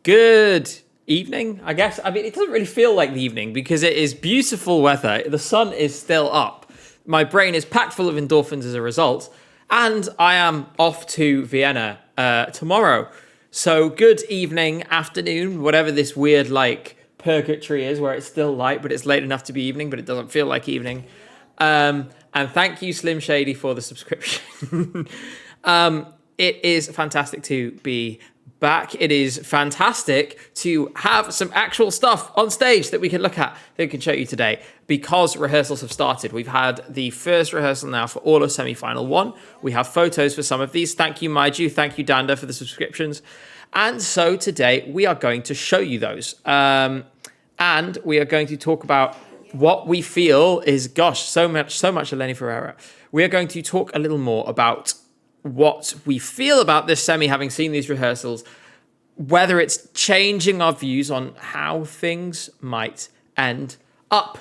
Good evening, I guess. I mean, it doesn't really feel like the evening because it is beautiful weather. The sun is still up. My brain is packed full of endorphins as a result. And I am off to Vienna tomorrow. So good evening, afternoon, whatever this weird, purgatory is where it's still light, but it's late enough to be evening, but it doesn't feel like evening. And thank you, Slim Shady, for the subscription. It is fantastic to be back. It is fantastic to have some actual stuff on stage that we can look at, that we can show you today, because rehearsals have started. We've had the first rehearsal now for all of semi-final one. We have photos for some of these. Thank you, Maiju. Thank you, Danda, for the subscriptions. And so today we are going to show you those. And we are going to talk about what we feel is, so much Eleni Ferreira. We are going to talk a little more about what we feel about this semi, having seen these rehearsals, whether it's changing our views on how things might end up.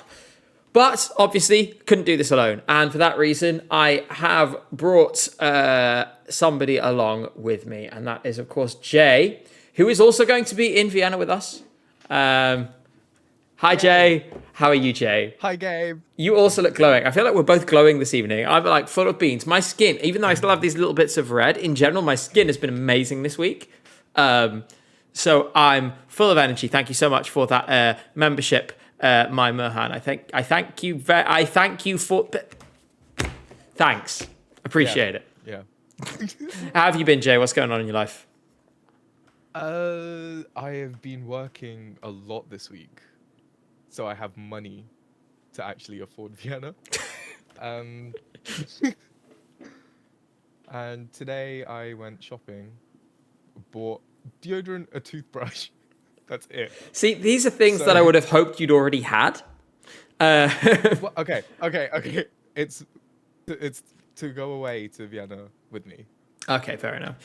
But obviously, couldn't do this alone. And for that reason, I have brought somebody along with me. And that is, of course, Jay, who is also going to be in Vienna with us. Hi, Jay. How are you, Jay? Hi, Gabe. You also look glowing. I feel like we're both glowing this evening. I'm full of beans. My skin, even though I still have these little bits of red, in general, my skin has been amazing this week. So I'm full of energy. Thank you so much for that membership, my Merhan. I thank you for. Thanks. Appreciate it. Yeah. How have you been, Jay? What's going on in your life? I have been working a lot this week, so I have money to actually afford Vienna. And today I went shopping, bought deodorant, a toothbrush. That's it. See, these are things that I would have hoped you'd already had. Well, okay. It's to go away to Vienna with me. Okay, fair enough.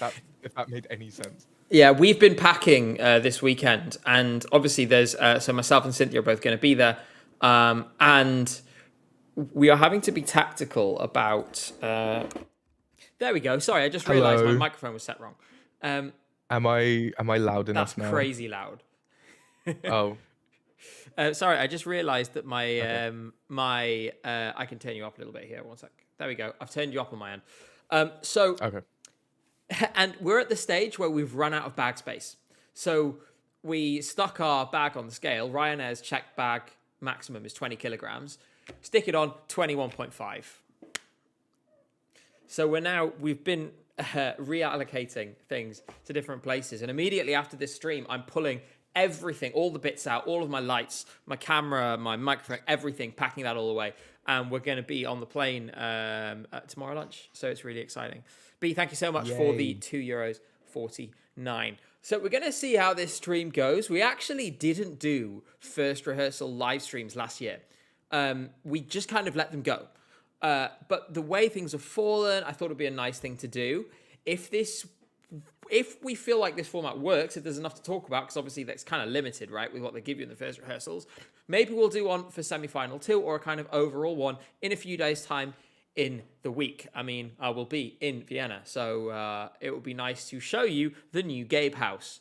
If that made any sense. Yeah, we've been packing this weekend, and obviously there's so myself and Cynthia are both going to be there, and we are having to be tactical about. There we go. Sorry, I just realised my microphone was set wrong. Am I loud enough now? That's crazy loud. Oh. Sorry, I just realised that my I can turn you up a little bit here. One sec. There we go. I've turned you up on my end. Okay. And we're at the stage where we've run out of bag space. So we stuck our bag on the scale. Ryanair's checked bag maximum is 20 kilograms. Stick it on 21.5. So we've been reallocating things to different places. And immediately after this stream, I'm pulling everything, all the bits out, all of my lights, my camera, my microphone, everything, packing that all away. And we're going to be on the plane tomorrow lunch. So it's really exciting. B, thank you so much for the €2.49. So we're going to see how this stream goes. We actually didn't do first rehearsal live streams last year. We just kind of let them go. But the way things have fallen, I thought it'd be a nice thing to do. If we feel like this format works, if there's enough to talk about, because obviously that's kind of limited, right, with what they give you in the first rehearsals, maybe we'll do one for semi-final 2 or a kind of overall one in a few days' time in the week. I mean, I will be in Vienna, so it will be nice to show you the new Gabe house,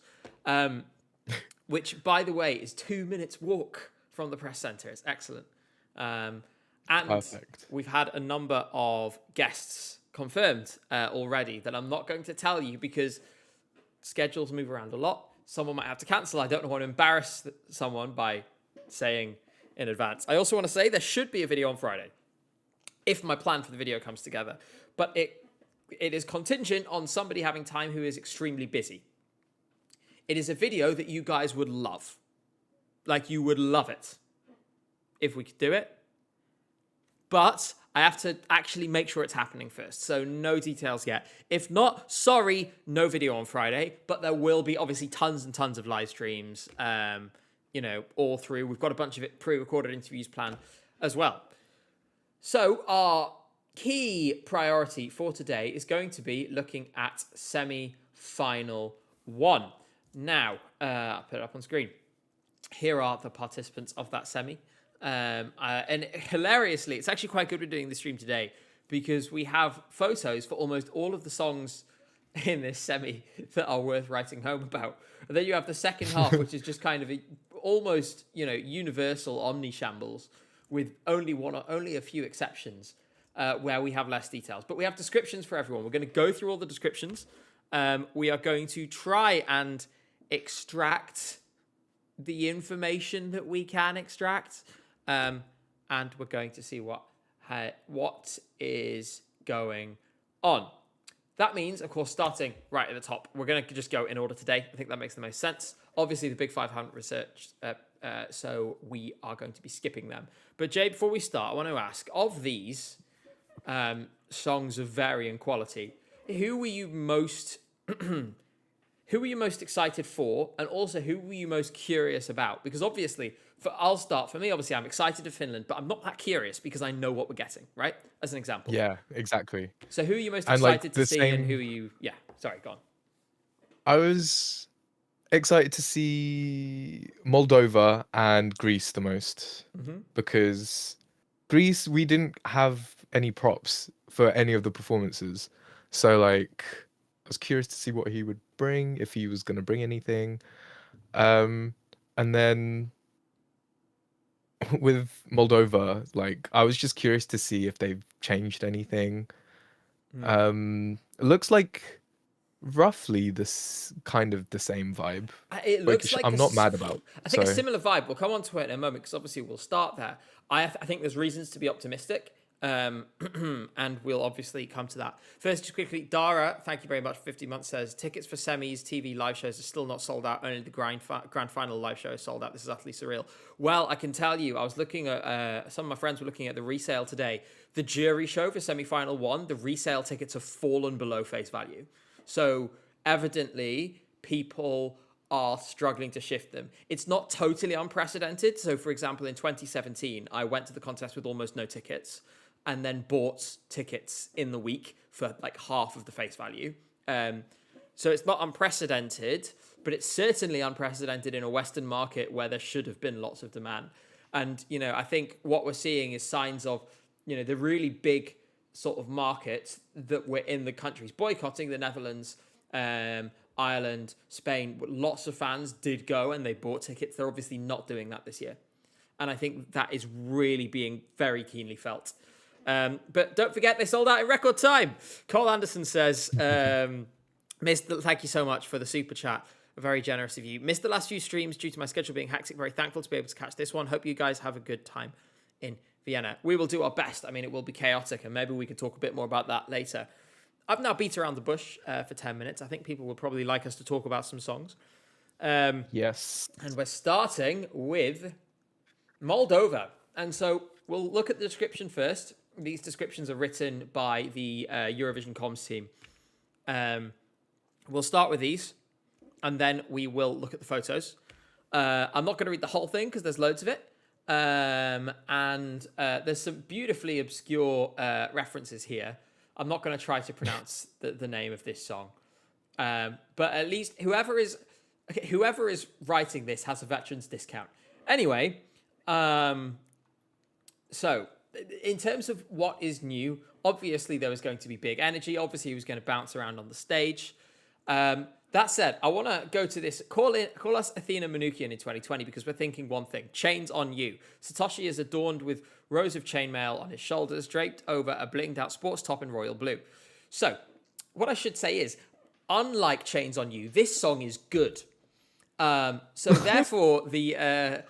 which, by the way, is 2 minutes walk from the press centre. It's excellent. And Perfect. We've had a number of guests confirmed already that I'm not going to tell you because schedules move around a lot. Someone might have to cancel. I don't want to embarrass someone by saying in advance. I also want to say there should be a video on Friday if my plan for the video comes together. But it is contingent on somebody having time who is extremely busy. It is a video that you guys would love. Like, you would love it if we could do it. But I have to actually make sure it's happening first. So no details yet. If not, sorry, no video on Friday. But there will be obviously tons and tons of live streams, all through. We've got a bunch of pre-recorded interviews planned as well. So our key priority for today is going to be looking at semi-final 1. Now, I'll put it up on screen. Here are the participants of that semi. And hilariously, it's actually quite good we're doing the stream today because we have photos for almost all of the songs in this semi that are worth writing home about. And then you have the second half, which is just kind of almost, universal omni shambles with only a few exceptions where we have less details. But we have descriptions for everyone. We're going to go through all the descriptions. We are going to try and extract the information that we can extract. And we're going to see what is going on. That means, of course, starting right at the top, we're going to just go in order today. I think that makes the most sense. Obviously, the big five haven't researched, so we are going to be skipping them. But Jay, before we start, I want to ask, of these songs of varying quality, who were you most excited for, and also who were you most curious about? Because obviously, I'll start. For me, obviously, I'm excited for Finland, but I'm not that curious because I know what we're getting, right? As an example. Yeah, exactly. So who are you most And like excited to see, and who are you... Yeah, sorry, go on. I was excited to see Moldova and Greece the most because Greece, we didn't have any props for any of the performances. So like I was curious to see what he would bring, if he was going to bring anything. And then with Moldova, like I was just curious to see if they've changed anything. It looks like roughly this kind of the same vibe. It looks like I'm not mad about. I think a similar vibe. We'll come on to it in a moment because obviously we'll start there. I think there's reasons to be optimistic, and we'll obviously come to that. First, just quickly, Dara, thank you very much for 50 months, says tickets for semis, TV live shows are still not sold out. Only the grand final live show is sold out. This is utterly surreal. Well, I can tell you, I was looking at some of my friends were looking at the resale today. The jury show for semi-final 1, the resale tickets have fallen below face value. So evidently, people are struggling to shift them. It's not totally unprecedented. So, for example, in 2017, I went to the contest with almost no tickets and then bought tickets in the week for like half of the face value. So it's not unprecedented, but it's certainly unprecedented in a Western market where there should have been lots of demand. And, I think what we're seeing is signs of, the really big sort of markets that were in the countries boycotting, the Netherlands, Ireland, Spain. Lots of fans did go and they bought tickets. They're obviously not doing that this year. And I think that is really being very keenly felt. But don't forget, they sold out in record time. Cole Anderson says, thank you so much for the super chat. Very generous of you. Missed the last few streams due to my schedule being hectic. Very thankful to be able to catch this one. Hope you guys have a good time in Vienna. We will do our best. I mean, it will be chaotic, and maybe we can talk a bit more about that later. I've now beat around the bush for 10 minutes. I think people would probably like us to talk about some songs. Yes. And we're starting with Moldova. And so we'll look at the description first. These descriptions are written by the Eurovision comms team. We'll start with these, and then we will look at the photos. I'm not going to read the whole thing because there's loads of it. And there's some beautifully obscure references here. I'm not going to try to pronounce the name of this song. But at least whoever is writing this has a veterans discount. Anyway, so in terms of what is new, obviously there was going to be big energy. Obviously he was going to bounce around on the stage. That said, I want to go to this. Call us Athena Manukian in 2020 because we're thinking one thing. Chains on you. Satoshi is adorned with rows of chainmail on his shoulders, draped over a blinged out sports top in royal blue. So, what I should say is, unlike Chains on You, this song is good. So therefore, it's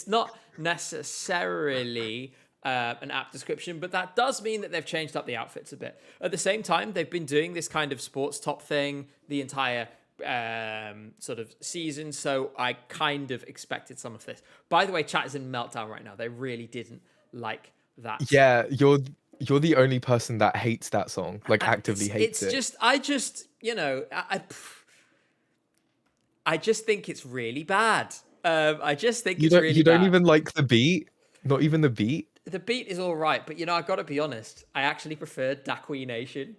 not necessarily an apt description, but that does mean that they've changed up the outfits a bit. At the same time, they've been doing this kind of sports top thing the entire sort of season, so I kind of expected some of this. By the way, chat is in meltdown right now. They really didn't like that. Yeah, you're the only person that hates that song, like actively hates it. I just think it's really bad. I just think You really don't bad. even like the beat? Not even the beat? The beat is all right, but I've got to be honest. I actually preferred Dakwe Nation.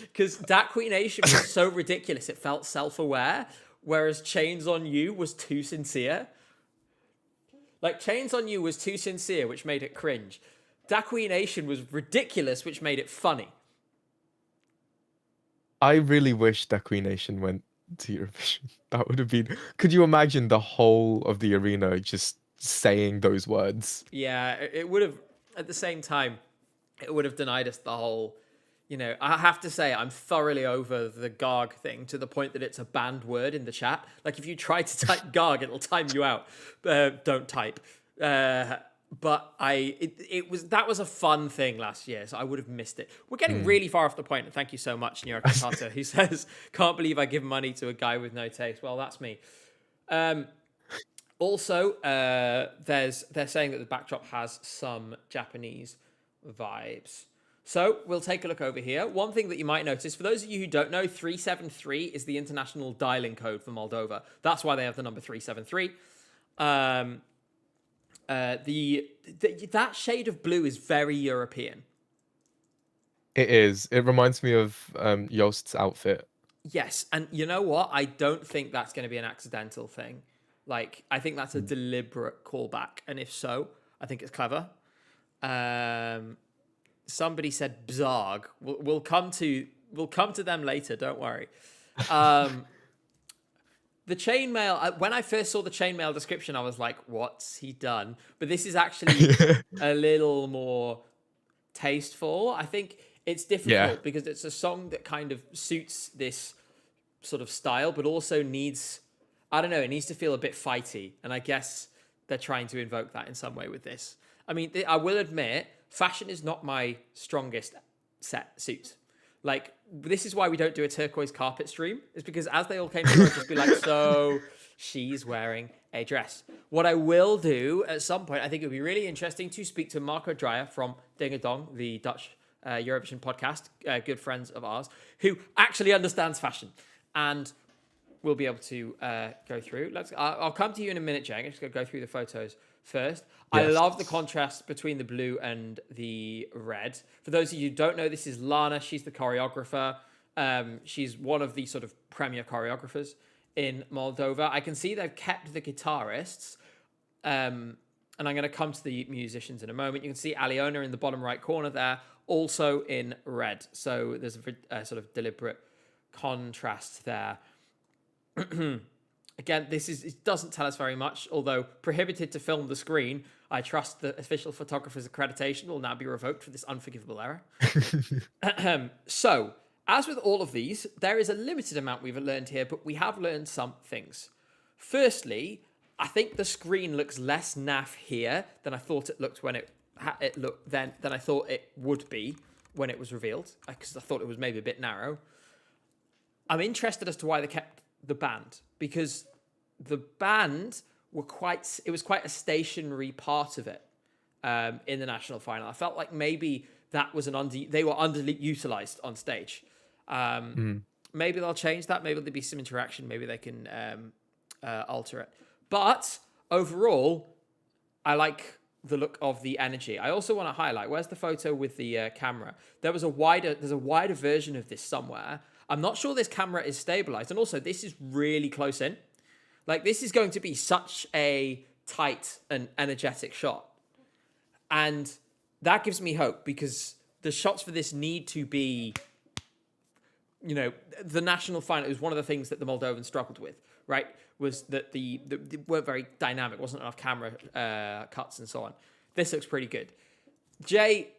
Because Dakwe Nation was so ridiculous, it felt self-aware, whereas Chains on You was too sincere. Like, Chains on You was too sincere, which made it cringe. Dakwe Nation was ridiculous, which made it funny. I really wish that Queen Nation went to Eurovision. That would have been. Could you imagine the whole of the arena just saying those words? Yeah, it would have. At the same time, it would have denied us the whole. You know, I have to say, I'm thoroughly over the Garg thing to the point that it's a banned word in the chat. Like, if you try to type Garg, it'll time you out. Don't type. But that was a fun thing last year, so I would have missed it. We're getting really far off the point, and thank you so much, Nero Katato, who says, "Can't believe I give money to a guy with no taste." Well, that's me. Also, they're saying that the backdrop has some Japanese vibes. So we'll take a look over here. One thing that you might notice, for those of you who don't know, 373 is the international dialing code for Moldova. That's why they have the number 373. That shade of blue is very European. It is. It reminds me of Jost's outfit. Yes, and you know what? I don't think that's going to be an accidental thing. Like, I think that's a deliberate callback, and if so, I think it's clever. Somebody said Bzarg. We'll come to them later. Don't worry. The chainmail. When I first saw the chainmail description, I was like, "What's he done?" But this is actually a little more tasteful. I think it's difficult because it's a song that kind of suits this sort of style, but also needs. I don't know. It needs to feel a bit fighty, and I guess they're trying to invoke that in some way with this. I mean, I will admit, fashion is not my strongest suit. Like, this is why we don't do a turquoise carpet stream. It's because as they all came through, I'd just be like, so she's wearing a dress. What I will do at some point, I think it would be really interesting to speak to Marco Dreyer from Ding a Dong, the Dutch Eurovision podcast, good friends of ours, who actually understands fashion. And we'll be able to go through. I'll come to you in a minute, Jang. I'm just going to go through the photos first. Yes. I love the contrast between the blue and the red. For those of you who don't know, this is Lana. She's the choreographer. She's one of the sort of premier choreographers in Moldova. I can see they've kept the guitarists. And I'm going to come to the musicians in a moment. You can see Aliona in the bottom right corner there, also in red. So there's a sort of deliberate contrast there. Again, it doesn't tell us very much, although prohibited to film the screen. I trust the official photographer's accreditation will now be revoked for this unforgivable error. So, as with all of these, there is a limited amount we've learned here, but we have learned some things. Firstly, I think the screen looks less naff here than I thought it looked when it looked than I thought it would be when it was revealed, because I thought it was maybe a bit narrow. I'm interested as to why they kept the band, because the band it was quite a stationary part of it in the national final. I felt like maybe that was they were underutilized on stage. Maybe they'll change that. Maybe there'll be some interaction. Maybe they can alter it. But overall, I like the look of the energy. I also want to highlight, where's the photo with the camera? There's a wider version of this somewhere. I'm not sure this camera is stabilized. And also, this is really close in. Like, this is going to be such a tight and energetic shot. And that gives me hope, because the shots for this need to be, you know, the national final is one of the things that the Moldovans struggled with, right? Was that they weren't very dynamic, wasn't enough camera cuts and so on. This looks pretty good. Jay,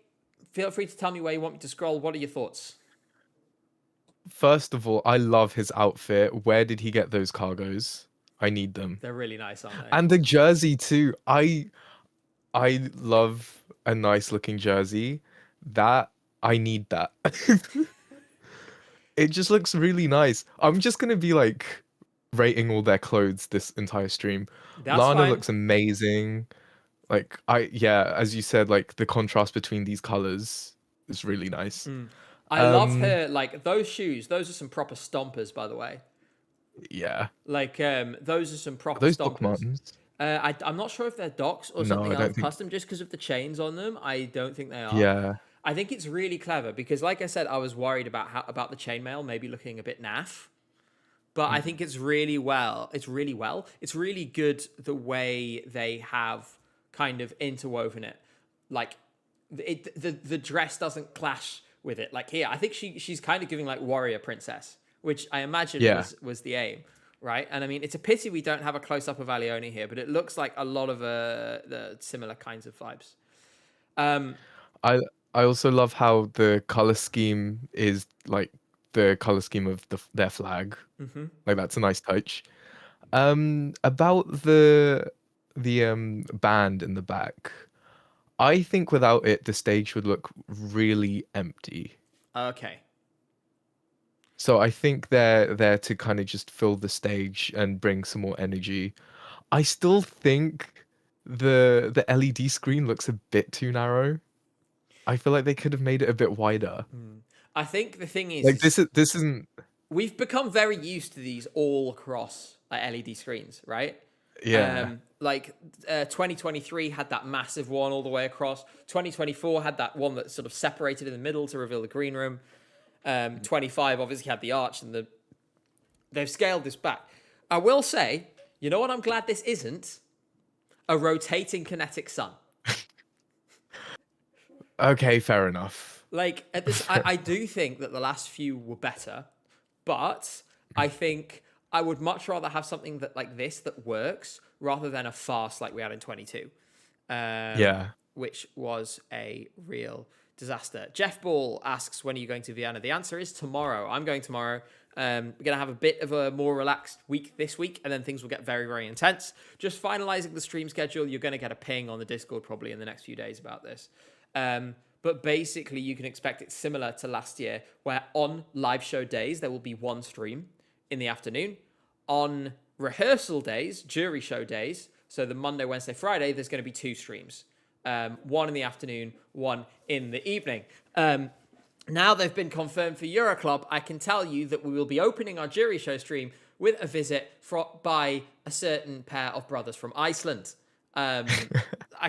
feel free to tell me where you want me to scroll. What are your thoughts? First of all, I love his outfit. Where did he get those cargos? I need them. They're really nice, aren't they? And the jersey too. I love a nice looking jersey. I need that. It just looks really nice. I'm just gonna be like rating all their clothes this entire stream. That's Lana fine. looks amazing. Like as you said, like the contrast between these colors is really nice. I love her, like, those shoes. Those are some proper stompers, by the way. Yeah. Like, those are some proper Those stompers. Doc Martens. I'm not sure if they're Docs or something else custom, just because of the chains on them. I don't think they are. Yeah. I think it's really clever because, like I said, I was worried about the chainmail maybe looking a bit naff. But I think it's really good the way they have kind of interwoven it. Like, the dress doesn't clash with it. Like here, I think she's kind of giving like warrior princess, which I imagine Yeah. was the aim, right? And I mean, it's a pity we don't have a close up of Alione here, but it looks like a lot of the similar kinds of vibes. I I also love how the color scheme is like the color scheme of their flag. Like that's a nice touch. About the band in the back, I think without it, the stage would look really empty. Okay. So I think they're there to kind of just fill the stage and bring some more energy. I still think the LED screen looks a bit too narrow. I feel like they could have made it a bit wider. I think the thing Like is this isn't. we've become very used to these all across like LED screens, right? Yeah. 2023 had that massive one all the way across. 2024 had that one that sort of separated in the middle to reveal the green room. 25 obviously had the arch, and they've scaled this back. I will say, you know what? I'm glad this isn't a rotating kinetic sun. Okay, fair enough. Like at this, I do think that the last few were better, but I think I would much rather have something that like this that works rather than a farce like we had in 22, Yeah. which was a real disaster. Jeff Ball asks, when are you going to Vienna? The answer is tomorrow. I'm going tomorrow. We're going to have a bit of a more relaxed week this week, and then things will get very, very intense. Just finalizing the stream schedule. You're going to get a ping on the Discord probably in the next few days about this. But basically, you can expect it similar to last year, where on live show days, there will be one stream in the afternoon. On rehearsal days, jury show days, so the Monday, Wednesday, Friday, there's going to be two streams. One in the afternoon, one in the evening. Now they've been confirmed for Euroclub, I can tell you that we will be opening our jury show stream with a visit by a certain pair of brothers from Iceland. I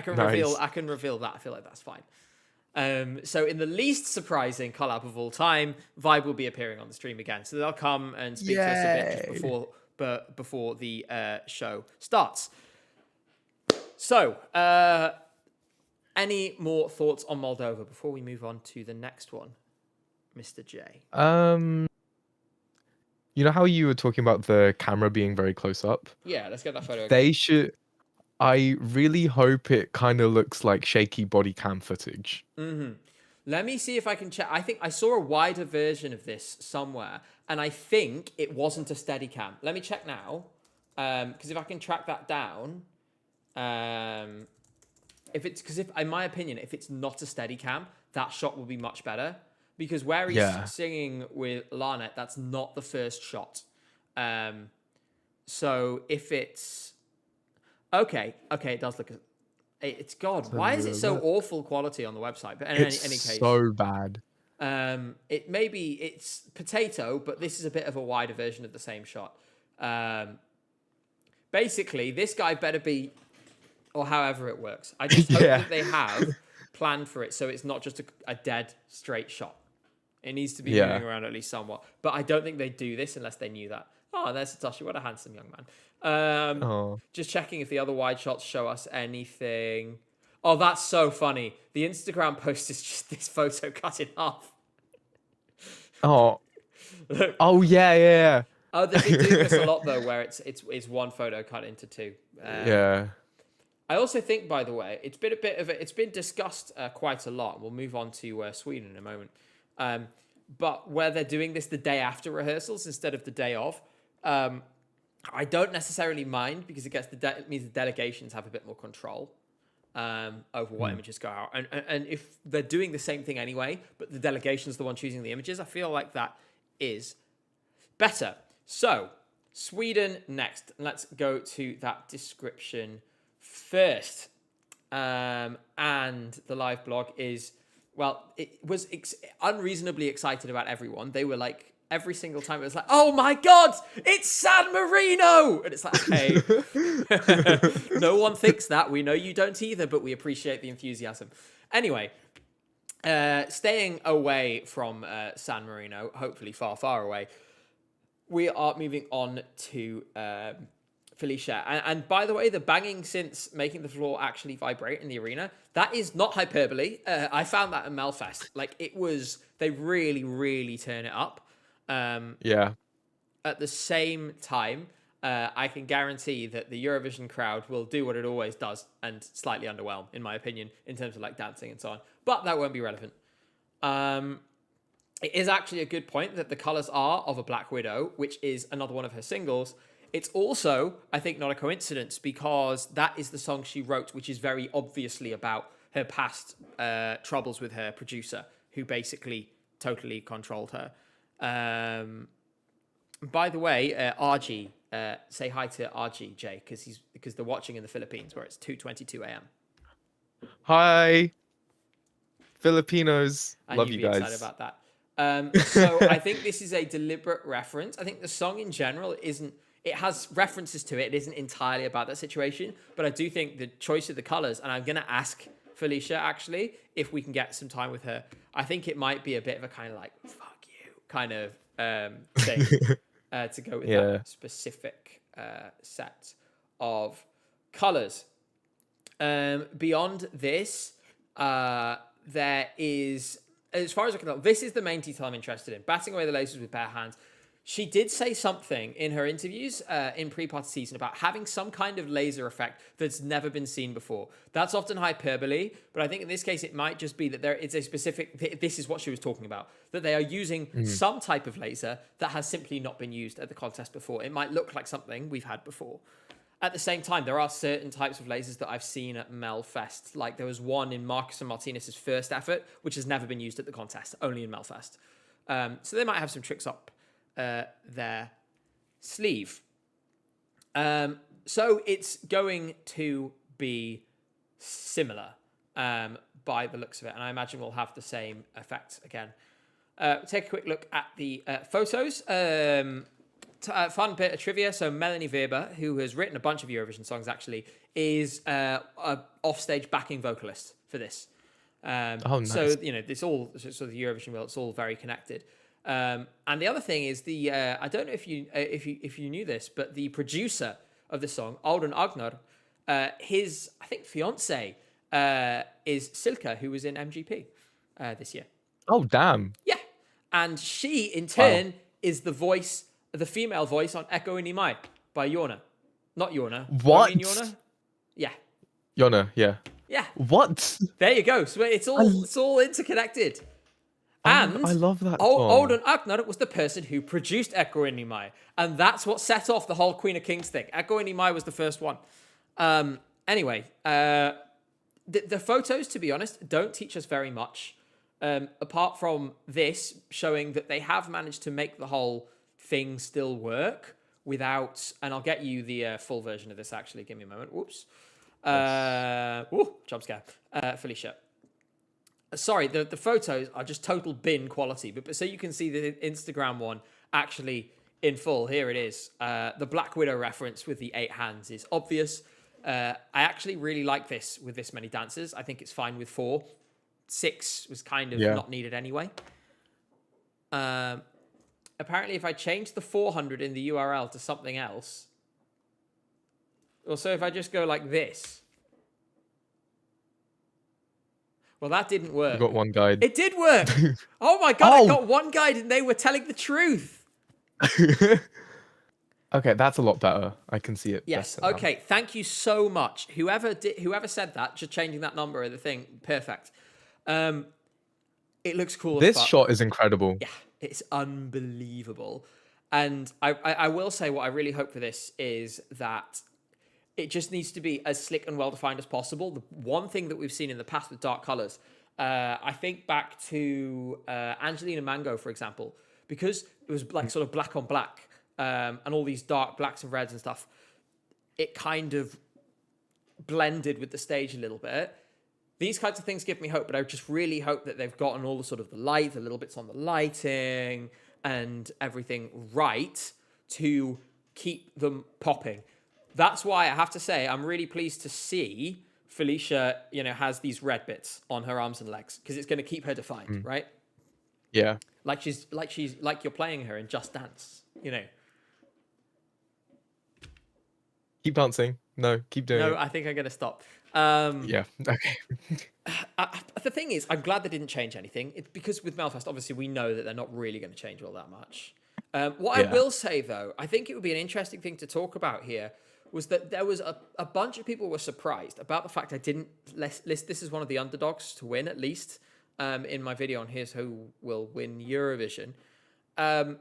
can Nice. reveal that. I feel like that's fine. So in the least surprising collab of all time, Vibe will be appearing on the stream again. So they'll come and speak to us a bit just before the show starts. So, any more thoughts on Moldova before we move on to the next one, Mr. J? You know how you were talking about the camera being very close up? Yeah, let's get that photo. They should. I really hope it kind of looks like shaky body cam footage. Let me see if I can check. I think I saw a wider version of this somewhere, and I think it wasn't a Steadicam. Let me check now, because if I can track that down, in my opinion, if it's not a Steadicam, that shot will be much better. Because where he's singing with Larnet, that's not the first shot. So if it's okay, it does look. It's God. Why is it so awful quality on the website? But in any case, so bad. It's potato, but this is a bit of a wider version of the same shot. Basically, this guy better be, or however it works. I just hope that they have planned for it, so it's not just a dead straight shot. It needs to be moving around at least somewhat. But I don't think they'd do this unless they knew that. Oh, there's Satoshi. What a handsome young man. Just checking if the other wide shots show us anything. Oh, that's so funny. The Instagram post is just this photo cut in half. Oh. Look. Oh, yeah. Oh, they've been doing this a lot, though, where it's one photo cut into two. Yeah. I also think, by the way, it's been discussed quite a lot. We'll move on to Sweden in a moment. But where they're doing this the day after rehearsals instead of the day of, I don't necessarily mind because it means the delegations have a bit more control over what images go out. And if they're doing the same thing anyway, but the delegation's the one choosing the images, I feel like that is better. So, Sweden next. Let's go to that description first. And the live blog is, well, it was unreasonably excited about everyone. They were like, every single time it was like, oh my God, it's San Marino! And it's like, okay, no one thinks that. We know you don't either, but we appreciate the enthusiasm. Anyway, staying away from San Marino, hopefully far, far away, we are moving on to Felicia. And by the way, the banging synths making the floor actually vibrate in the arena, that is not hyperbole. I found that at Melfest. Like, they really, really turn it up. Yeah. At the same time, I can guarantee that the Eurovision crowd will do what it always does and slightly underwhelm, in my opinion, in terms of like dancing and so on. But that won't be relevant. It is actually a good point that the colours are of a Black Widow, which is another one of her singles. It's also, I think, not a coincidence because that is the song she wrote, which is very obviously about her past troubles with her producer, who basically totally controlled her. By the way, RG, say hi to RG, Jay, because they're watching in the Philippines where it's 2:22 a.m. Hi, Filipinos. And Love you'd you be guys. excited about that. So I think this is a deliberate reference. I think the song in general it has references to it. It isn't entirely about that situation, but I do think the choice of the colors, and I'm going to ask Felicia actually if we can get some time with her. I think it might be a bit of a kind of like, fuck you kind of thing to go with that specific set of colors. Beyond this, there is, as far as I can tell, this is the main detail I'm interested in. Batting away the lasers with bare hands. She did say something in her interviews in pre-party season about having some kind of laser effect that's never been seen before. That's often hyperbole, but I think in this case it might just be that it's a specific, this is what she was talking about, that they are using some type of laser that has simply not been used at the contest before. It might look like something we've had before. At the same time, there are certain types of lasers that I've seen at Melfest. Like there was one in Marcus and Martinez's first effort, which has never been used at the contest, only in Melfest. So they might have some tricks up their sleeve. So it's going to be similar by the looks of it. And I imagine we'll have the same effect again. Take a quick look at the photos. Fun bit of trivia. So Melanie Weber, who has written a bunch of Eurovision songs actually, is a offstage backing vocalist for this. Nice. So, it's all sort of the Eurovision world. It's all very connected. And the other thing is I don't know if you knew this, but the producer of the song, Alden Agner, his, I think, fiance is Silke, who was in MGP this year. Oh, damn. Yeah. And she, in turn, is the female voice on Echo in Imai by Yorna. Not Yorna. What? You mean Yorna? Yeah. Yona, yeah. Yeah. What? There you go. So it's all interconnected. And I love that Alden Agner was the person who produced Echo in Imai. And that's what set off the whole Queen of Kings thing. Echo in Imai was the first one. Anyway, the photos, to be honest, don't teach us very much. Apart from this showing that they have managed to make the whole thing still work without, and I'll get you the full version of this actually. Give me a moment. Whoops. Jump scare. Felicia. Sorry, the photos are just total bin quality, but so you can see the Instagram one actually in full. Here it is. The Black Widow reference with the 8 hands is obvious. I actually really like this with this many dancers. I think it's fine with 4. 6 was kind of not needed anyway. Apparently, if I change the 400 in the URL to something else, also if I just go like this, well, that didn't work. You got one guide. It did work. Oh my God, I got one guide and they were telling the truth. Okay, that's a lot better. I can see it. Yes. Okay. Thank you so much. Whoever said that, just changing that number of the thing, perfect. It looks cool. This shot is incredible. Yeah, it's unbelievable. And I will say what I really hope for this is that it just needs to be as slick and well-defined as possible. The one thing that we've seen in the past with dark colors, I think back to Angelina Mango, for example, because it was like sort of black on black and all these dark blacks and reds and stuff, it kind of blended with the stage a little bit. These kinds of things give me hope, but I just really hope that they've gotten all the sort of the light, the little bits on the lighting and everything right to keep them popping. That's why I have to say I'm really pleased to see Felicia, has these red bits on her arms and legs because it's going to keep her defined, right? Yeah. Like you're playing her in Just Dance, Keep dancing. No, keep doing No, it. I think I'm gonna stop. Um, Yeah. Okay. the thing is, I'm glad they didn't change anything. It's because with Melfast, obviously, we know that they're not really going to change all that much. What I Yeah. will say, though, I think it would be an interesting thing to talk about here was that there was a bunch of people were surprised about the fact I didn't list this as one of the underdogs to win, at least in my video on Here's Who Will Win Eurovision. And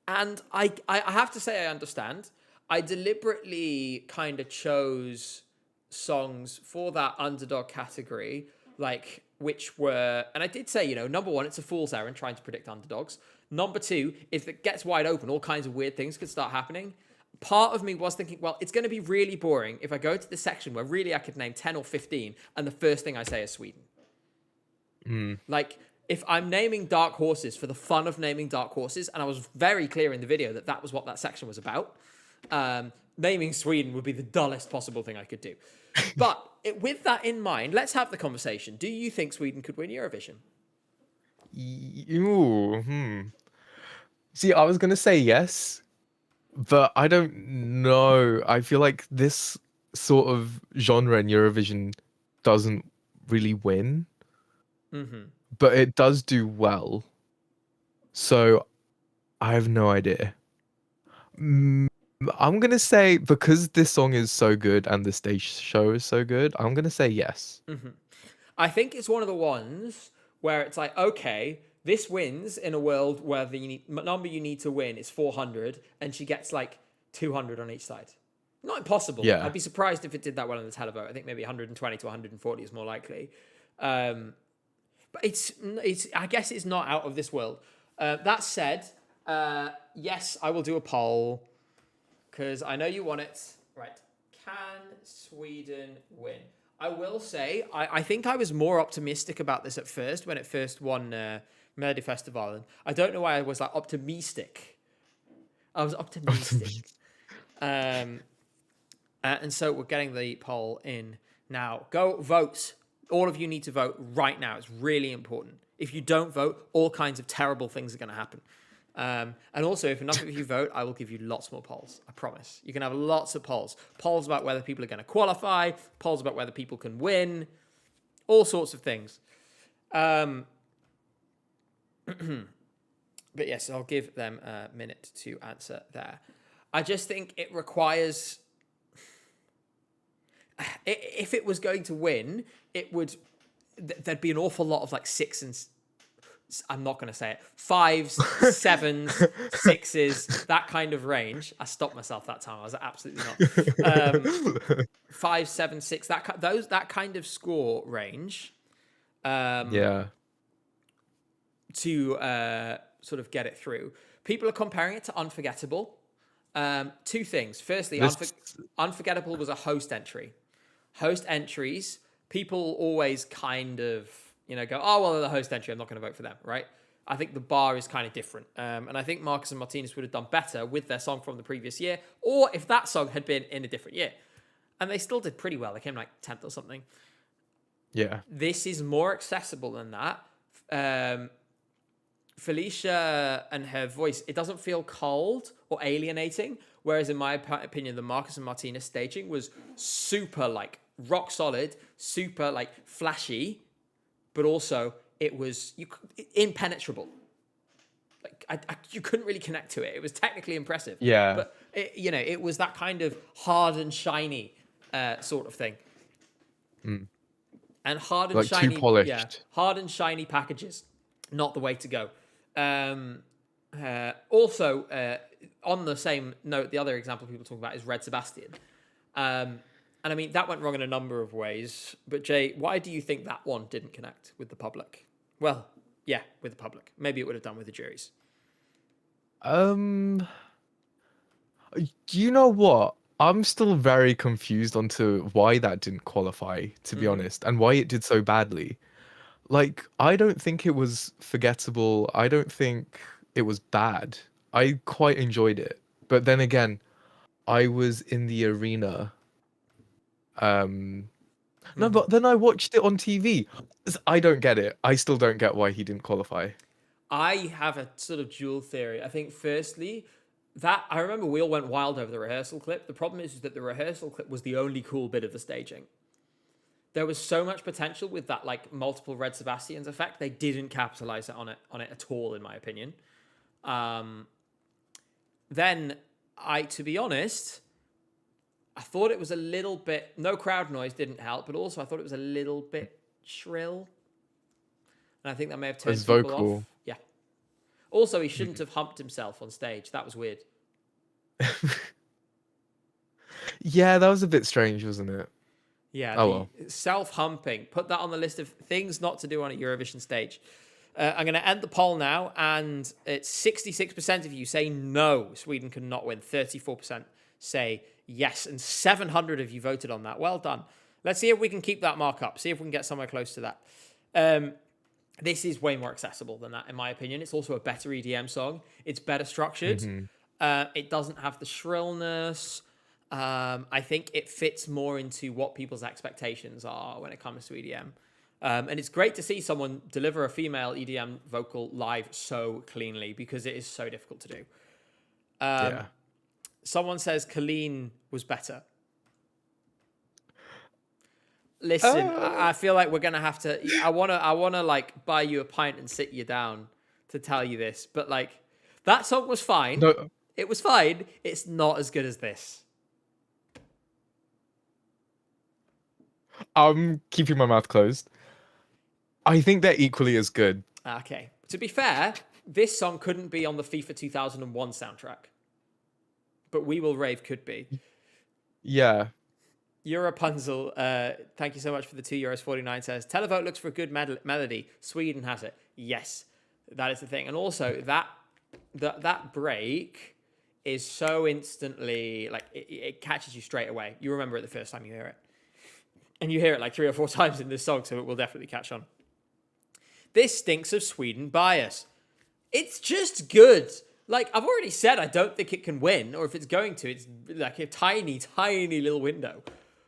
I have to say, I understand. I deliberately kind of chose songs for that underdog category, like which were, and I did say, number one, it's a fool's errand trying to predict underdogs. Number two, if it gets wide open, all kinds of weird things could start happening. Part of me was thinking, well, it's going to be really boring if I go to the section where really I could name 10 or 15, and the first thing I say is Sweden. Like, if I'm naming dark horses for the fun of naming dark horses, and I was very clear in the video that that was what that section was about, naming Sweden would be the dullest possible thing I could do. But with that in mind, let's have the conversation. Do you think Sweden could win Eurovision? Ooh, See, I was gonna say yes, but I don't know. I feel like this sort of genre in Eurovision doesn't really win, but it does do well. So I have no idea. Mm, I'm gonna say because this song is so good and the stage show is so good, I'm gonna say yes. I think it's one of the ones where it's like, okay, this wins in a world where the number you need to win is 400, and she gets like 200 on each side. Not impossible. Yeah. I'd be surprised if it did that well in the televote. I think maybe 120 to 140 is more likely. But it's. I guess it's not out of this world. That said, yes, I will do a poll because I know you want it. Right? Can Sweden win? I will say, I think I was more optimistic about this at first when it first won Melody Festival. And I don't know why I was like optimistic. I was optimistic. And so we're getting the poll in now. Go vote. All of you need to vote right now. It's really important. If you don't vote, all kinds of terrible things are going to happen. And also, if enough of you vote, I will give you lots more polls. I promise. You can have lots of polls. Polls about whether people are going to qualify. Polls about whether people can win. All sorts of things. But yes, I'll give them a minute to answer there. I just think it requires... If it was going to win, it would... There'd be an awful lot of like six and... I'm not going to say it. 5s, 7s, 6s, that kind of range. I stopped myself that time. I was absolutely not. 5, 7, 6. That kind of score range. Yeah. To sort of get it through. People are comparing it to Unforgettable. Two things. Firstly, Unforgettable was a host entry. Host entries, people always kind of, go, oh, well, they're the host entry. I'm not going to vote for them, right? I think the bar is kind of different. And I think Marcus and Martinez would have done better with their song from the previous year, or if that song had been in a different year. And they still did pretty well. They came like 10th or something. Yeah. This is more accessible than that. Felicia and her voice, it doesn't feel cold or alienating. Whereas in my opinion, the Marcus and Martinez staging was super like rock solid, super like flashy, but also it was impenetrable. Like you couldn't really connect to it. It was technically impressive. Yeah. But it was that kind of hard and shiny sort of thing. And hard and Like shiny, too polished. yeah, hard and shiny packages, not the way to go. Also, on the same note, the other example people talk about is Red Sebastian. And I mean, that went wrong in a number of ways. But Jay, why do you think that one didn't connect with the public? Well, yeah, with the public. Maybe it would have done with the juries. You know what? I'm still very confused onto why that didn't qualify, to be honest, and why it did so badly. Like, I don't think it was forgettable. I don't think it was bad. I quite enjoyed it. But then again, I was in the arena. No, but then I watched it on TV. I don't get it. I still don't get why he didn't qualify. I have a sort of dual theory. I think, firstly, That I remember we all went wild over the rehearsal clip. The problem is that the rehearsal clip was the only cool bit of the staging. There was so much potential with that like multiple Red Sebastians effect. They didn't capitalize on it at all, in my opinion. Then to be honest, I thought it was a little bit. No crowd noise didn't help, but also I thought it was a little bit shrill, and I think that may have turned As people vocal. off. Yeah. Also, he shouldn't have humped himself on stage. That was weird. Yeah, that was a bit strange, wasn't it? Yeah, Oh the well. self-humping. Put that on the list of things not to do on a Eurovision stage. I'm going to end the poll now, and it's 66% of you say no, Sweden cannot win. 34% say yes, and 700 of you voted on that. Well done. Let's see if we can keep that mark up. See if we can get somewhere close to that. This is way more accessible than that, in my opinion. It's also a better EDM song. It's better structured. It doesn't have the shrillness. I think it fits more into what people's expectations are when it comes to EDM. And it's great to see someone deliver a female EDM vocal live so cleanly because it is so difficult to do. Yeah. Someone says Colleen was better. Listen, I feel like we're gonna have to. I wanna like buy you a pint and sit you down to tell you this, but like that song was fine. No, It was fine. It's not as good as this. I'm keeping my mouth closed. I think they're equally as good. Okay. To be fair, this song couldn't be on the FIFA 2001 soundtrack, but We Will Rave could be. Yeah. Europunzel, thank you so much for the €2.49 says, Televote looks for a good melody. Sweden has it. Yes, that is the thing. And also that break is so instantly, like it catches you straight away. You remember it the first time you hear it. And you hear it like 3 or 4 times in this song, so it will definitely catch on. This stinks of Sweden bias. It's just good. Like, I've already said I don't think it can win, or if it's going to, it's like a tiny, tiny little window.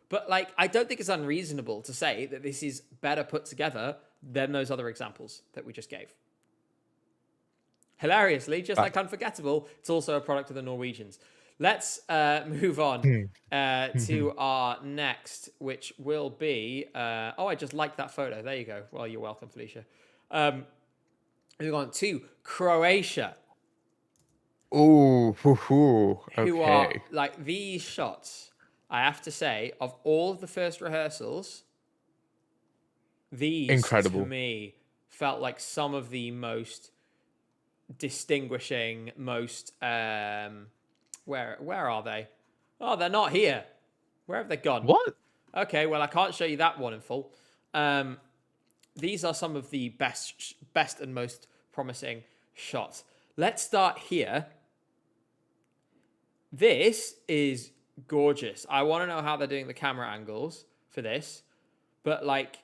But, like, I don't think it's unreasonable to say that this is better put together than those other examples that we just gave. Hilariously, just like Unforgettable, it's also a product of the Norwegians. Let's move on to our next, which will be... I just liked that photo. There you go. Well, you're welcome, Felicia. Moving on to Croatia. Ooh, okay. Who are, like, these shots, I have to say, of all of the first rehearsals, these, Incredible. to me, felt like some of the most distinguishing, most... Where are they? Oh, they're not here. Where have they gone? What? Okay, well, I can't show you that one in full. These are some of the best and most promising shots. Let's start here. This is gorgeous. I want to know how they're doing the camera angles for this. But, like,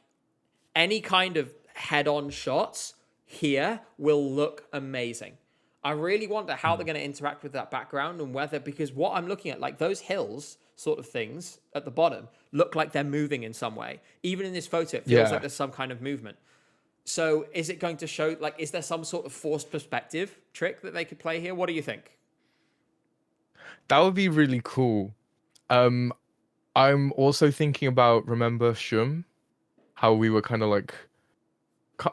any kind of head-on shots here will look amazing. I really wonder how they're going to interact with that background and whether, because what I'm looking at, like those hills sort of things at the bottom look like they're moving in some way. Even in this photo, it feels like there's some kind of movement. So is it going to show, like, is there some sort of forced perspective trick that they could play here? What do you think? That would be really cool. I'm also thinking about, remember Shum? How we were kind of like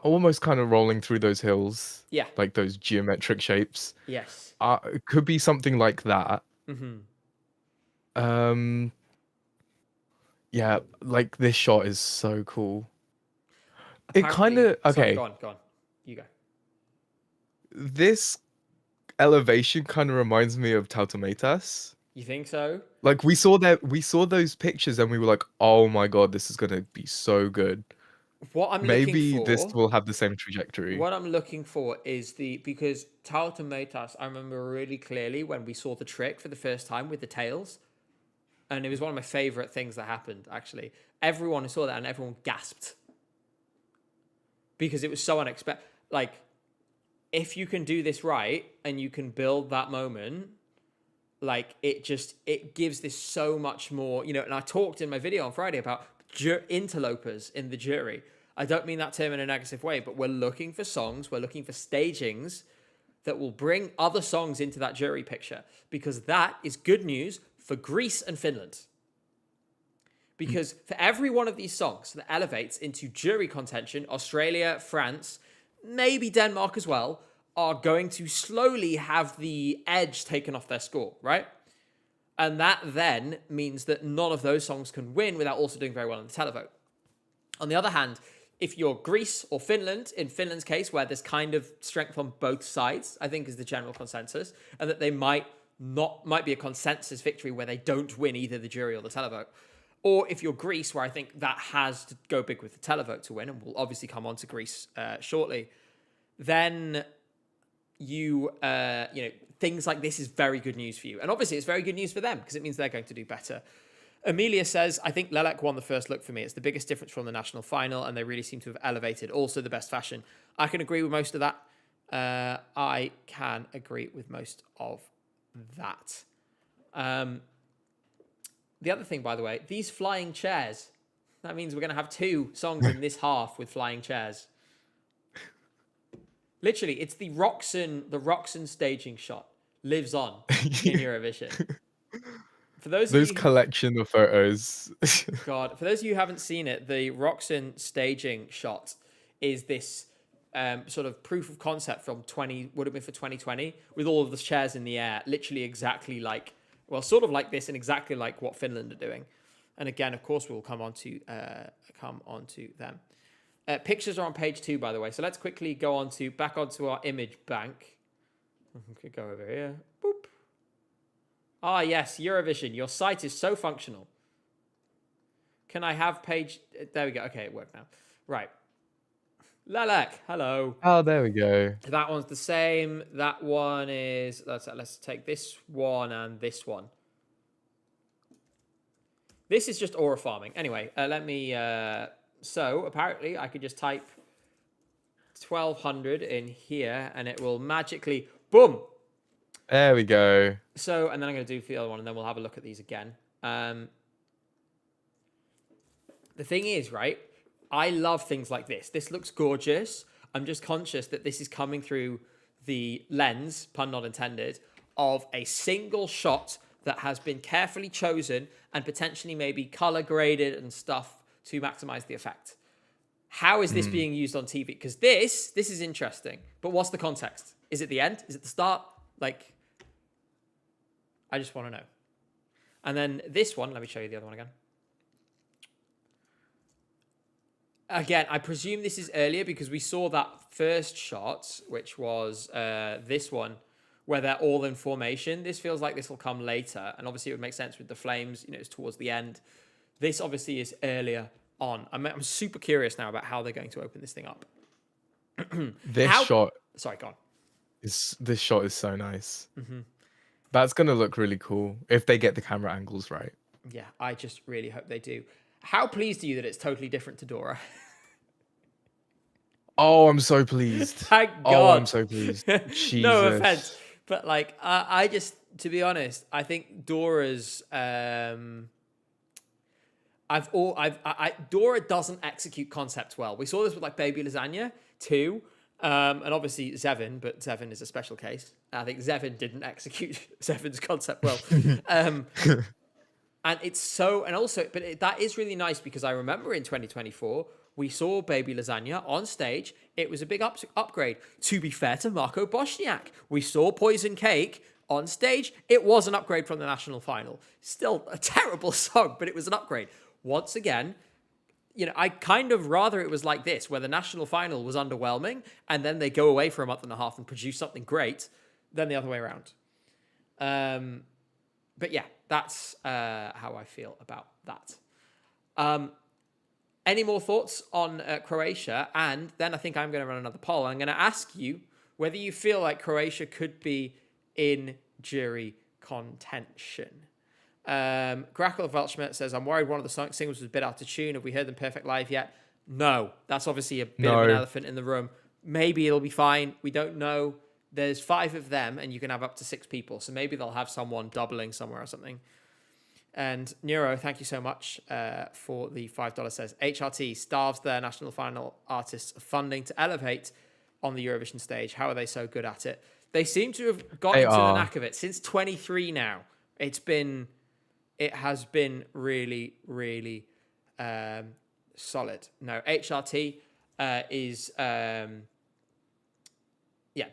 almost kind of rolling through those hills. Yeah. Like those geometric shapes. Yes. It could be something like that. Yeah, like this shot is so cool. It kind of Sorry, go on. You go. This elevation kind of reminds me of Tautometas. You think so? Like we saw those pictures and we were like, oh my god, this is gonna be so good. What I'm Maybe looking for, this will have the same trajectory. What I'm looking for is because Tautometas, I remember really clearly when we saw the trick for the first time with the tails. And it was one of my favorite things that happened, actually. Everyone who saw that and everyone gasped. Because it was so unexpected. Like, if you can do this right and you can build that moment, like, it gives this so much more, and I talked in my video on Friday about interlopers in the jury. I don't mean that term in a negative way, but we're looking for songs, we're looking for stagings that will bring other songs into that jury picture, because that is good news for Greece and Finland. Because for every one of these songs that elevates into jury contention, Australia, France, maybe Denmark as well, are going to slowly have the edge taken off their score, right? And that then means that none of those songs can win without also doing very well in the televote. On the other hand, if you're Greece or Finland, in Finland's case, where there's kind of strength on both sides, I think is the general consensus, and that they might be a consensus victory where they don't win either the jury or the televote. Or if you're Greece, where I think that has to go big with the televote to win, and we'll obviously come on to Greece shortly, then things like this is very good news for you. And obviously it's very good news for them because it means they're going to do better. Amelia says, I think Lelek won the first look for me. It's the biggest difference from the national final, and they really seem to have elevated. Also the best fashion. I can agree with most of that. I can agree with most of that. The other thing, by the way, these flying chairs. That means we're going to have 2 songs in this half with flying chairs. Literally, it's the Roxen staging shot lives on in Eurovision. For those collection of photos. God, for those of you who haven't seen it, the Roxen staging shot is this sort of proof of concept from 2020, with all of the chairs in the air, literally exactly like, well, sort of like this and exactly like what Finland are doing. And again, of course, we'll come on to them. Pictures are on page 2, by the way. So let's quickly go back onto our image bank. We could go over here. Boop. Ah, yes, Eurovision. Your site is so functional. Can I have page... There we go. Okay, it worked now. Right. Lelek, hello. Oh, there we go. That one's the same. That one is... Let's take this one and this one. This is just aura farming. Anyway, let me... So, apparently, I could just type 1200 in here, and it will magically... Boom! There we go. So, and then I'm going to do the other one, and then we'll have a look at these again. The thing is, right, I love things like this. This looks gorgeous. I'm just conscious that this is coming through the lens, pun not intended, of a single shot that has been carefully chosen and potentially maybe color graded and stuff to maximize the effect. How is this being used on TV? Because this is interesting. But what's the context? Is it the end? Is it the start? Like, I just want to know. And then this one, let me show you the other one again. Again, I presume this is earlier because we saw that first shot, which was this one, where they're all in formation. This feels like this will come later. And obviously it would make sense with the flames, it's towards the end. This obviously is earlier on. I'm super curious now about how they're going to open this thing up. Shot. Sorry, go on. This shot is so nice. Mm-hmm. That's going to look really cool if they get the camera angles right. Yeah, I just really hope they do. How pleased are you that it's totally different to Dora? Oh, I'm so pleased. Thank God. Oh, I'm so pleased. Jesus. No offense. But I just, to be honest, I think Dora's... Dora doesn't execute concepts well. We saw this with Baby Lasagna too, and obviously Zevin, but Zevin is a special case. I think Zevin didn't execute Zevin's concept well, and it's so. And also, that is really nice because I remember in 2024 we saw Baby Lasagna on stage. It was a big upgrade. To be fair to Marco Bośniak, we saw Poison Cake on stage. It was an upgrade from the national final. Still a terrible song, but it was an upgrade. Once again, I kind of rather it was like this, where the national final was underwhelming, and then they go away for a month and a half and produce something great, than the other way around. But yeah, that's how I feel about that. Any more thoughts on Croatia? And then I think I'm going to run another poll. I'm going to ask you whether you feel like Croatia could be in jury contention. Grackle of Welchmet says, I'm worried one of the singles was a bit out of tune. Have we heard them perfect live yet? No. That's obviously a bit of an elephant in the room. Maybe it'll be fine. We don't know. There's 5 of them, and you can have up to 6 people. So maybe they'll have someone doubling somewhere or something. And Nero, thank you so much for the $5. Says, HRT starves their national final artists of funding to elevate on the Eurovision stage. How are they so good at it? They seem to have got They into the are. knack of it since 23 now. It has been really, really solid. No, HRT is yeah.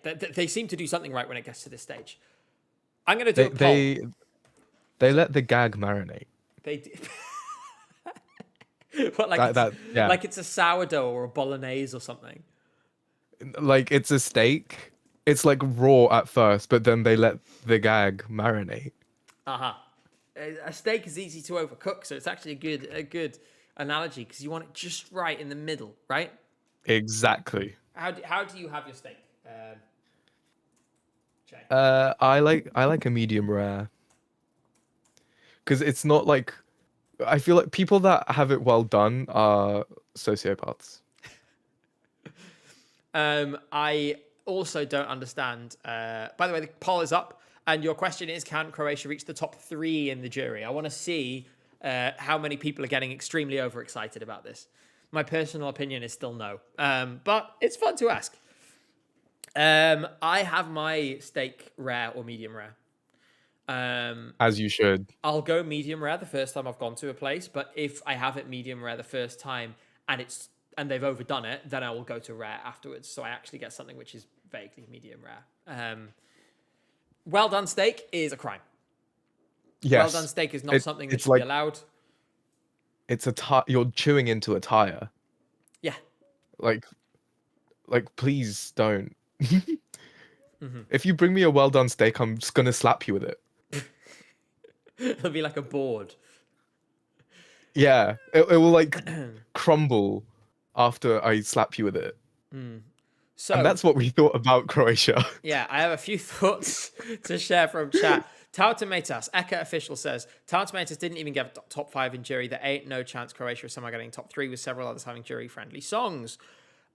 They seem to do something right when it gets to this stage. I'm gonna do They a poll. they they let the gag marinate. They do, what That yeah. like it's a sourdough or a bolognese or something. Like it's a steak. It's like raw at first, but then they let the gag marinate. Uh huh. A steak is easy to overcook, so it's actually a good analogy because you want it just right in the middle, right? Exactly. How do you have your steak, Jay? I like a medium rare because it's not like I feel like people that have it well done are sociopaths. I also don't understand. By the way, the poll is up, and your question is: can Croatia reach the top 3 in the jury? I want to see how many people are getting extremely overexcited about this. My personal opinion is still no, but it's fun to ask. I have my steak rare or medium rare. As you should. I'll go medium rare the first time I've gone to a place, but if I have it medium rare the first time and they've overdone it, then I will go to rare afterwards. So I actually get something which is vaguely medium rare. Well done steak is a crime. Well done Yes. steak is not something that It's should be like allowed. it's you're chewing into a tire. Yeah. Like please don't. If you bring me a well done steak, I'm just gonna slap you with it. It'll be like a board. Yeah, it will like crumble after I slap you with it. And So, that's what we thought about Croatia. yeah, I have a few thoughts to share from chat. Tau Tomatoes, Eka official says, Tau Tomatoes didn't even get top 5 in jury. There ain't no chance Croatia is somehow getting top 3 with several others having jury-friendly songs.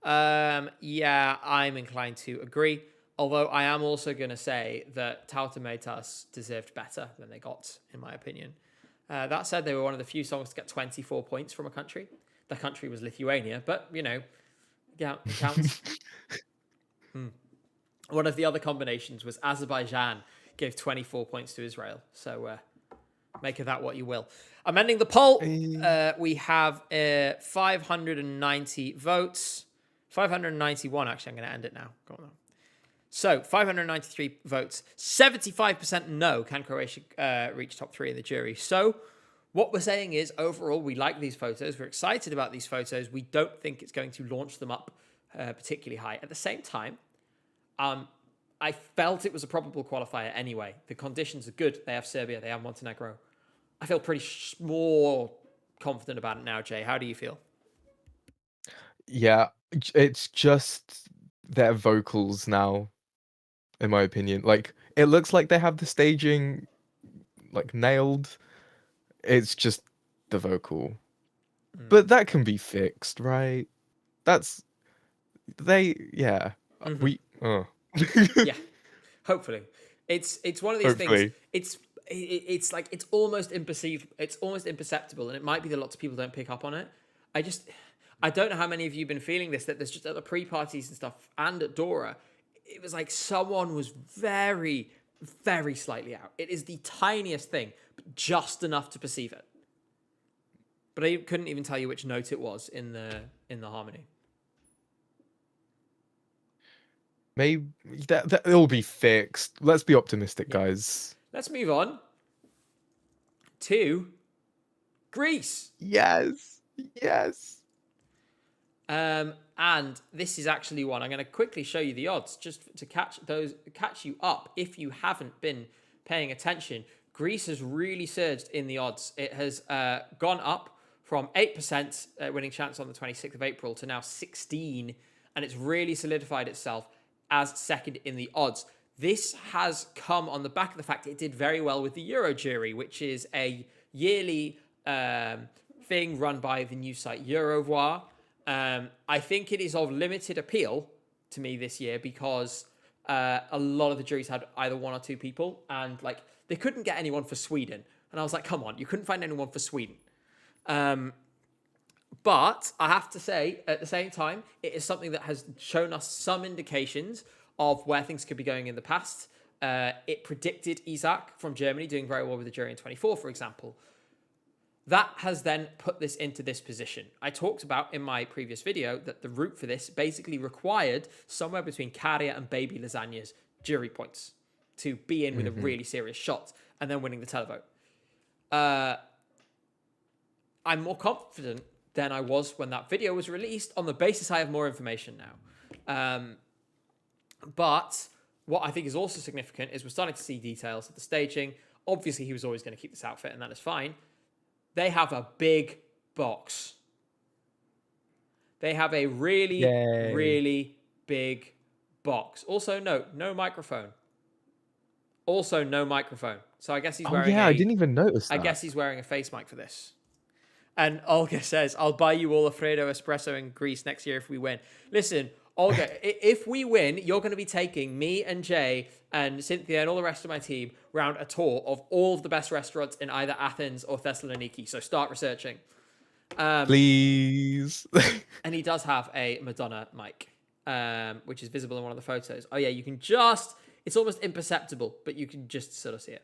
Yeah, I'm inclined to agree. Although I am also going to say that Tau Tomatoes deserved better than they got, in my opinion. That said, they were one of the few songs to get 24 points from a country. The country was Lithuania, but, you know, yeah, it counts. One of the other combinations was Azerbaijan gave 24 points to Israel. So make of that what you will. I'm ending the poll. We have 590 votes. 591, actually. I'm going to end it now. Go on. So 593 votes. 75% no. Can Croatia reach top 3 in the jury? So what we're saying is, overall, we like these photos. We're excited about these photos. We don't think it's going to launch them up particularly high. At the same time, I felt it was a probable qualifier anyway. The conditions are good. They have Serbia. They have Montenegro. I feel pretty more confident about it now, Jay. How do you feel? Yeah, it's just their vocals now, in my opinion. Like, it looks like they have the staging, like, nailed. It's just the vocal. But that can be fixed, right? That's... Yeah. We... Yeah, hopefully. It's one of these things. Hopefully. It's like it's almost imperceptible, and it might be that lots of people don't pick up on it. I don't know how many of you have been feeling this, that there's just at the pre-parties and stuff and at Dora, it was like someone was very, very slightly out. It is the tiniest thing, but just enough to perceive it. But I couldn't even tell you which note it was in the harmony. Maybe that it'll be fixed. Let's be optimistic, guys. Let's move on to Greece. Yes. Yes. And this is actually one I'm going to quickly show you the odds just to catch you up if you haven't been paying attention. Greece has really surged in the odds. It has gone up from 8% winning chance on the 26th of April to now 16, and it's really solidified itself as second in the odds. This has come on the back of the fact it did very well with the Euro Jury, which is a yearly thing run by the news site Eurovoix. I think it is of limited appeal to me this year because a lot of the juries had either one or two people, and like they couldn't get anyone for Sweden. And I was like, come on, you couldn't find anyone for Sweden. But I have to say, at the same time, it is something that has shown us some indications of where things could be going in the past. It predicted Isaac from Germany doing very well with the jury in 24, for example. That has then put this into this position. I talked about in my previous video that the route for this basically required somewhere between Caria and Baby Lasagna's jury points to be in with a really serious shot and then winning the televote. I'm more confident than I was when that video was released on the basis I have more information now. But what I think is also significant is we're starting to see details of the staging. Obviously, he was always going to keep this outfit, and that is fine. They have a big box. They have a really, really big box. Also, note, no microphone. Also, no microphone. So I guess he's wearing I didn't even notice that. I guess he's wearing a face mic for this. And Olga says, I'll buy you all Alfredo espresso in Greece next year if we win. Listen, Olga, if we win, you're going to be taking me and Jay and Cynthia and all the rest of my team round a tour of all of the best restaurants in either Athens or Thessaloniki. So start researching. Please. And he does have a Madonna mic, which is visible in one of the photos. Oh yeah, you can just, it's almost imperceptible, but you can just sort of see it.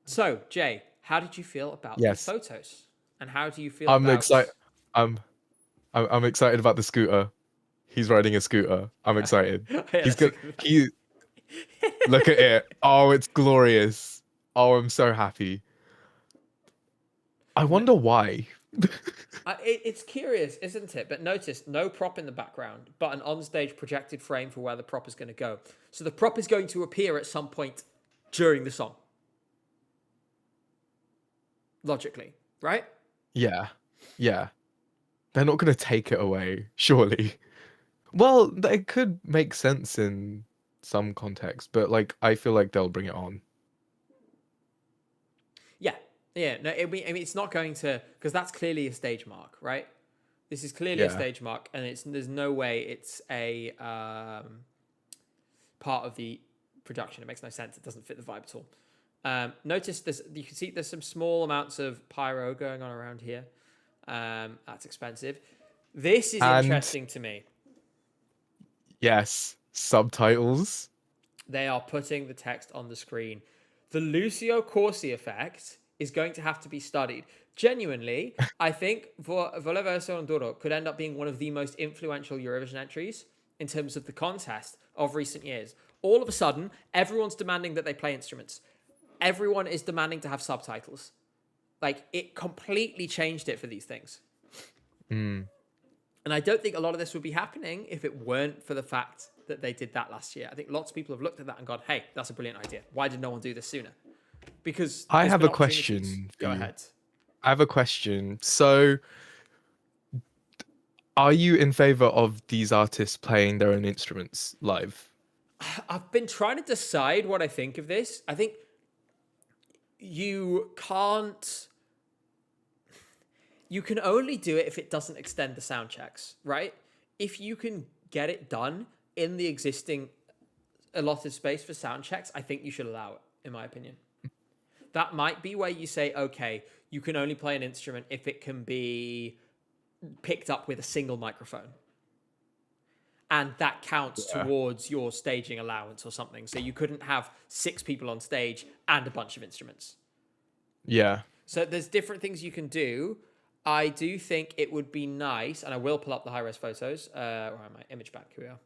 So, Jay, how did you feel about these photos? And how do you feel I'm excited. I'm excited about the scooter. He's riding a scooter. I'm excited. He's good. Look at it. Oh, it's glorious. Oh, I'm so happy. I wonder why. It's curious, isn't it? But notice, no prop in the background, but an onstage projected frame for where the prop is going to go. So the prop is going to appear at some point during the song. Logically, right? Yeah. They're not going to take it away, surely. Well, it could make sense in some context, but like I feel like they'll bring it on. Yeah. No, I mean, it's not going to, because that's clearly a stage mark, right? This is clearly a stage mark, and there's no way it's a part of the production. It makes no sense. It doesn't fit the vibe at all. Notice you can see there's some small amounts of pyro going on around here. That's expensive. This is interesting to me. Yes, subtitles. They are putting the text on the screen. The Lucio Corsi effect is going to have to be studied. Genuinely, I think Voleva Sondoro could end up being one of the most influential Eurovision entries in terms of the contest of recent years. All of a sudden, everyone's demanding that they play instruments. Everyone is demanding to have subtitles. Like, it completely changed it for these things. And I don't think a lot of this would be happening if it weren't for the fact that they did that last year. I think lots of people have looked at that and gone, hey, that's a brilliant idea. Why did no one do this sooner? Because I have a question. Go ahead. I have a question. So, are you in favor of these artists playing their own instruments live? I've been trying to decide what I think of this. I think you can only do it if it doesn't extend the sound checks, right? If you can get it done in the existing allotted space for sound checks, I think you should allow it, in my opinion. That might be where you say, okay, you can only play an instrument if it can be picked up with a single microphone. And that counts towards your staging allowance or something. So you couldn't have 6 people on stage and a bunch of instruments. Yeah. So there's different things you can do. I do think it would be nice, and I will pull up the high-res photos, or my image back, here we are.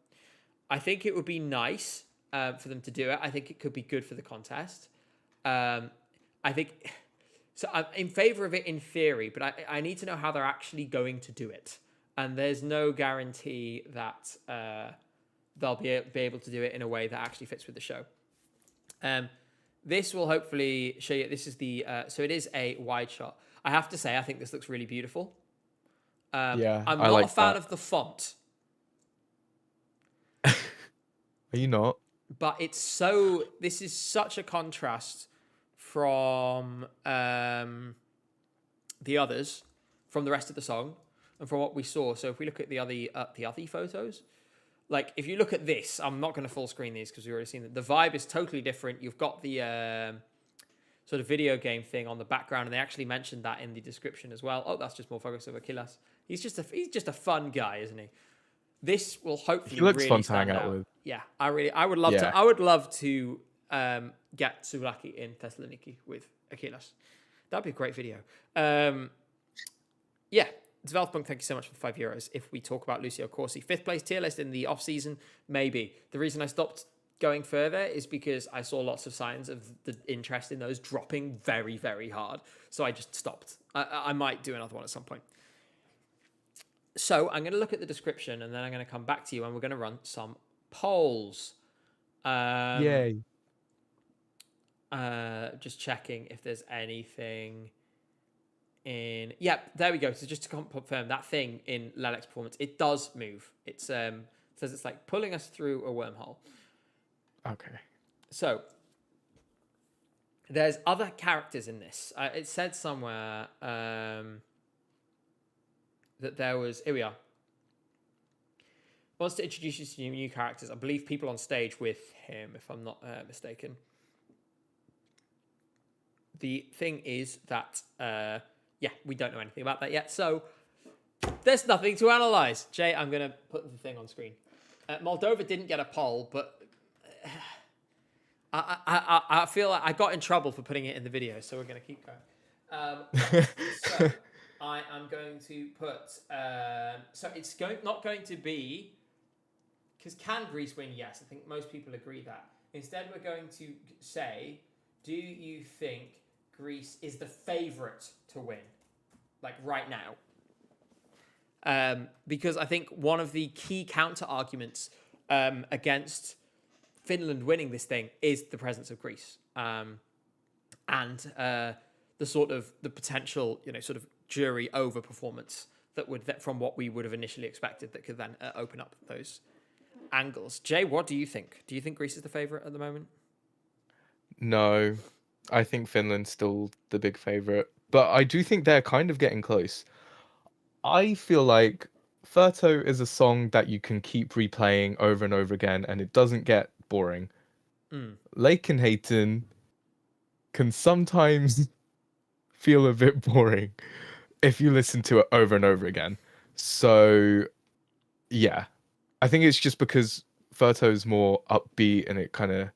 I think it would be nice for them to do it. I think it could be good for the contest. I think, so I'm in favor of it in theory, but I need to know how they're actually going to do it. And there's no guarantee that they'll be able to do it in a way that actually fits with the show. This will hopefully show you, this is the, so it is a wide shot. I have to say, I think this looks really beautiful. I'm not a fan of the font. Are you not? But this is such a contrast from the others, from the rest of the song, and from what we saw. So if we look at the other photos, like if you look at this, I'm not going to full screen these because we've already seen that the vibe is totally different. You've got the sort of video game thing on the background, and they actually mentioned that in the description as well. Oh, that's just more focus of Achilles. He's just a fun guy, isn't he? This will hopefully he looks really fun to hang stand out with. Yeah, I would love to. Yeah. I would love to get Souvlaki in Thessaloniki with Achilles. That'd be a great video. Yeah, Developunk, thank you so much for the €5. If we talk about Lucio Corsi, 5th place tier list in the off season, maybe. The reason I stopped going further is because I saw lots of signs of the interest in those dropping very, very hard. So I just stopped. I might do another one at some point. So I'm going to look at the description and then I'm going to come back to you and we're going to run some polls. Yay. Just checking if there's anything in. Yeah, there we go. So just to confirm, that thing in Lelek's performance, it does move. It says it's like pulling us through a wormhole. Okay. So there's other characters in this. It said somewhere that there was. Here we are. Wants to introduce you to new characters. I believe people on stage with him, if I'm not mistaken. The thing is that, we don't know anything about that yet. So there's nothing to analyze. Jay, I'm going to put the thing on screen. Moldova didn't get a poll, but I feel like I got in trouble for putting it in the video, so we're going to keep going. So I am going to put... so it's not going to be... Because can Greece win? Yes, I think most people agree that. Instead, we're going to say, do you think Greece is the favourite to win? Like right now. Because I think one of the key counter arguments against Finland winning this thing is the presence of Greece. And the potential, sort of jury over performance that from what we would have initially expected that could then open up those angles. Jay, what do you think? Do you think Greece is the favourite at the moment? No, I think Finland's still the big favorite, but I do think they're kind of getting close. I feel like Furto is a song that you can keep replaying over and over again, and it doesn't get boring. Lake and Hayton can sometimes feel a bit boring if you listen to it over and over again. So, yeah, I think it's just because Furto's more upbeat and it kind of,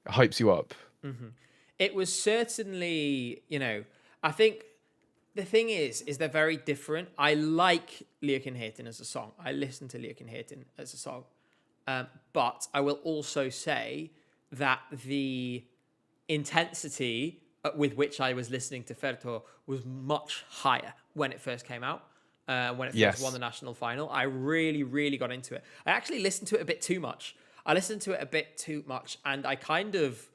hypes you up. Mm-hmm. It was certainly, I think the thing is they're very different. I like Liakenheten as a song. I listen to Liakenheten as a song. But I will also say that the intensity with which I was listening to Ferto was much higher when it first came out. When it first won the national final, I really, really got into it. I actually listened to it a bit too much. And I kind of,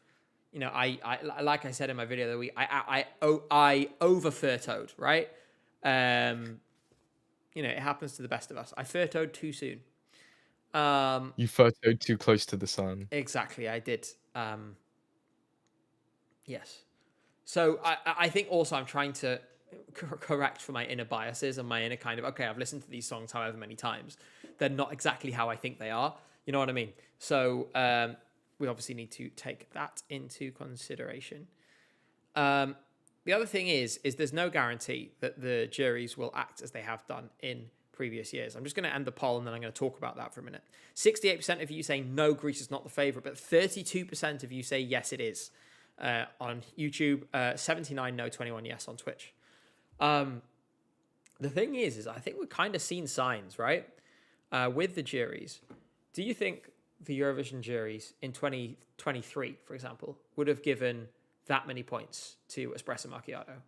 I like I said in my video the week, I over Fertoed, right? It happens to the best of us. I Fertoed too soon. You Furtoed too close to the sun. Exactly, I did. Yes. So I think also I'm trying to correct for my inner biases and my inner kind of, okay, I've listened to these songs however many times. They're not exactly how I think they are. You know what I mean? So we obviously need to take that into consideration. The other thing is there's no guarantee that the juries will act as they have done in previous years. I'm just going to end the poll and then I'm going to talk about that for a minute. 68% of you say no, Greece is not the favourite, but 32% of you say yes, it is. On YouTube, 79 no, 21 yes on Twitch. The thing is I think we've kind of seen signs, right? With the juries. Do you think the Eurovision juries in 2023, for example, would have given that many points to Espresso Macchiato?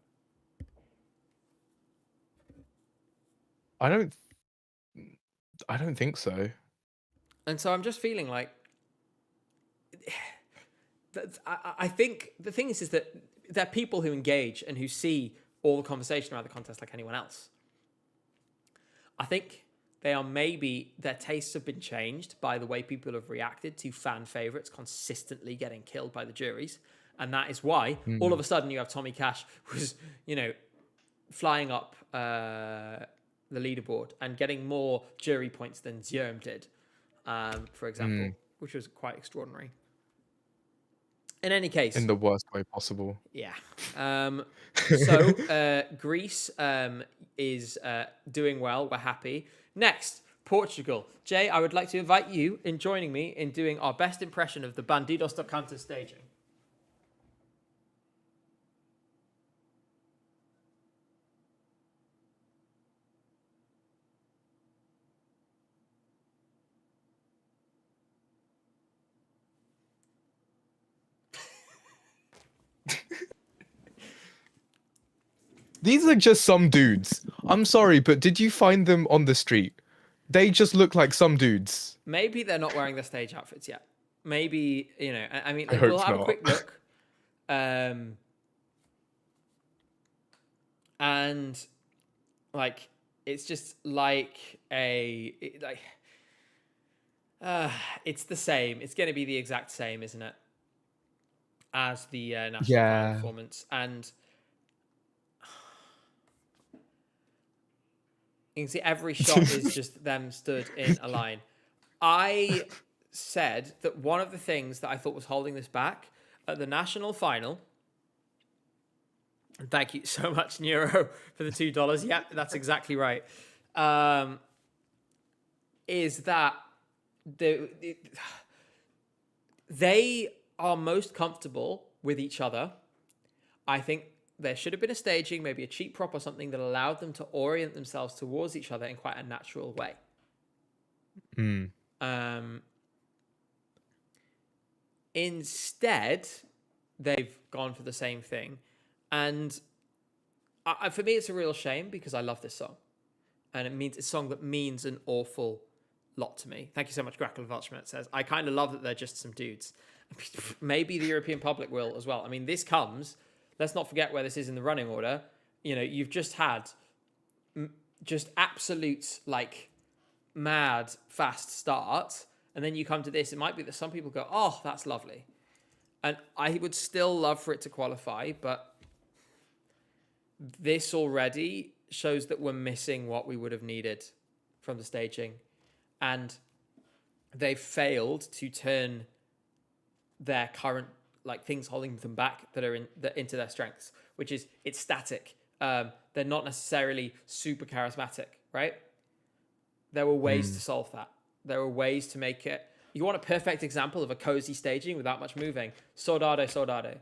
I don't think so. And so I'm just feeling like I think the thing is that there are people who engage and who see all the conversation around the contest like anyone else. I think their tastes have been changed by the way people have reacted to fan favourites consistently getting killed by the juries. And that is why all of a sudden you have Tommy Cash was, flying up the leaderboard and getting more jury points than Zierm did, for example, which was quite extraordinary. In any case, in the worst way possible. Yeah. So Greece is doing well. We're happy. Next, Portugal. Jay, I would like to invite you in joining me in doing our best impression of the Bandidos do Canto staging. These are just some dudes. I'm sorry, but did you find them on the street? They just look like some dudes. Maybe they're not wearing their stage outfits yet. Maybe, I mean, I like, we'll hope have a not. quick look. And like, it's just like it's the same. It's going to be the exact same, isn't it? As the national final Yeah. performance. And you can see every shot is just them stood in a line. I said that one of the things that I thought was holding this back at the national final, and thank you so much, Nero, for the $2. Yeah, that's exactly right. Is that they are most comfortable with each other. I think there should have been a staging, maybe a cheap prop or something that allowed them to orient themselves towards each other in quite a natural way. Mm. Instead, they've gone for the same thing. And for me, it's a real shame because I love this song. And it's a song that means an awful lot to me. Thank you so much, Grackle Vulture says. I kind of love that they're just some dudes. Maybe the European public will as well. I mean, this comes, let's not forget where this is in the running order. You've just had just absolute, like, mad, fast start. And then you come to this, it might be that some people go, oh, that's lovely. And I would still love for it to qualify, but this already shows that we're missing what we would have needed from the staging. And they've failed to turn their current, like, things holding them back that are into their strengths, which is it's static. They're not necessarily super charismatic, right? There were ways to solve that. There were ways to make it. You want a perfect example of a cozy staging without much moving? Saudade, Saudade.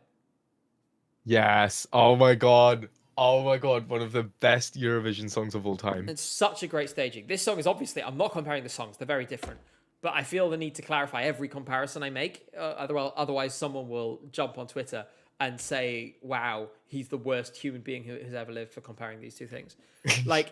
Yes. Oh my god. Oh my god. One of the best Eurovision songs of all time. It's such a great staging. This song is obviously, I'm not comparing the songs, they're very different. But I feel the need to clarify every comparison I make. Otherwise, someone will jump on Twitter and say, wow, he's the worst human being who has ever lived for comparing these two things. Like,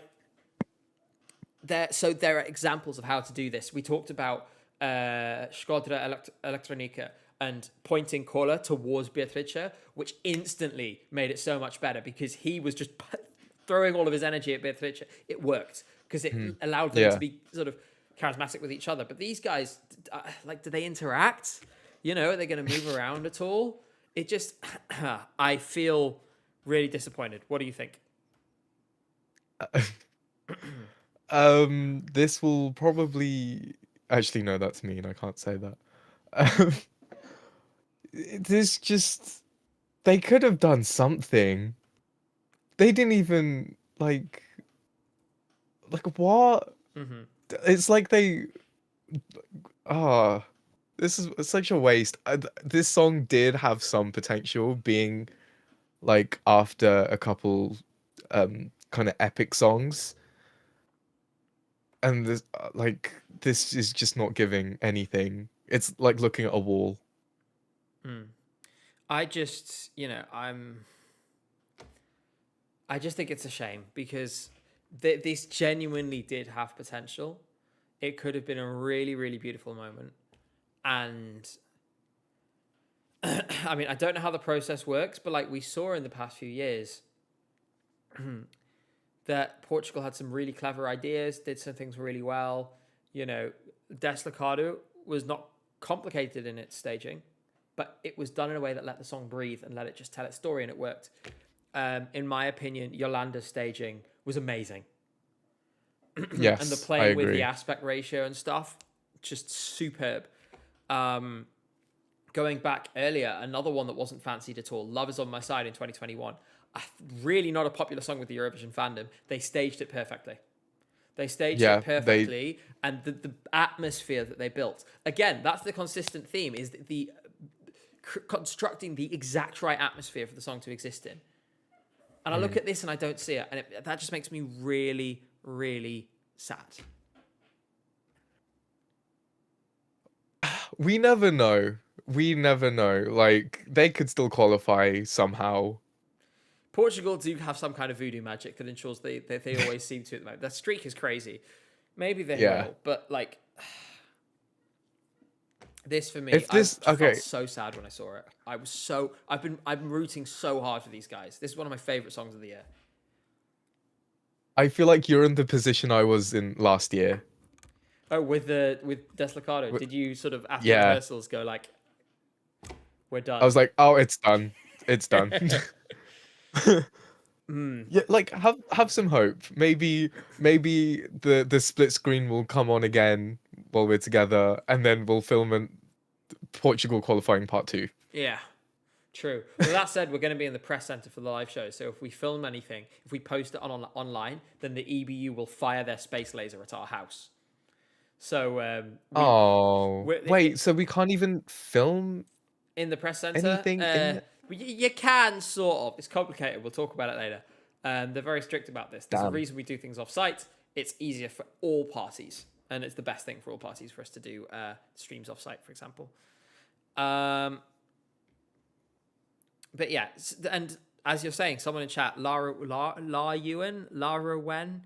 there are examples of how to do this. We talked about Škoda Elektronika and pointing Kola towards Beatrice, which instantly made it so much better because he was just throwing all of his energy at Beatrice. It worked because it allowed them to be sort of charismatic with each other. But these guys, do they interact? Are they going to move around at all? It just, I feel really disappointed. What do you think? This will probably actually no, that's mean. I can't say that. This just they could have done something. They didn't even like what? Mm-hmm. It's like they this is such a waste. This song did have some potential being like after a couple kind of epic songs. And this is just not giving anything. It's like looking at a wall. I just, I just think it's a shame because this genuinely did have potential. It could have been a really, really beautiful moment. And I mean, I don't know how the process works, but like we saw in the past few years, that Portugal had some really clever ideas, did some things really well. Deslocado was not complicated in its staging, but it was done in a way that let the song breathe and let it just tell its story, and it worked. In my opinion, Yolanda's staging was amazing. Yes, and the I playing with agree. the aspect ratio and stuff, just superb. Going back earlier, another one that wasn't fancied at all, Love Is On My Side in 2021. Really not a popular song with the Eurovision fandom. They staged it perfectly. They staged it Yeah, they perfectly, and the atmosphere that they built. Again, that's the consistent theme: is the constructing the exact right atmosphere for the song to exist in. And I look at this and I don't see it, and that just makes me really, really sad. we never know. We never know. Like they could still qualify somehow. Portugal do have some kind of voodoo magic that ensures they always seem to at the moment. Their streak is crazy. Maybe they Yeah. will, but like this for me, If I this just felt okay, so sad when I saw it. I've been rooting so hard for these guys. This is one of my favorite songs of the year. I feel like you're in the position I was in last year. Oh, with Deslocado, did you sort of after Yeah. rehearsals go like, we're I done? was like, oh, it's done. It's done. Yeah, like have some hope. Maybe the split screen will come on again while we're together, and then we'll film a Portugal qualifying part 2. Yeah, true. Well, that said, we're going to be in the press center for the live show. So if we film anything, if we post it online, then the EBU will fire their space laser at our house. So Oh, we're wait, so we can't even film in the press center. anything in the... You can sort of. It's complicated. We'll talk about it later. They're very strict about this. There's a Damn. reason we do things off site. It's easier for all parties, and it's the best thing for all parties for us to do streams off site, for example. But yeah, and as you're saying, someone in chat, Lara Wen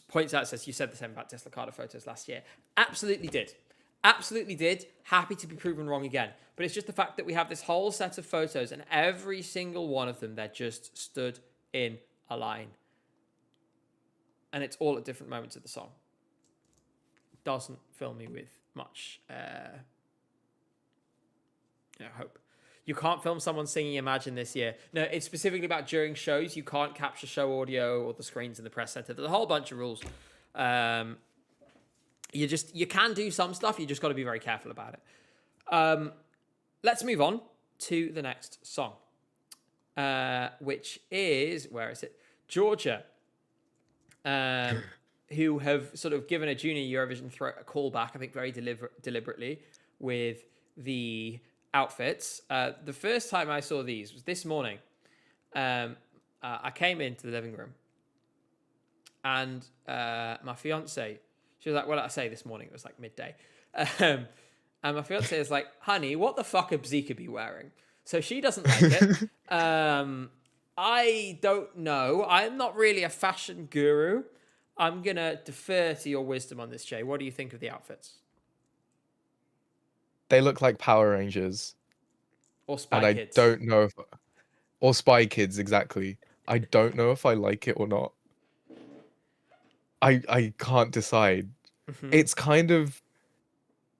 points out, says, you said the same about Deslocado photos last year. Absolutely did. Absolutely did. Happy to be proven wrong again. But it's just the fact that we have this whole set of photos, and every single one of them, they're just stood in a line. And it's all at different moments of the song. Doesn't fill me with much hope. You can't film someone singing Imagine this year. No, it's specifically about during shows. You can't capture show audio or the screens in the press center. There's a whole bunch of rules. You can do some stuff. You just got to be very careful about it. Let's move on to the next song, which is, where is it? Georgia, who have sort of given a junior Eurovision a callback, I think very deliberately, with the outfits. The first time I saw these was this morning. I came into the living room, and my fiance, she was like, well, I say this morning, it was like midday. And my fiance is like, honey, what the fuck are Bzika be wearing? So she doesn't like it. I don't know. I'm not really a fashion guru. I'm going to defer to your wisdom on this, Jay. What do you think of the outfits? They look like Power Rangers. Or Spy and Kids. I don't know if... Or Spy Kids, exactly. I don't know if I like it or not. I can't decide. Mm-hmm.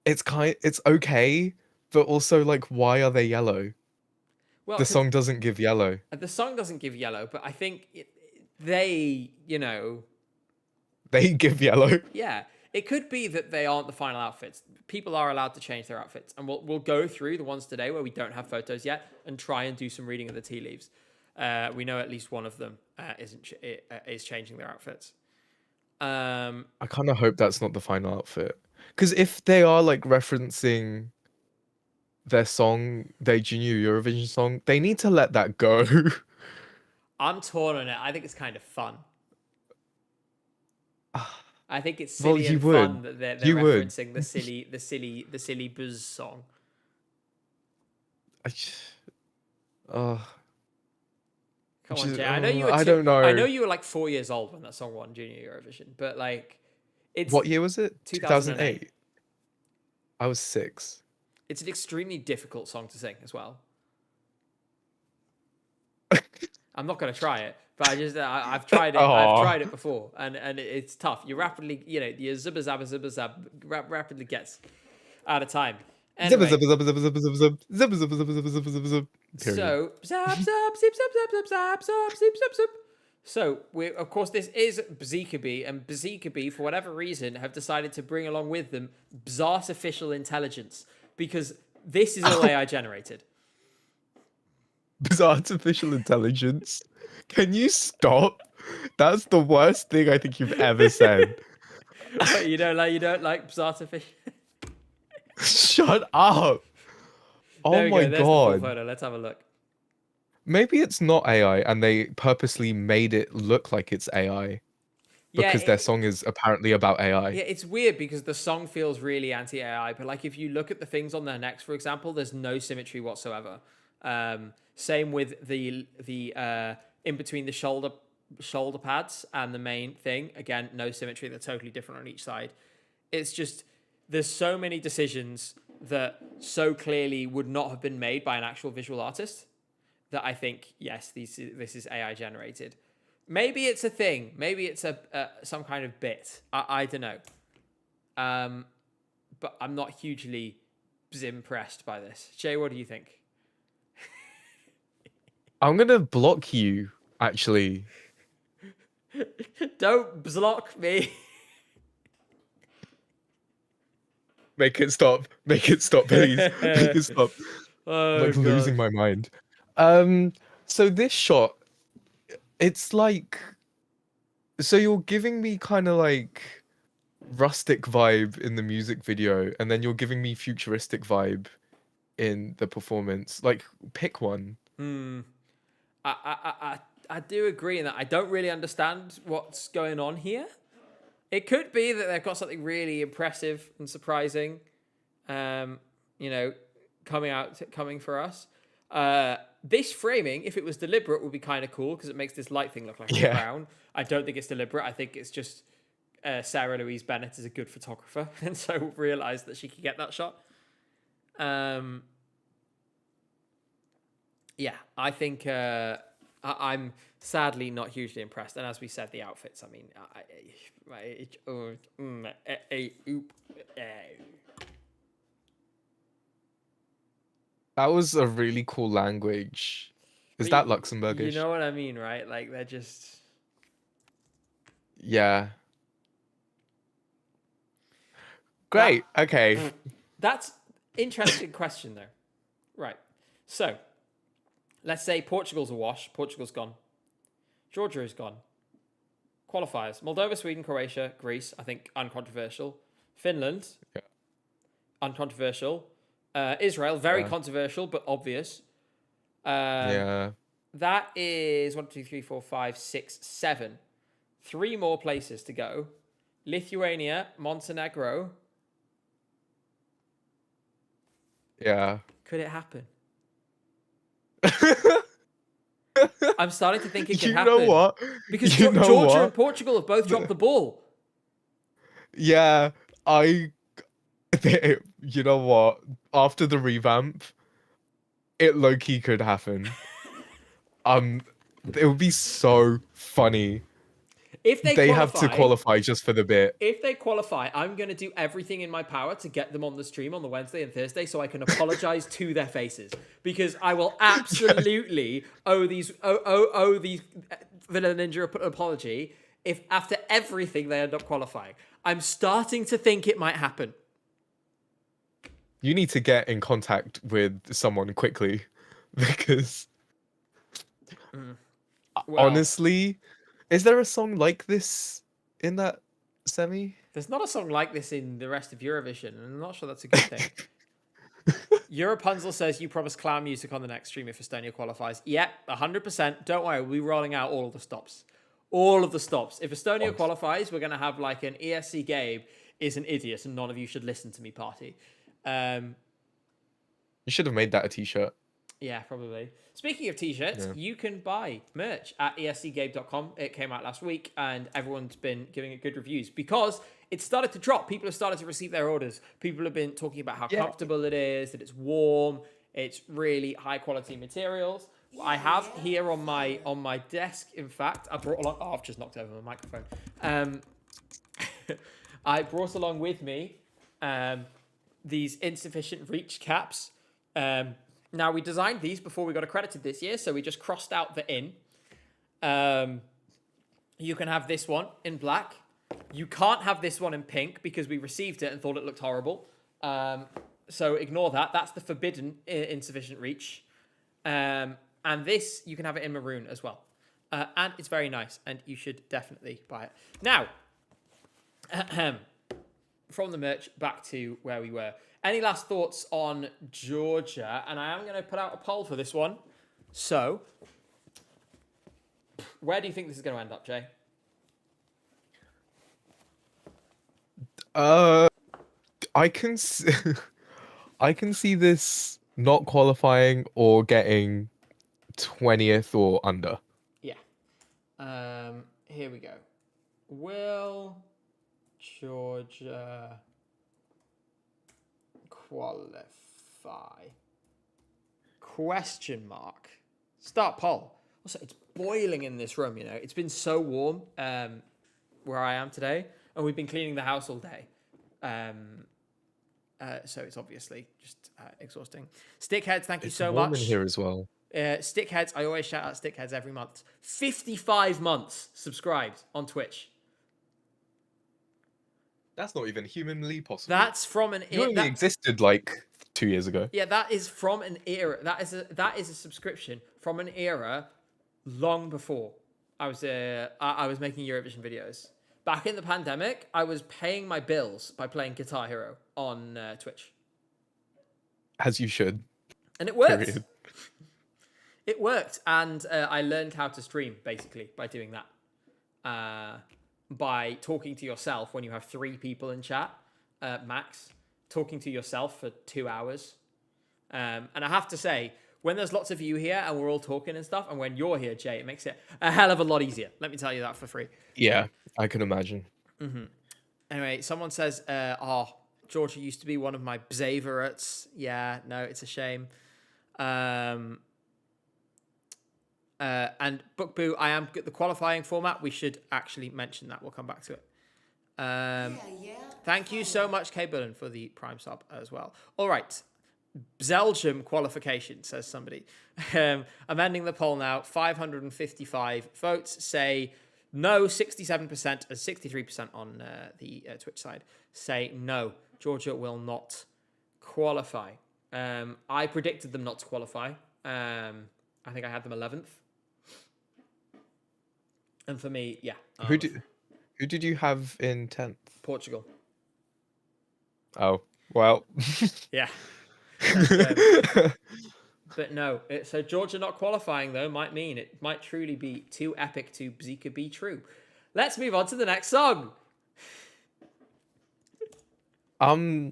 It's okay, but also like, why are they yellow? Well, the song doesn't give yellow. The song doesn't give yellow, but I think they, They give yellow. Yeah, it could be that they aren't the final outfits. People are allowed to change their outfits, and we'll go through the ones today where we don't have photos yet and try and do some reading of the tea leaves. We know at least one of them is changing their outfits. I kind of hope that's not the final outfit, because if they are like referencing their song, their junior Eurovision song, they need to let that go. I'm torn on it. I think it's kind of fun. I think it's silly and fun that they're referencing the silly buzz song. Come on, Jay. I know you were. I don't know. I know you were like 4 years old when that song won Junior Eurovision, but like, it's what year was it? 2008. I was 6. It's an extremely difficult song to sing as well. I'm not going to try it, but I've tried it. I've tried it before, and it's tough. You rapidly, your zubba zabba zubba zab rapidly gets out of time. Anyway, so zap zap zip zap zap zap zap zap zip zap zip. So we, of course, this is Bzika, and Bzika, for whatever reason, have decided to bring along with them Bz's artificial intelligence, because this is all AI generated. Bz's artificial intelligence? Can you stop? That's the worst thing I think you've ever said. What, you don't like bizarre fish? Shut up. Oh There we my go. There's the full god. photo. Let's have a look. Maybe it's not AI and they purposely made it look like it's AI Yeah, because their song is apparently about AI. yeah, it's weird because the song feels really anti-AI, but like if you look at the things on their necks, for example, there's no symmetry whatsoever. Same with the in between the shoulder pads and the main thing. Again, no symmetry. They're totally different on each side. It's just there's so many decisions that so clearly would not have been made by an actual visual artist that I think yes, this is AI generated. Maybe it's a thing. Maybe it's a some kind of bit. I don't know. But I'm not hugely impressed by this. Jay, what do you think? I'm gonna block you, actually. Don't block me. Make it stop. Make it stop, please. Make it stop. I'm Oh like losing god. my mind. Um, so this shot, it's like, so you're giving me kind of like rustic vibe in the music video, and then you're giving me futuristic vibe in the performance. Like, pick one. Hmm. I do agree in that I don't really understand what's going on here. It could be that they've got something really impressive and surprising, um, you know, coming for us. This framing, if it was deliberate, would be kind of cool because it makes this light thing look like a Yeah. crown. I don't think it's deliberate. I think it's just Sarah Louise Bennett is a good photographer, and so realized that she could get that shot. Yeah, I think I'm sadly not hugely impressed. And as we said, the outfits. I mean, That was a really cool language. Is but that you Luxembourgish? know what I mean, right? Like they're just Yeah. that. Great. Okay. That's interesting question though. Right. So let's say Portugal's a wash. Portugal's gone. Georgia is gone. Qualifiers: Moldova, Sweden, Croatia, Greece. I think uncontroversial. Finland, Yeah. uncontroversial. Israel, very Yeah. controversial but obvious. Um, Yeah. that is 1, 2, 3, 4, 5, 6, 7. Three more places to go. Lithuania, Montenegro. Yeah. Could it happen? I'm starting to think it could You know happen what? because You know Georgia and what? Portugal have both dropped the ball. Yeah, I. You know what? After the revamp, it low key could happen. Um, it would be so funny. If they They have to qualify, qualify just for the bit. I'm going to do everything in my power to get them on the stream on the Wednesday and Thursday so I can apologize to their faces because I will absolutely owe these Vanilla Ninja an apology if after everything they end up qualifying. I'm starting to think it might happen. You need to get in contact with someone quickly because Well, honestly, is there a song like this in that semi? there's not a song like this in the rest of Eurovision, and I'm not sure that's a good thing. Europunzel says you promise clown music on the next stream if Estonia qualifies. Yep, 100%. Don't worry, we'll be rolling out all of the stops. All of the stops. If Estonia qualifies, we're going to have like an ESC Gabe is an idiot and none of you should listen to me party. You should have made that a t-shirt. Yeah, probably. Speaking of t-shirts, Yeah. you can buy merch at escgabe.com. It came out last week and everyone's been giving it good reviews because it started to drop. People have started to receive their orders. People have been talking about how comfortable it is, that it's warm, it's really high quality materials. I have here on my desk, in fact, I brought along, I've just knocked over my microphone. I brought along with me these insufficient reach caps. Now, we designed these before we got accredited this year, so we just crossed out the in. You can have this one in black. You can't have this one in pink because we received it and thought it looked horrible. So ignore that. That's the forbidden insufficient reach. And this, you can have it in maroon as well. And it's very nice, and you should definitely buy it. Now, from the merch back to where we were. Any last thoughts on Georgia? And I am going to put out a poll for this one. So, where do you think this is going to end up, Jay? I can I can see this not qualifying or getting 20th or under. Yeah. Here we go. Will Georgia qualify? Question mark. Start poll. Also, it's boiling in this room, you know. It's been so warm where I am today, and we've been cleaning the house all day. So it's obviously just exhausting. Stickheads, thank you so warm much. in here as well. Stickheads, I always shout out Stickheads every month. 55 months subscribed on Twitch. That's not even humanly possible. That's from an You only existed like 2 years ago. Yeah, that is from an era. That is a subscription from an era long before I was making Eurovision videos. Back in the pandemic, I was paying my bills by playing Guitar Hero on Twitch. As you should. And it worked. Period. It worked, and I learned how to stream basically by doing that. By talking to yourself when you have 3 people in chat, max, talking to yourself for 2 hours. And I have to say, when there's lots of you here and we're all talking and stuff, and when you're here, Jay, it makes it a hell of a lot easier. Let me tell you that for free. Yeah, I can imagine. Mm-hmm. Anyway, someone says, Georgia used to be one of my favorites. Yeah, no, it's a shame. And Book Boo, I am the qualifying format. We should actually mention that. We'll come back to it. Thank you so much, K Bullen, for the Prime sub as well. All right. Belgium qualification, says somebody. Amending the poll now. 555 votes say no, 67% and 63% on the Twitch side say no. Georgia will not qualify. I predicted them not to qualify. I think I had them 11th. And for me, yeah. Who did you have in 10th? Portugal. Oh, well. Yeah. But no. So Georgia not qualifying, though, might mean it might truly be too epic to Zika be true. Let's move on to the next song. I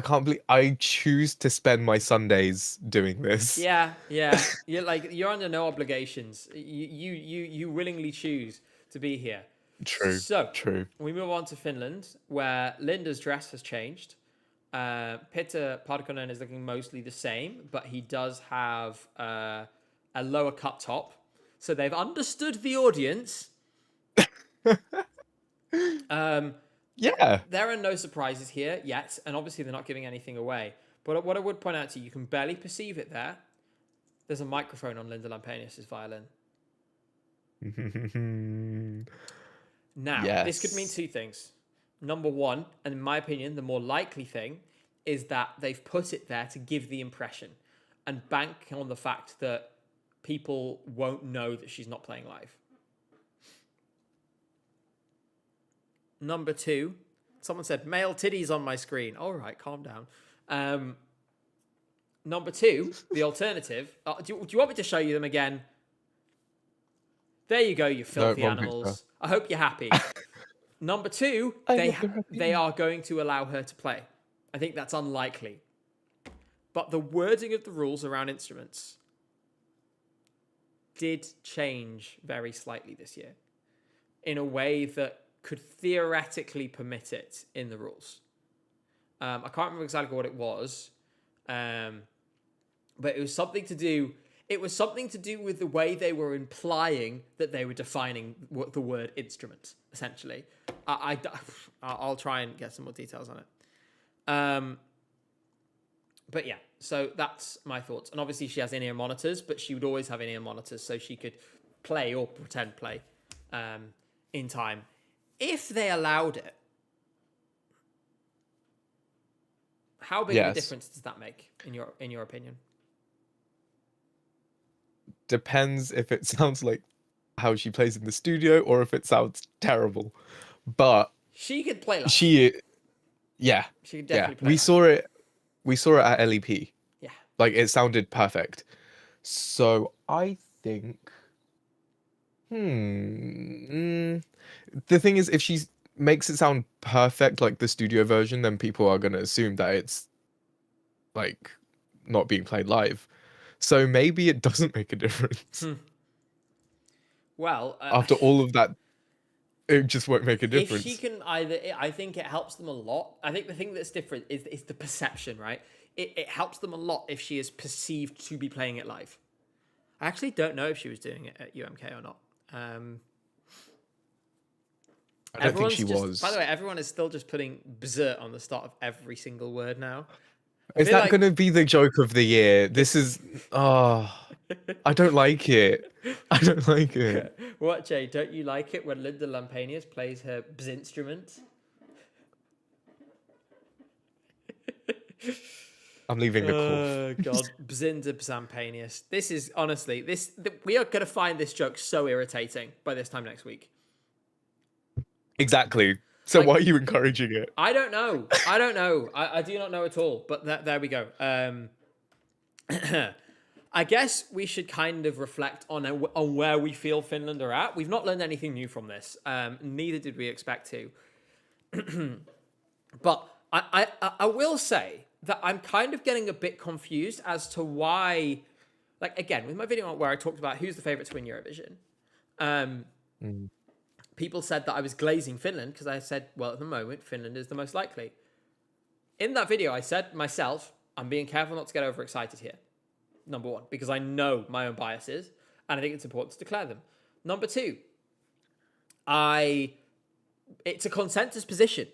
can't believe I choose to spend my Sundays doing this. Yeah. You're under no obligations. You willingly choose to be here. True. So true. We move on to Finland, where Linda's dress has changed. Peter Parkkonen is looking mostly the same, but he does have a lower cut top. So they've understood the audience. Yeah. There are no surprises here yet, and obviously they're not giving anything away. But what I would point out to you, you can barely perceive it there. There's a microphone on Linda Lampenius' violin. Now, This could mean 2 things. Number 1, and in my opinion, the more likely thing, is that they've put it there to give the impression and bank on the fact that people won't know that she's not playing live. Number 2, someone said, male titties on my screen. All right, calm down. Number 2, the alternative. Do you want me to show you them again? There you go, you filthy animals. I hope you're happy. Number 2, they are going to allow her to play. I think that's unlikely. But the wording of the rules around instruments did change very slightly this year in a way that could theoretically permit it in the rules. I can't remember exactly what it was, but it was something to do. It was something to do with the way they were implying that they were defining what the word instrument, essentially. I'll try and get some more details on it. But yeah, so that's my thoughts. And obviously she has in-ear monitors, but she would always have in-ear monitors so she could play or pretend play in time. If they allowed it, how big of a difference does that make in your opinion? depends if it sounds like how she plays in the studio or if it sounds terrible. But She could play live. she, yeah, She could yeah, definitely play live. we saw it at LEP. Yeah. Like it sounded perfect. So I think, the thing is, if she makes it sound perfect like the studio version, then people are gonna assume that it's like not being played live. So maybe it doesn't make a difference. Well, After all of that, it just won't make a if she difference. can either, I think it helps them a lot. I think the thing that's different is the perception, right? It helps them a lot if she is perceived to be playing it live. I actually don't know if she was doing it at UMK or not. I don't think she By the was. way, everyone is still just putting bzz on the start of every single word now. I Is feel that like gonna be the joke of the year? This is, oh, I don't like it. I don't like it. what, Jay? Don't you like it when Linda Lampanius plays her bzz instrument? I'm leaving the call. God, Bzinda Bzampanius. This is honestly we are gonna find this joke so irritating by this time next week. Exactly. So Like, why are you encouraging it? I don't know. I do not know at all. But there we go. I guess we should kind of reflect on where we feel Finland are at. We've not learned anything new from this. Neither did we expect to. But I will say that I'm kind of getting a bit confused as to why, like, again, with my video where I talked about who's the favourite to win Eurovision, Mm. people said that I was glazing Finland because I said, well, at the moment, Finland is the most likely. In that video, I said myself, I'm being careful not to get overexcited here. Number one, because I know my own biases, and I think it's important to declare them. Number two, it's a consensus position.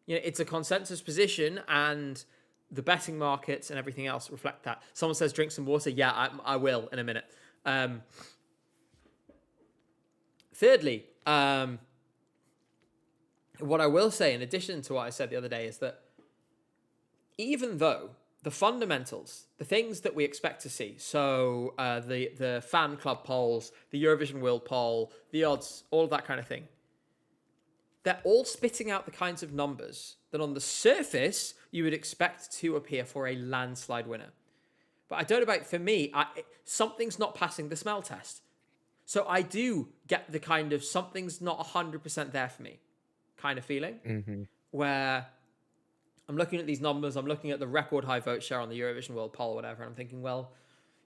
You know, it's a consensus position, and the betting markets and everything else reflect that. Someone says drink some water. Yeah, I will in a minute. Thirdly, what I will say in addition to what I said the other day is that even though the fundamentals, the things that we expect to see, so the fan club polls, the Eurovision World poll, the odds, all of that kind of thing, they're all spitting out the kinds of numbers that on the surface you would expect to appear for a landslide winner. But I don't know about, for me, something's not passing the smell test. So I do get the kind of something's not 100% there for me kind of feeling, where I'm looking at these numbers, I'm looking at the record high vote share on the Eurovision World poll or whatever, and I'm thinking, well,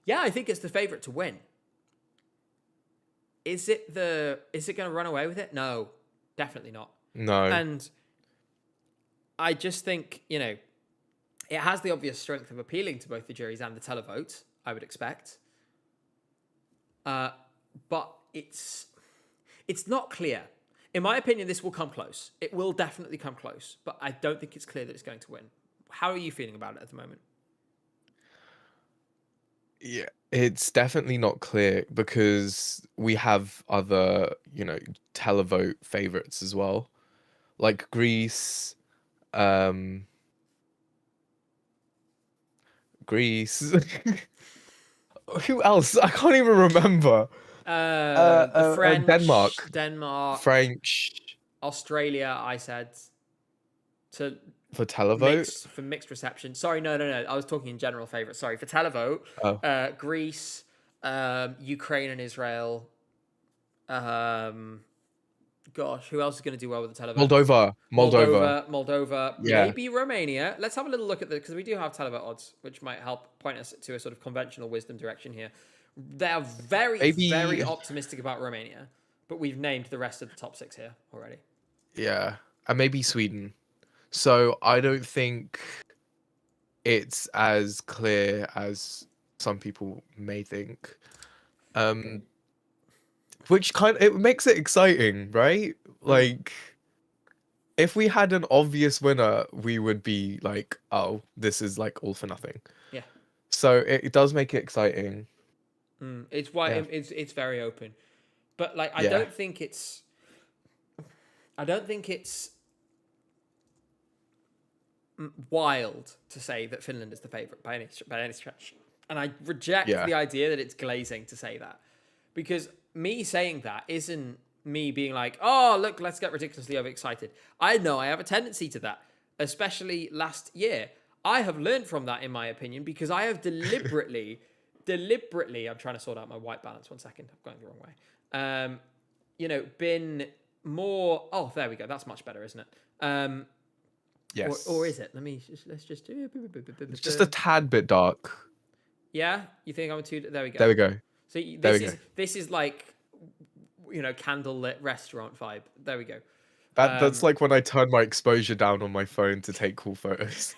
yeah, I think it's the favourite to win. Is it going to run away with it? No, definitely not. No. And I just think, you know, it has the obvious strength of appealing to both the juries and the televote, I would expect. But it's not clear. In my opinion, this will come close. It will definitely come close, but I don't think it's clear that it's going to win. How are you feeling about it at the moment? Yeah, it's definitely not clear because we have other, televote favorites as well, like Greece, um, Greece. Who else? I can't even remember. The French, Denmark, Denmark, French Australia, I said, to for televote. mixed reception. Sorry, no. I was talking in general favourites. Sorry, for televote, Oh, Greece, Ukraine and Israel. Gosh, who else is going to do well with the televote? Moldova. Moldova, Yeah, maybe Romania. Let's have a little look at because we do have televote odds, which might help point us to a sort of conventional wisdom direction here. They are very, very maybe. optimistic about Romania, but we've named the rest of the top six here already. Yeah, and maybe Sweden. So I don't think it's as clear as some people may think. Um, which it makes it exciting, right? Like if we had an obvious winner, we would be like, oh, this is like all for nothing. Yeah. So it does make it exciting. It's why Yeah. it's very open, but like I Yeah. don't think it's wild to say that Finland is the favorite by any stretch. And I reject Yeah. the idea that it's glazing to say that. Because me saying that isn't me being like, oh, look, let's get ridiculously overexcited. I know I have a tendency to that, especially last year. I have learned from that, in my opinion, because I have deliberately, I'm trying to sort out my white balance. 1 second. I'm going the wrong way. Been more, oh, there we go. That's much better, isn't it? Yes. Or is it? Let's just do It's just a tad bit dark. Yeah, you think I'm too? There we go. There we go. So There we go. this is like, candlelit restaurant vibe. There we go. That's like when I turn my exposure down on my phone to take cool photos.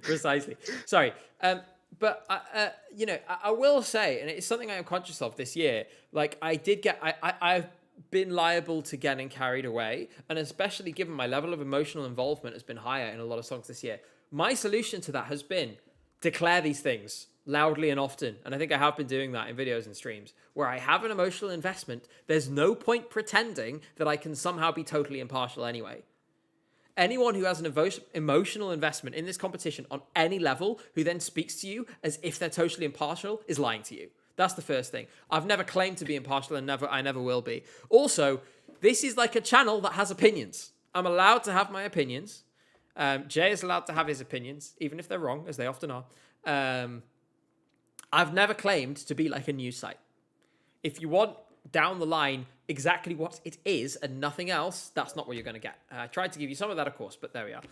Precisely. Sorry. But I will say, and it's something I am conscious of this year. Like I've been liable to getting carried away, and especially given my level of emotional involvement has been higher in a lot of songs this year. My solution to that has been declare these things loudly and often. And I think I have been doing that in videos and streams where I have an emotional investment. There's no point pretending that I can somehow be totally impartial anyway. Anyone who has an emotional investment in this competition on any level who then speaks to you as if they're totally impartial is lying to you. That's the first thing. I've never claimed to be impartial and I never will be. Also, this is like a channel that has opinions. I'm allowed to have my opinions. Jay is allowed to have his opinions, even if they're wrong, as they often are. I've never claimed to be like a news site. If you want down the line exactly what it is and nothing else, that's not what you're going to get. I tried to give you some of that, of course, but there we are.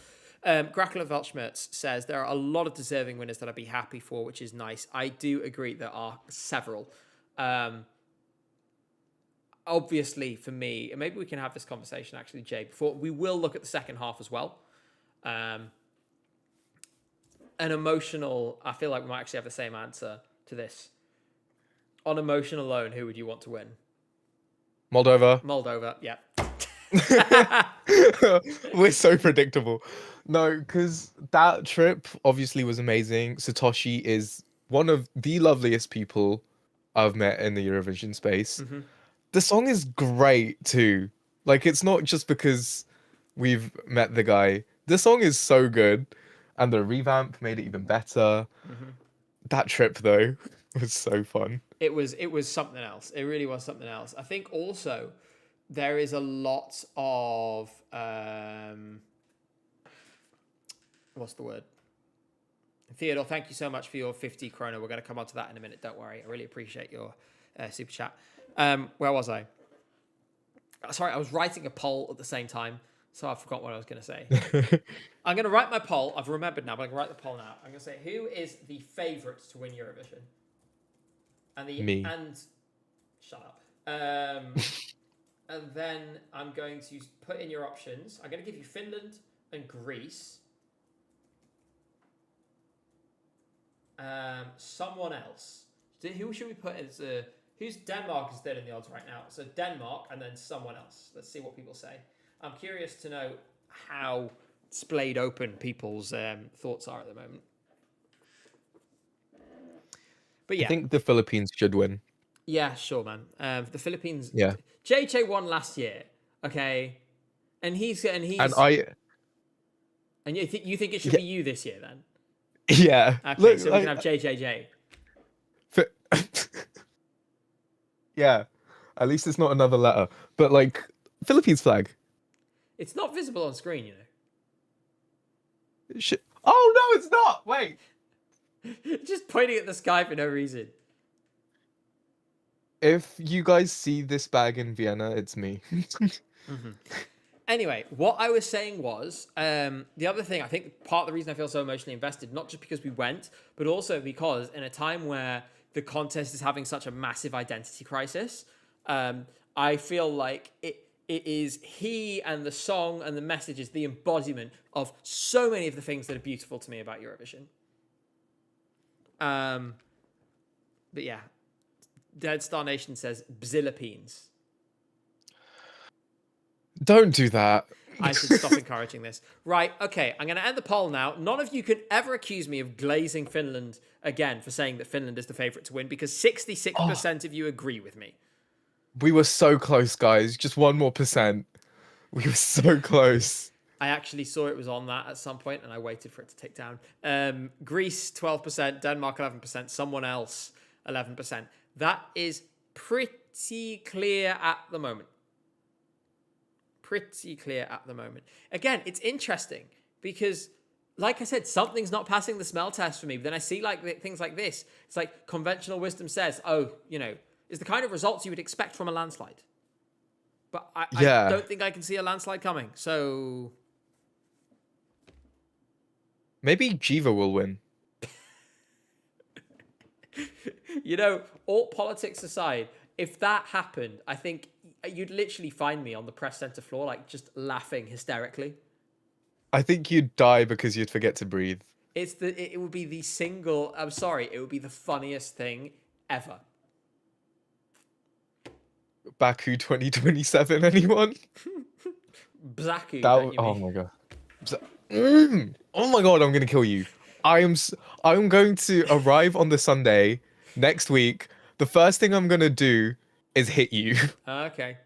Grackler Weltschmerz says there are a lot of deserving winners that I'd be happy for, which is nice. I do agree there are several. Obviously, for me, and maybe we can have this conversation actually, Jay, before we will look at the second half as well. An emotional, I feel like we might actually have the same answer to this. On emotion alone, who would you want to win? Moldova, yeah. We're so predictable. No, because that trip obviously was amazing. Satoshi is one of the loveliest people I've met in the Eurovision space. Mm-hmm. The song is great too. Like, it's not just because we've met the guy. The song is so good, and the revamp made it even better. Mm-hmm. That trip though was so fun. It was something else. It really was something else. I think also there is a lot of what's the word? Theodore, thank you so much for your 50 krona. We're going to come on to that in a minute. Don't worry. I really appreciate your super chat. Where was I? Sorry, I was writing a poll at the same time, so I forgot what I was going to say. I'm going to write my poll. I've remembered now, but I'm going to write the poll now. I'm going to say, who is the favourite to win Eurovision? Me. And shut up. And then I'm going to put in your options. I'm going to give you Finland and Greece. Someone else. Who should we put as who's Denmark is third in the odds right now? So Denmark and then someone else. Let's see what people say. I'm curious to know how splayed open people's thoughts are at the moment. But yeah, I think the Philippines should win. Yeah, sure, man. The Philippines. Yeah. JJ won last year. Okay, and he's And you think it should be you this year then? Yeah. Okay, Look, so we can have JJJ. Yeah. At least it's not another letter. But like, Philippines flag. It's not visible on screen, you know. Oh no, it's not. Wait. Just pointing at the sky for no reason. If you guys see this bag in Vienna, it's me. Mm-hmm. Anyway, what I was saying was, the other thing, I think part of the reason I feel so emotionally invested, not just because we went, but also because in a time where the contest is having such a massive identity crisis, I feel like it is he and the song and the message is the embodiment of so many of the things that are beautiful to me about Eurovision. But yeah, Dead Star Nation says Bzilipeens. Don't do that. I should stop encouraging this. Right, okay, I'm going to end the poll now. None of you can ever accuse me of glazing Finland again for saying that Finland is the favourite to win, because 66% of you agree with me. We were so close, guys. Just 1% more. We were so close. I actually saw it was on that at some point, and I waited for it to tick down. Greece 12%, Denmark 11%, someone else 11%. That is pretty clear at the moment. Pretty clear at the moment. Again, it's interesting because, like I said, something's not passing the smell test for me. But then I see like things like this. It's like conventional wisdom says, oh, is the kind of results you would expect from a landslide. But I Yeah. don't think I can see a landslide coming. So Maybe Jiva will win. all politics aside, if that happened, I think you'd literally find me on the press center floor, like just laughing hysterically. I think you'd die because you'd forget to breathe. It would be the single. I'm sorry, it would be the funniest thing ever. Baku 2027, anyone? Bzaku, That, don't you oh mean? my god. Oh my god, I'm gonna kill you. I'm going to arrive on the Sunday next week. The first thing I'm gonna do is hit you. Okay.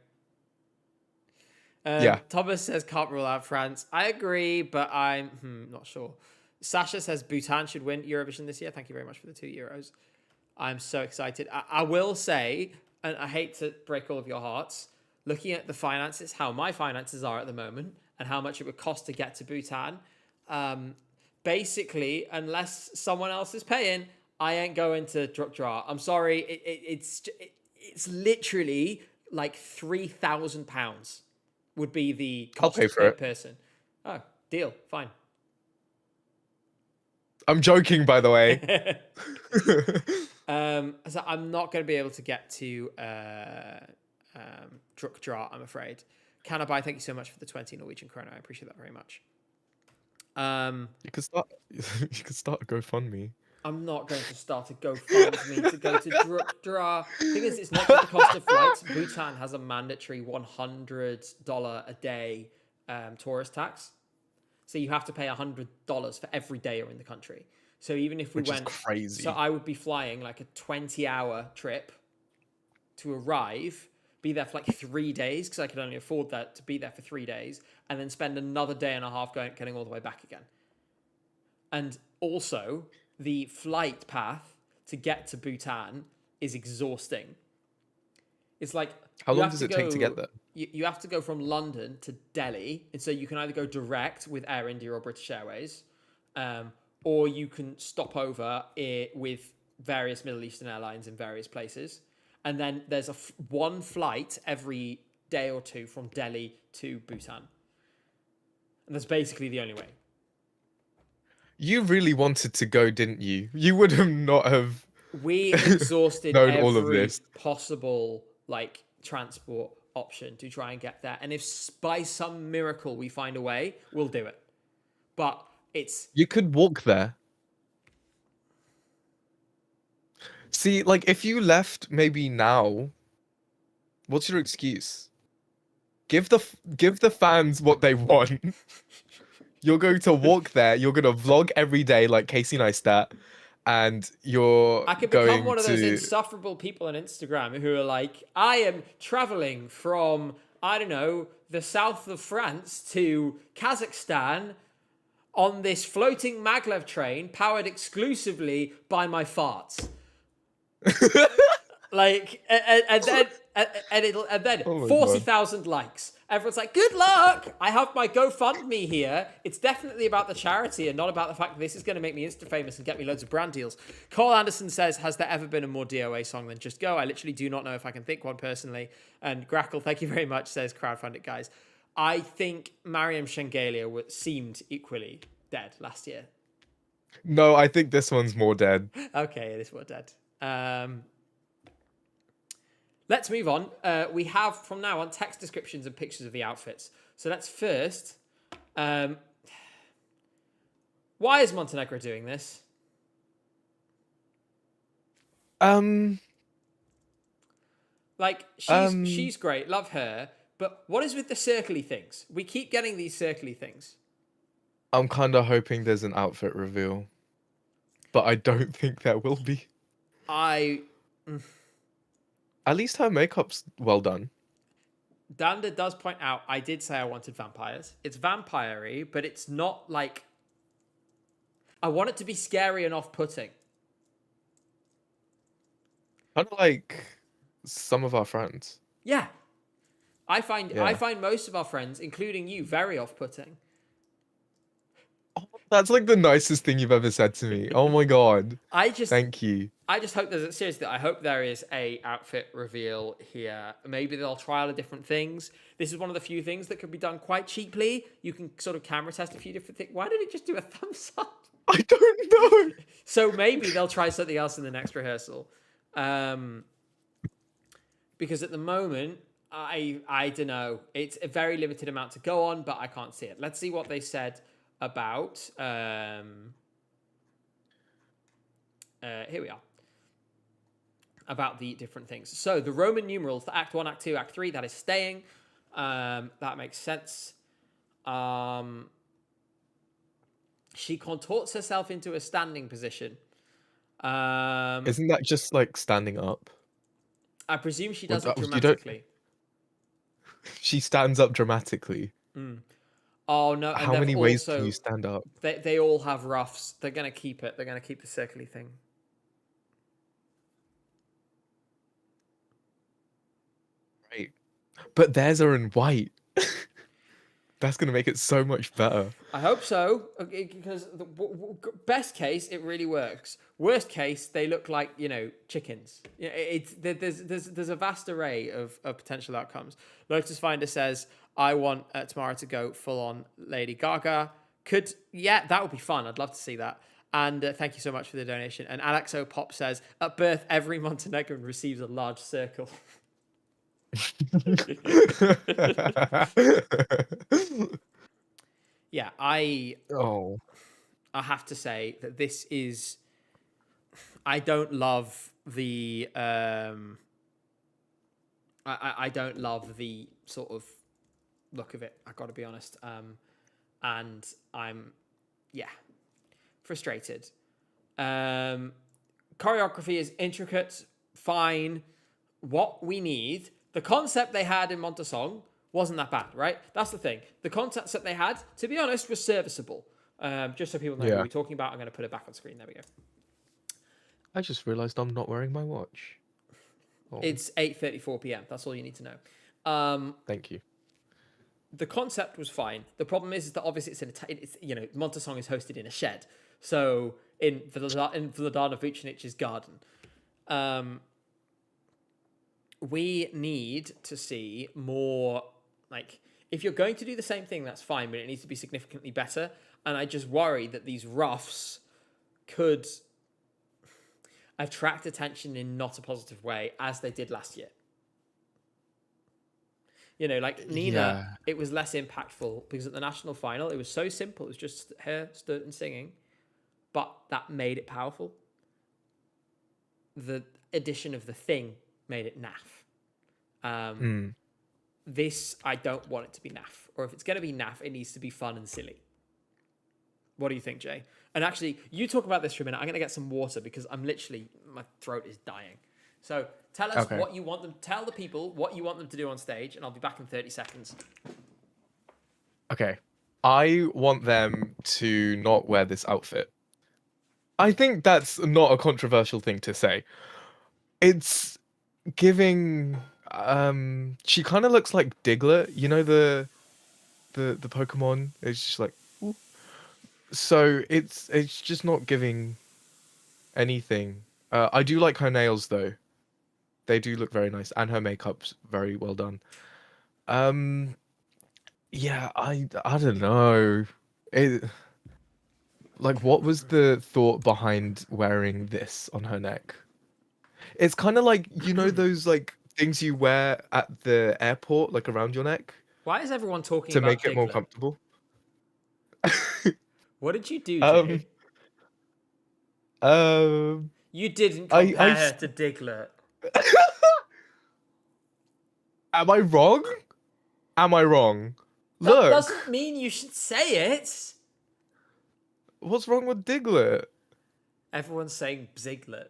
Yeah. Thomas says can't rule out France. I agree, but I'm not sure. Sasha says Bhutan should win Eurovision this year. Thank you very much for the €2. I'm so excited. I will say, and I hate to break all of your hearts, looking at the finances, how my finances are at the moment, and how much it would cost to get to Bhutan, basically, unless someone else is paying, I ain't going to Drukgyal. I'm sorry. It's literally like £3,000 would be the I'll cost pay for per it. person. Oh, deal. Fine. I'm joking, by the way. So I'm not going to be able to get to Drukgyal, I'm afraid. Canabai, thank you so much for the 20 Norwegian krona. I appreciate that very much. You could start. You could start a GoFundMe. I'm not going to start a GoFundMe to go to Drukgyal. Thing is, it's not just the cost of flights. Bhutan has a mandatory $100 a day tourist tax. So you have to pay $100 for every day you're in the country. So even if we Which went, is crazy. so I would be flying like a 20-hour trip to arrive, be there for like 3 days because I could only afford that to be there for 3 days, and then spend another day and a half getting all the way back again. And also, the flight path to get to Bhutan is exhausting. It's like How long does it take to get there? You have to go from London to Delhi, and so you can either go direct with Air India or British Airways, or you can stop over with various Middle Eastern airlines in various places, and then there's one flight every day or two from Delhi to Bhutan, and that's basically the only way. You really wanted to go, didn't you? You would have not have We exhausted known all of every this. possible transport option to try and get there. And if by some miracle we find a way, we'll do it. But You could walk there. See, like if you left maybe now, what's your excuse? Give the fans what they want. You're going to walk there. You're going to vlog every day like Casey Neistat, and you're I could become going one of those to. insufferable people on Instagram who are like, I am traveling from, I don't know, the south of France to Kazakhstan on this floating maglev train powered exclusively by my farts. And then Oh my 40,000 likes. Everyone's like, good luck. I have my GoFundMe here. It's definitely about the charity and not about the fact that this is going to make me Insta famous and get me loads of brand deals. Cole Anderson says, has there ever been a more DOA song than Just Go? I literally do not know if I can think one personally. And Grackle, thank you very much, says crowdfund it, guys. I think Mariam Shengelia seemed equally dead last year. No, I think this one's more dead. Okay, it is more dead. Let's move on. We have, from now on, text descriptions and pictures of the outfits. So let's first... why is Montenegro doing this? She's great. Love her. But what is with the circly things? We keep getting these circly things. I'm kind of hoping there's an outfit reveal, but I don't think there will be. At least her makeup's well done. Danda does point out I did say I wanted vampires. It's vampire-y, but it's not like I want it to be scary and off-putting. Kind of like some of our friends. Yeah. I Yeah. find most of our friends, including you, very off-putting. Oh, that's like the nicest thing you've ever said to me. Oh my God. I just Thank you. I just hope there's seriously. I hope there is a outfit reveal here. Maybe they'll trial different things. This is one of the few things that could be done quite cheaply. You can sort of camera test a few different things. Why did it just do a thumbs up? I don't know. So maybe they'll try something else in the next rehearsal. Because at the moment, I don't know. It's a very limited amount to go on, but I can't see it. Let's see what they said about. Here we are. About the different things. So the Roman numerals, the Act 1, Act 2, Act 3, that is staying. That makes sense. She contorts herself into a standing position. Isn't that just like standing up? I presume she Well, does it you don't. dramatically. She stands up dramatically. Oh no, and How they've many ways can also you stand up? they all have ruffs. They're gonna keep it. They're gonna keep the circly thing. Right. But theirs are in white. That's gonna make it so much better. I hope so, because the best case it really works. Worst case, they look like chickens. There's a vast array of potential outcomes. Lotus Finder says, "I want Tamara to go full on Lady Gaga." That would be fun. I'd love to see that. And thank you so much for the donation. And Alexo Pop says, "At birth, every Montenegrin receives a large circle." Yeah, Oh. I have to say that this is. I don't love the. I don't love the sort of look of it. I got to be honest. And I'm, yeah, frustrated. Choreography is intricate, fine. What we need, the concept they had in Montesong wasn't that bad, right? That's the thing. The concepts that they had, to be honest, was serviceable. Just so people know who we're talking about, I'm going to put it back on screen. There we go. I just realized I'm not wearing my watch. Oh. It's 8:34 p.m. That's all you need to know. Thank you. The concept was fine. The problem is that obviously it's Montesong is hosted in a shed, so in Vladana Vucinic's garden. We need to see more. Like, if you're going to do the same thing, that's fine, but it needs to be significantly better. And I just worry that these roughs could attract attention in not a positive way, as they did last year. Like Nina, It was less impactful because at the national final, it was so simple. It was just her stood and singing, but that made it powerful. The addition of the thing made it naff. This, I don't want it to be naff. Or if it's going to be naff, it needs to be fun and silly. What do you think, Jay? And actually, you talk about this for a minute. I'm going to get some water because my throat is dying. So tell us what you want them. Tell the people what you want them to do on stage, and I'll be back in 30 seconds. Okay. I want them to not wear this outfit. I think that's not a controversial thing to say. It's giving she kind of looks like Diglett, the Pokemon. It's just like ooh. So it's just not giving anything. I do like her nails though. They do look very nice, and her makeup's very well done. Yeah, I don't know. What was the thought behind wearing this on her neck? It's kind of like those things you wear at the airport, like around your neck, Why is everyone talking to about make it more Diglett? comfortable. What did you do, Jay? You didn't compare her to Diglett. Am I wrong? Am I wrong? That Look, doesn't mean you should say it. what's wrong with Diglett? Everyone's saying Bziglet.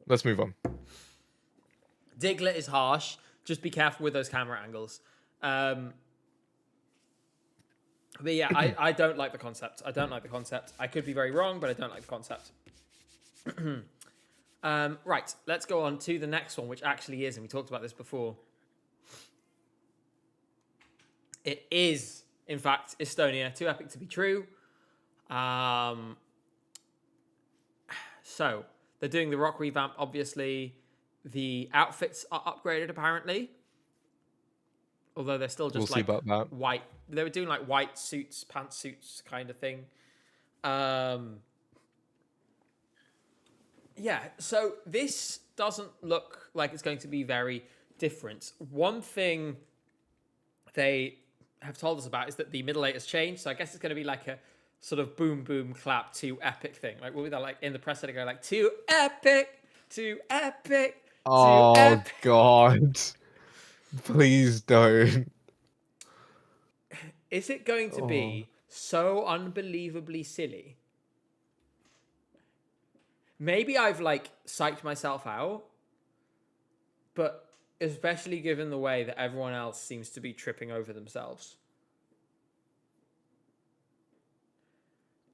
Let's move on. Diglett is harsh. Just be careful with those camera angles. But yeah, I don't like the concept. I don't like the concept. I could be very wrong, but I don't like the concept. Right, let's go on to the next one, which actually is, and we talked about this before. It is, in fact, Estonia. Too epic to be true. So they're doing the rock revamp. Obviously, the outfits are upgraded apparently, although they're still just We'll see about that. white. They were doing like white suits, pantsuits kind of thing. Yeah. So this doesn't look like it's going to be very different. One thing they have told us about is that the middle eight has changed. So I guess it's going to be like a sort of boom, boom, clap, too epic thing. Like, what would that like in the press they go like, too epic, too epic, too Oh epic. God. Please don't. Is it going to be so unbelievably silly? Maybe I've like psyched myself out, but especially given the way that everyone else seems to be tripping over themselves.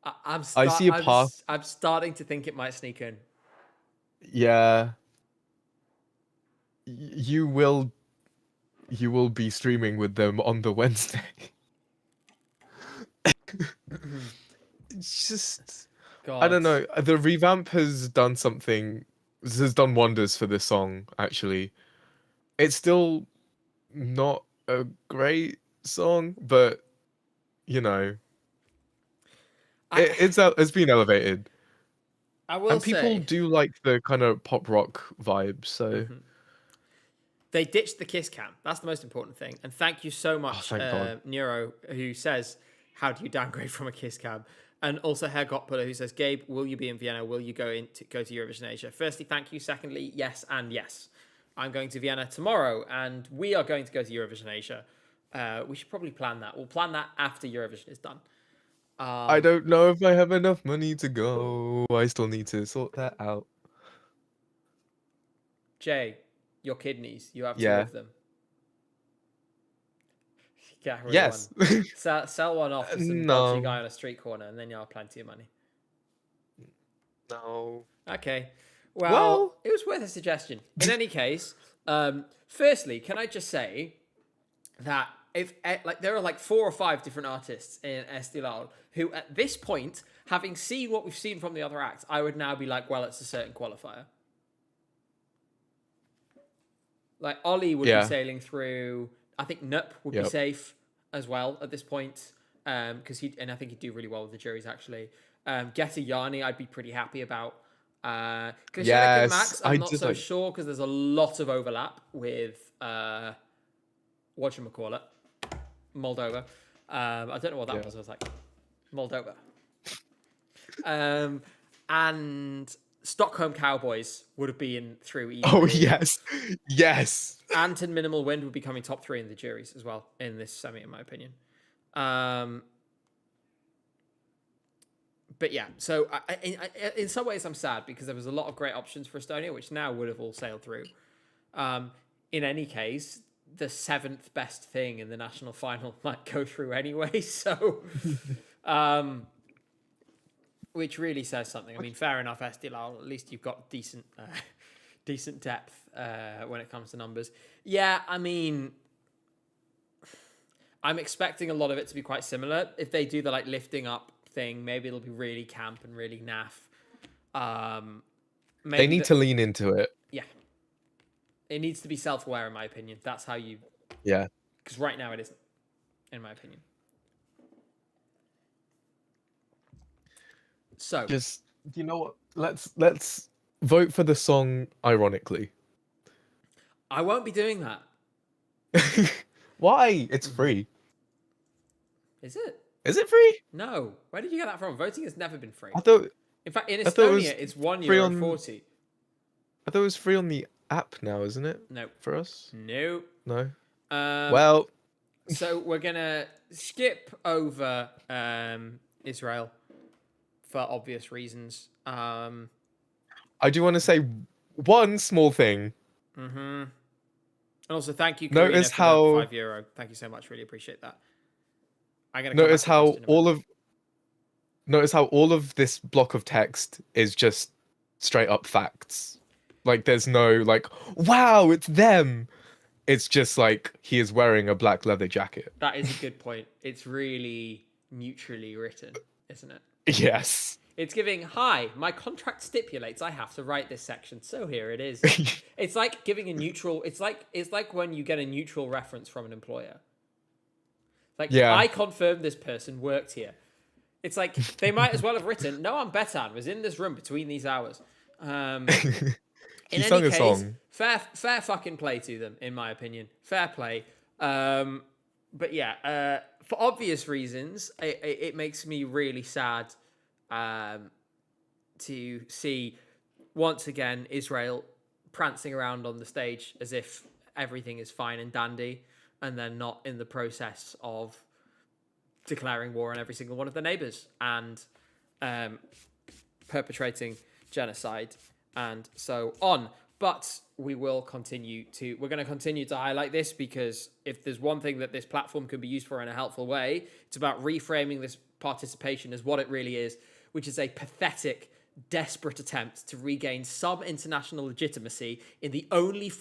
I see a path. I'm starting to think it might sneak in. Yeah. You will be streaming with them on the Wednesday. It's just God. I don't know. The revamp has done something. Has done wonders for this song. Actually, it's still not a great song, but you know, it's been elevated, I will and people say do like the kind of pop rock vibe. So, they ditched the kiss cam. That's the most important thing. And thank you so much, thank God. Neuro, who says, "How do you downgrade from a kiss cam?" And also Herr Gottbuller, who says, "Gabe, will you be in Vienna? Will you go to Eurovision Asia?" Firstly, thank you. Secondly, yes and yes. I'm going to Vienna tomorrow, and we are going to go to Eurovision Asia. We should probably plan that. We'll plan that after Eurovision is done. I don't know if I have enough money to go. I still need to sort that out. Jay, your kidneys, you have two Yeah. of them. Get rid of Yes. one. Sell one off to some dodgy No. guy on a street corner, and then you'll have plenty of money. No. Okay. Well, Well. it was worth a suggestion. In any case, firstly, can I just say that if like there are like 4 or 5 different artists in Estilal who, at this point, having seen what we've seen from the other acts, I would now be like, well, it's a certain qualifier. Like Ollie would be sailing through. I think Nup would be safe as well at this point, because I think he'd do really well with the juries actually. Get a Yanni, I'd be pretty happy about. Because and Max, I'm not so sure because there's a lot of overlap with whatchamacallit, Moldova. I don't know what that was. I was like, Moldova. And Stockholm Cowboys would have been through easily. Oh, yes. Yes. Anton Minimal Wind would be coming top 3 in the juries as well in this semi, in my opinion. But yeah, so in some ways I'm sad because there was a lot of great options for Estonia, which now would have all sailed through. In any case, the 7th best thing in the national final might go through anyway. So, which really says something. I mean, fair enough, Estilal. At least you've got decent depth when it comes to numbers. Yeah, I mean, I'm expecting a lot of it to be quite similar. If they do the like lifting up thing, maybe it'll be really camp and really naff. They need to lean into it. Yeah. It needs to be self-aware, in my opinion. That's how you... Yeah. Because right now it isn't, in my opinion. So... Just, you know what? Let's vote for the song ironically. I won't be doing that. Why? It's free. Is it? Is it free? No. Where did you get that from? Voting has never been free. I thought... In fact, in Estonia, it's €1.40. I thought it was free on the app now, isn't it? No. For us? No. No. Well... So we're going to skip over Israel for obvious reasons. I do want to say one small thing. And also, thank you, Karina, Notice for the how €5. Thank you so much. Really appreciate that. I'm gonna come back notice to the how question in a minute. all of this block of text is just straight up facts. Like there's no like, wow, it's them. It's just like he is wearing a black leather jacket. That is a good point. It's really neutrally written, isn't it? Yes. It's giving, hi, my contract stipulates I have to write this section, so here it is. It's like giving a neutral. It's like when you get a neutral reference from an employer. Like, Yeah. I confirm this person worked here. It's like they might as well have written, Noam Betan was in this room between these hours. In He any sung a case, song. fair fucking play to them, in my opinion. Fair play. But yeah, for obvious reasons, it makes me really sad to see once again Israel prancing around on the stage as if everything is fine and dandy, and then not in the process of declaring war on every single one of their neighbors and perpetrating genocide and so on. But we're going to continue to highlight this, because if there's one thing that this platform can be used for in a helpful way, it's about reframing this participation as what it really is, which is a pathetic, desperate attempt to regain some international legitimacy in the only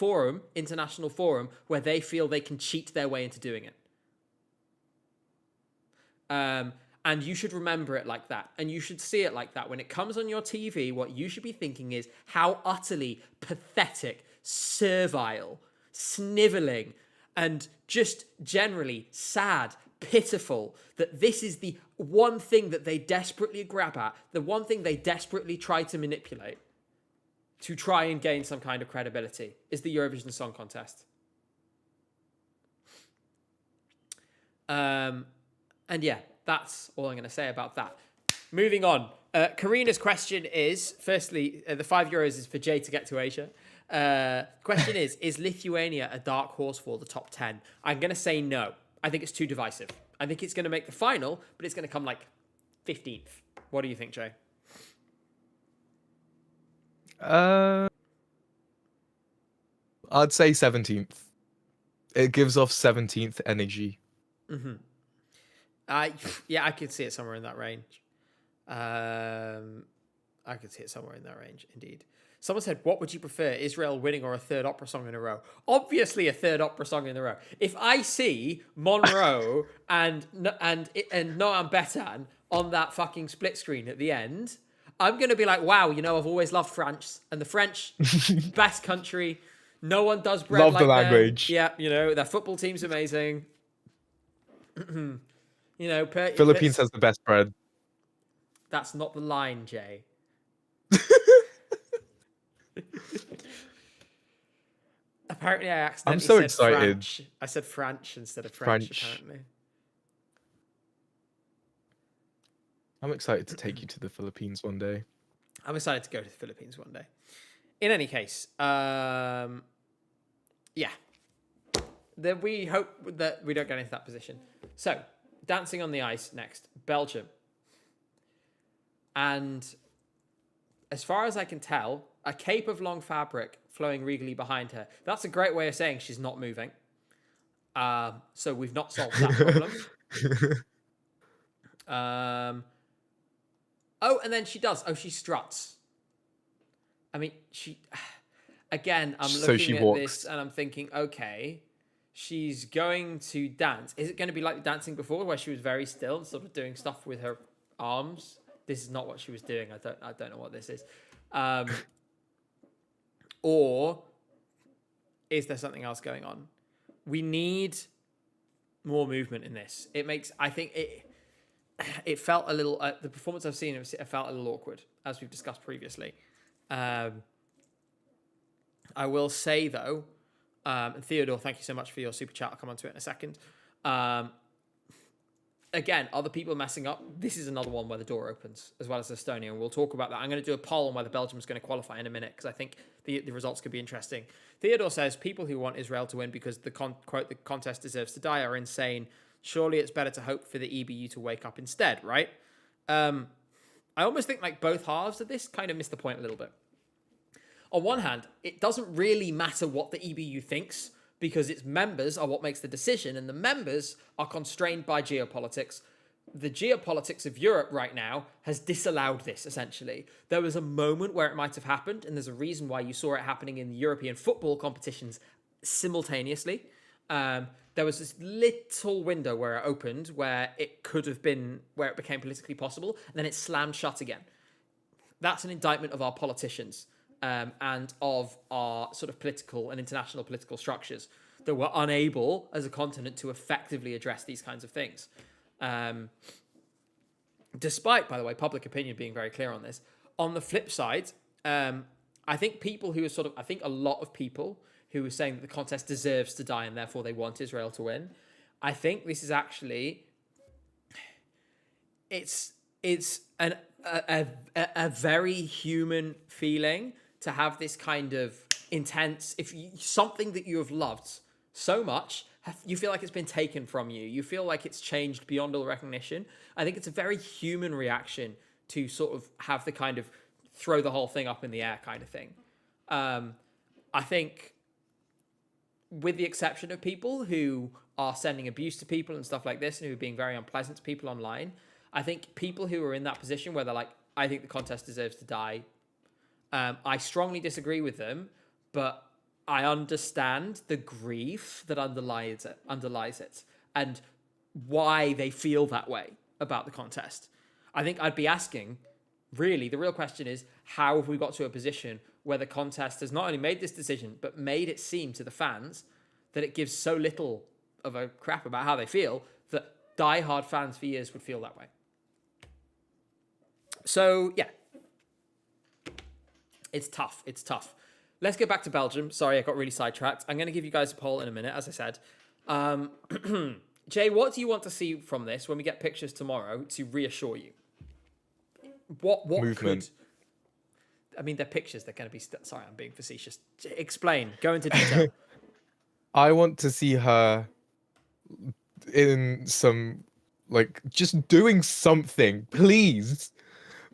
international forum, where they feel they can cheat their way into doing it. And you should remember it like that. And you should see it like that. When it comes on your TV, what you should be thinking is how utterly pathetic, servile, sniveling, and just generally sad, pitiful that this is the one thing that they desperately grab at, the one thing they desperately try to manipulate to try and gain some kind of credibility, is the Eurovision Song Contest. And yeah, that's all I'm going to say about that. Moving on. Karina's question is, firstly, the €5 is for Jay to get to Asia. Question is Lithuania a dark horse for the top 10? I'm going to say no. I think it's too divisive. I think it's going to make the final, but it's going to come like 15th. What do you think, Jay? I'd say 17th. It gives off 17th energy. I could see it somewhere in that range. I could see it somewhere in that range, indeed. Someone said, what would you prefer, Israel winning or a third opera song in a row? Obviously a third opera song in a row. If I see Monroe and Noam Betan on that fucking split screen at the end, I'm going to be like, wow, I've always loved France. And the French, best country. No one does bread Love like the language. them. Yeah, their football team's amazing. Philippines has the best bread. That's not the line, Jay. Apparently, I accidentally said excited. French. I said French instead of French. Apparently. I'm excited to take you to the Philippines one day. I'm excited to go to the Philippines one day. In any case, yeah. Then we hope that we don't get into that position. So, dancing on the ice next, Belgium. And as far as I can tell, a cape of long fabric flowing regally behind her. That's a great way of saying she's not moving. So we've not solved that problem. And then she does. Oh, she struts. I mean, again, I'm looking at this and I'm thinking, okay, she's going to dance. Is it going to be like the dancing before, where she was very still and sort of doing stuff with her arms? This is not what she was doing. I don't know what this is. Or is there something else going on? We need more movement in this. I think it felt a little, the performance I've seen, it felt a little awkward, as we've discussed previously. I will say, though, and Theodore, thank you so much for your super chat. I'll come on to it in a second. Again, other people messing up. This is another one where the door opens, as well as Estonia, and we'll talk about that. I'm going to do a poll on whether Belgium's going to qualify in a minute, because I think the results could be interesting. Theodore says, people who want Israel to win because quote, the contest deserves to die are insane. Surely it's better to hope for the EBU to wake up instead, right? I almost think like both halves of this kind of miss the point a little bit. on one hand, it doesn't really matter what the EBU thinks because its members are what makes the decision, and the members are constrained by geopolitics. The geopolitics of Europe right now has disallowed this, essentially. There was a moment where it might have happened, and there's a reason why you saw it happening in the European football competitions simultaneously. There was this little window where it opened, where it could have been, where it became politically possible, and then it slammed shut again. That's an indictment of our politicians and of our sort of political and international political structures that were unable as a continent to effectively address these kinds of things. Despite, by the way, public opinion being very clear on this. On the flip side, I think people who are sort of, I think a lot of people who are saying that the contest deserves to die and therefore they want Israel to win, I think this is actually, it's a very human feeling to have this kind of intense, something that you have loved so much, you feel like it's been taken from you. You feel like it's changed beyond all recognition. I think it's a very human reaction to sort of have the kind of throw the whole thing up in the air kind of thing. I think with the exception of people who are sending abuse to people and stuff like this and who are being very unpleasant to people online, I think people who are in that position where they're like, I think the contest deserves to die, I strongly disagree with them, but I understand the grief that underlies it and why they feel that way about the contest. I think I'd be asking, really, the real question is, how have we got to a position where the contest has not only made this decision, but made it seem to the fans that it gives so little of a crap about how they feel that diehard fans for years would feel that way. So, yeah. It's tough. It's tough. Let's get back to Belgium. Sorry, I got really sidetracked. I'm going to give you guys a poll in a minute, as I said. Jay, what do you want to see from this when we get pictures tomorrow to reassure you? What movement? I mean, they're pictures. They're going to be... Sorry, I'm being facetious. Explain. Go into detail. I want to see her in some... Like, just doing something. Please.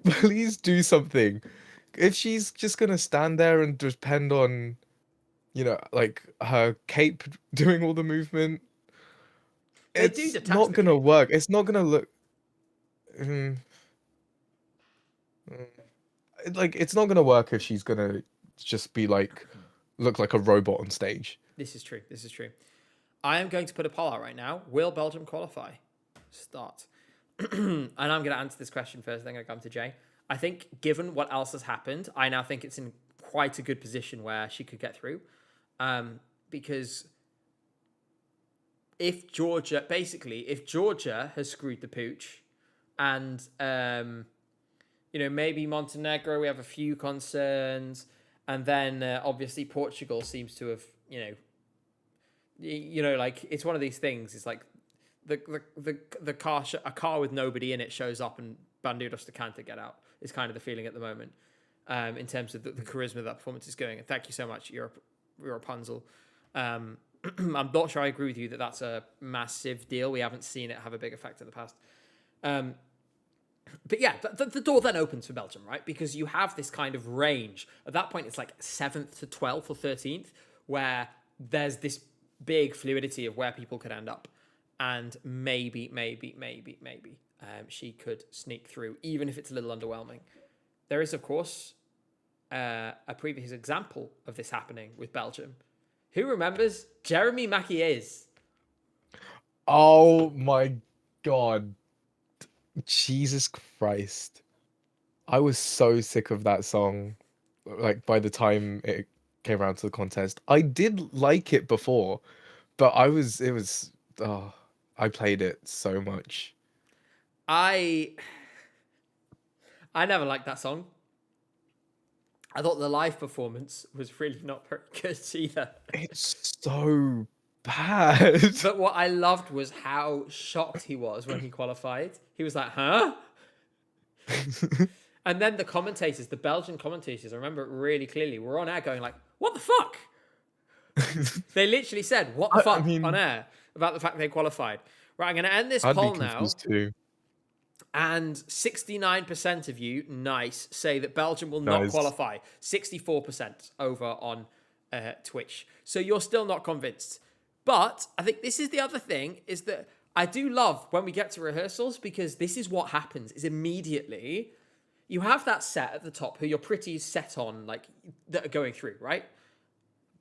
Please do something. If she's just going to stand there and depend on, you know, like her cape doing all the movement, it's not going to work. It's not going to look... like, it's not going to work if she's going to just be like, look like a robot on stage. This is true. This is true. I am going to put a poll out right now. Will Belgium qualify? Start. And I'm going to answer this question first, then I'm going to come to Jay. I think given what else has happened, I now think it's in quite a good position where she could get through. Because if Georgia has screwed the pooch and, maybe Montenegro, we have a few concerns. And then obviously Portugal seems to have, like it's one of these things. It's like the car, a car with nobody in it shows up and Bandidos de Canta get out is kind of the feeling at the moment in terms of the charisma that performance is going. And thank you so much, you're a Punzel. I'm not sure I agree with you that that's a massive deal. We haven't seen it have a big effect in the past. But yeah, the door then opens for Belgium, right? Because you have this kind of range. At that point, it's like 7th to 12th or 13th, where there's this big fluidity of where people could end up. And maybe, she could sneak through, even if it's a little underwhelming. There is, of course, a previous example of this happening with Belgium. Who remembers Jeremy Makiez? Oh my God. Jesus Christ. I was so sick of that song, like, by the time it came around to the contest. I did like it before, but I played it so much. I never liked that song. I thought the live performance was really not very good either. It's so bad. But what I loved was how shocked he was when he qualified. He was like, huh? And then the Belgian commentators, I remember it really clearly, were on air going like, what the fuck? They literally said, what the fuck on air about the fact they qualified. Right, I'm going to end this poll now. Too. And 69% of you, nice, say that Belgium will not Nice. qualify. 64% over on Twitch. So you're still not convinced. But I think this is the other thing, is that I do love when we get to rehearsals, because this is what happens, is immediately you have that set at the top who you're pretty set on, like, that are going through, right?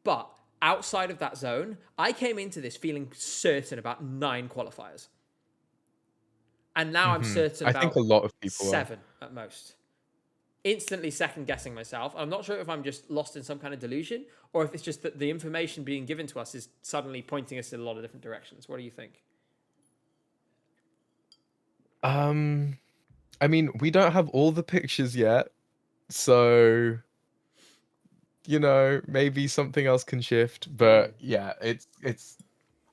But outside of that zone, I came into this feeling certain about 9 qualifiers. And now I'm certain I think about a lot of people are. 7 at most. Instantly second guessing myself. I'm not sure if I'm just lost in some kind of delusion, or if it's just that the information being given to us is suddenly pointing us in a lot of different directions. What do you think? I mean, we don't have all the pictures yet, so maybe something else can shift. But yeah, it's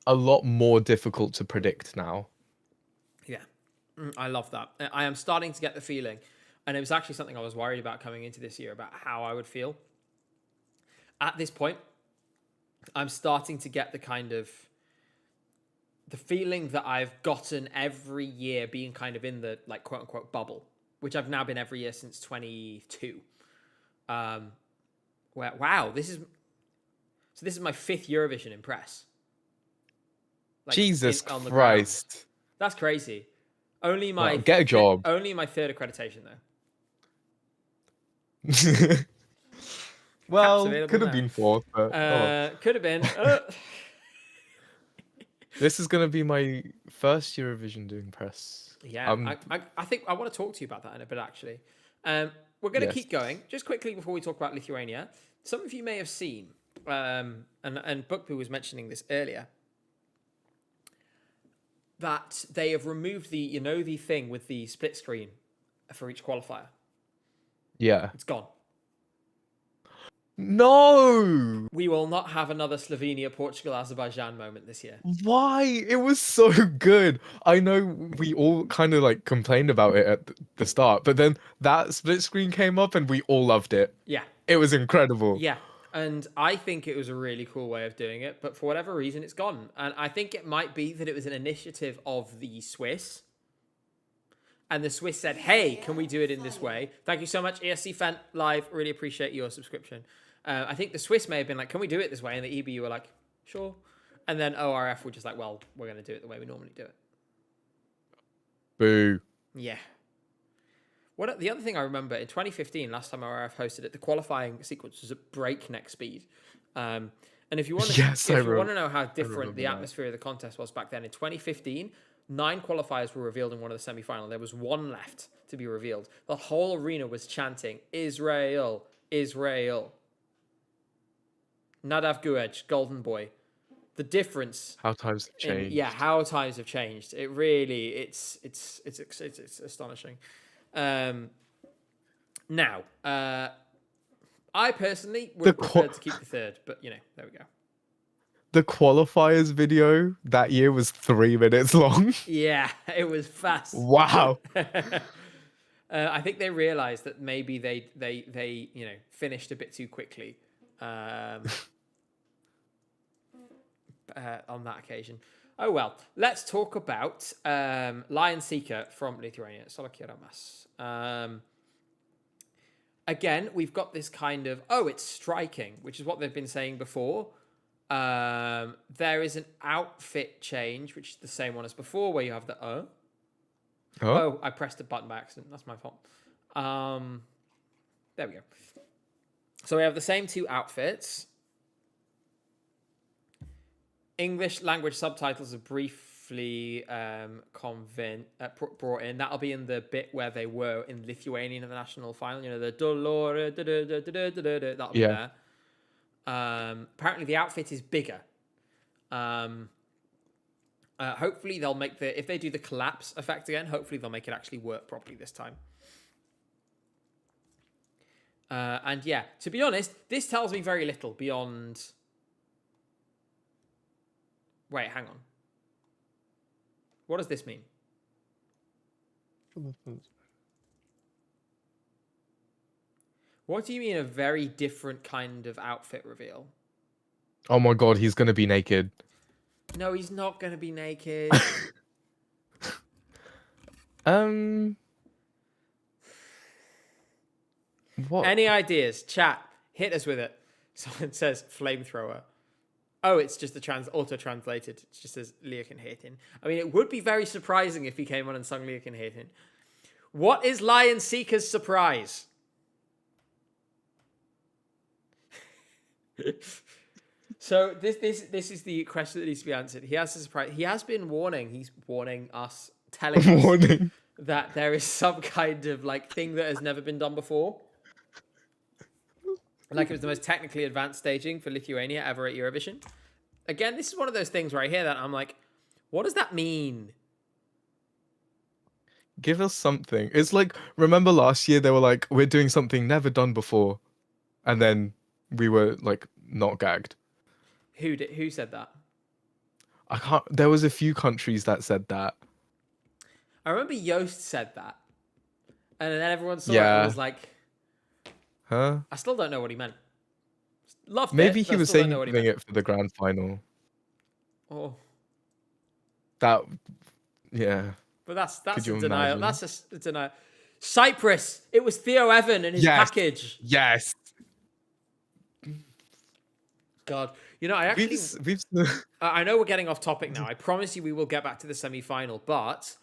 a lot more difficult to predict now. Yeah, I love that. I am starting to get the feeling, and it was actually something I was worried about coming into this year, about how I would feel. At this point, I'm starting to get the feeling that I've gotten every year being kind of in the, like, quote unquote bubble, which I've now been every year since 22. Where, wow, this is my 5th Eurovision in press. Like, Jesus on the ground. Christ. That's crazy. Only Well, my get a job. only my 3rd accreditation though. Caps Well, available could have now. been 4th, but Could have been. This is gonna be my first Eurovision doing press. Yeah, I think I want to talk to you about that in a bit, actually. We're going to Yes. keep going. Just quickly before we talk about Lithuania, some of you may have seen, and Bookboo was mentioning this earlier, that they have removed the thing with the split screen for each qualifier. Yeah. It's gone. No! We will not have another Slovenia, Portugal, Azerbaijan moment this year. Why? It was so good. I know we all kind of like complained about it at the start, but then that split screen came up and we all loved it. Yeah. It was incredible. Yeah. And I think it was a really cool way of doing it, but for whatever reason, it's gone. And I think it might be that it was an initiative of the Swiss. And the Swiss said, hey, can we do it in this way? Thank you so much, ESC Fan Live. Really appreciate your subscription. I think the Swiss may have been like, can we do it this way? And the EBU were like, sure. And then ORF were just like, well, we're going to do it the way we normally do it. Boo. Yeah. The other thing I remember in 2015, last time ORF hosted it, the qualifying sequence was at breakneck speed. And if you want to, Yes, if you want to know how different remember the that. atmosphere of the contest was back then, in 2015, 9 qualifiers were revealed in one of the semi-final. There was 1 left to be revealed. The whole arena was chanting, Israel, Israel. Nadav Guej, Golden Boy. The difference. How times have changed. How times have changed. It really, it's astonishing. Now, I personally would prefer to keep the 3rd, but there we go. The qualifiers video that year was 3 minutes long. Yeah, it was fast. Wow. I think they realized that maybe they finished a bit too quickly on that occasion. Oh well, let's talk about Lion Seeker from Lithuania. Again, we've got this kind of, it's striking, which is what they've been saying before. There is an outfit change, which is the same one as before, where you have the Oh, I pressed a button by accident. That's my fault. There we go. So we have the same 2 outfits. English language subtitles are briefly brought in. That'll be in the bit where they were in Lithuania in the national final. The dolore, that'll be there. Apparently the outfit is bigger. Hopefully they'll make if they do the collapse effect again, hopefully they'll make it actually work properly this time. And yeah, to be honest, this tells me very little beyond... Wait, hang on. What does this mean? What do you mean a very different kind of outfit reveal? Oh my god, he's gonna be naked. No, he's not going to be naked. Um, what? Any ideas? Chat, hit us with it. Someone says flamethrower. Oh, it's just auto-translated. It just says Leokenhaten. I mean, it would be very surprising if he came on and sung Leokenhaten. What is Lion Seeker's surprise? So this is the question that needs to be answered. He has a surprise. He has been warning. He's warning us, telling us Warning. that there is some kind of like thing that has never been done before. Like it was the most technically advanced staging for Lithuania ever at Eurovision. Again, this is one of those things where I hear that and I'm like, what does that mean? Give us something. It's like, remember last year they were like, we're doing something never done before, and then we were like not gagged. Who said that? I can't. There was a few countries that said that. I remember Yost said that, and then everyone saw it Yeah. and was like, Huh? I still don't know what he meant. Loved Maybe it, he but was still don't saving know what he meant. it for the grand final. Oh, That, yeah. but that's Could you a denial. imagine? That's a denial. Cyprus. It was Theo Evan and his Yes. package. Yes. God, you know, I actually, We've I know we're getting off topic now. I promise you, we will get back to the semi-final. But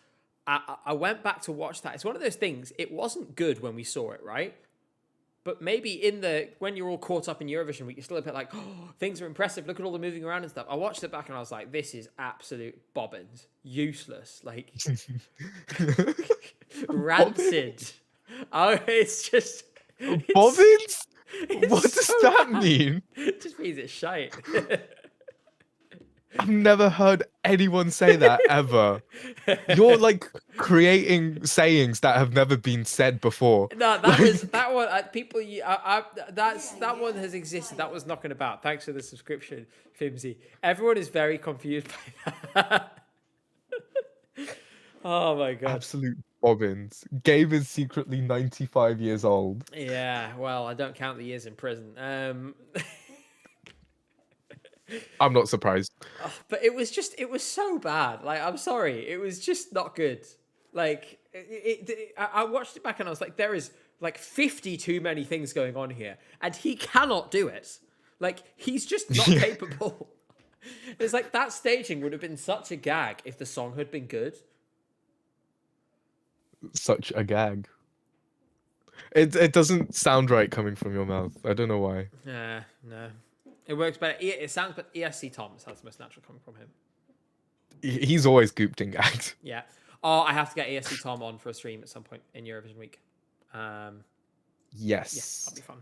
I went back to watch that. It's one of those things. It wasn't good when we saw it, right? But maybe when you're all caught up in Eurovision week, you're still a bit like, oh, things are impressive. Look at all the moving around and stuff. I watched it back and I was like, this is absolute bobbins, useless, like rancid. Oh, it's just bobbins. it's What does so that bad. mean? It just means it's shite. I've never heard anyone say that ever. You're like creating sayings that have never been said before. No, that one. People, that one has existed. That was knocking about. Thanks for the subscription, Fimsy. Everyone is very confused by that. Oh my god. Absolute bobbins. Gabe is secretly 95 years old. Yeah. Well, I don't count the years in prison. I'm not surprised. But it was so bad. Like, I'm sorry, it was just not good. Like, I watched it back and I was like, there is like 50 too many things going on here, and he cannot do it. Like, he's just not capable. It's like that staging would have been such a gag if the song had been good. Such a gag. It doesn't sound right coming from your mouth. I don't know why. Yeah, no. It works better. It sounds, but ESC Tom sounds the most natural coming from him. He's always gooped and gagged. Yeah. Oh, I have to get ESC Tom on for a stream at some point in Eurovision week. Yes. Yeah, that'll be fun.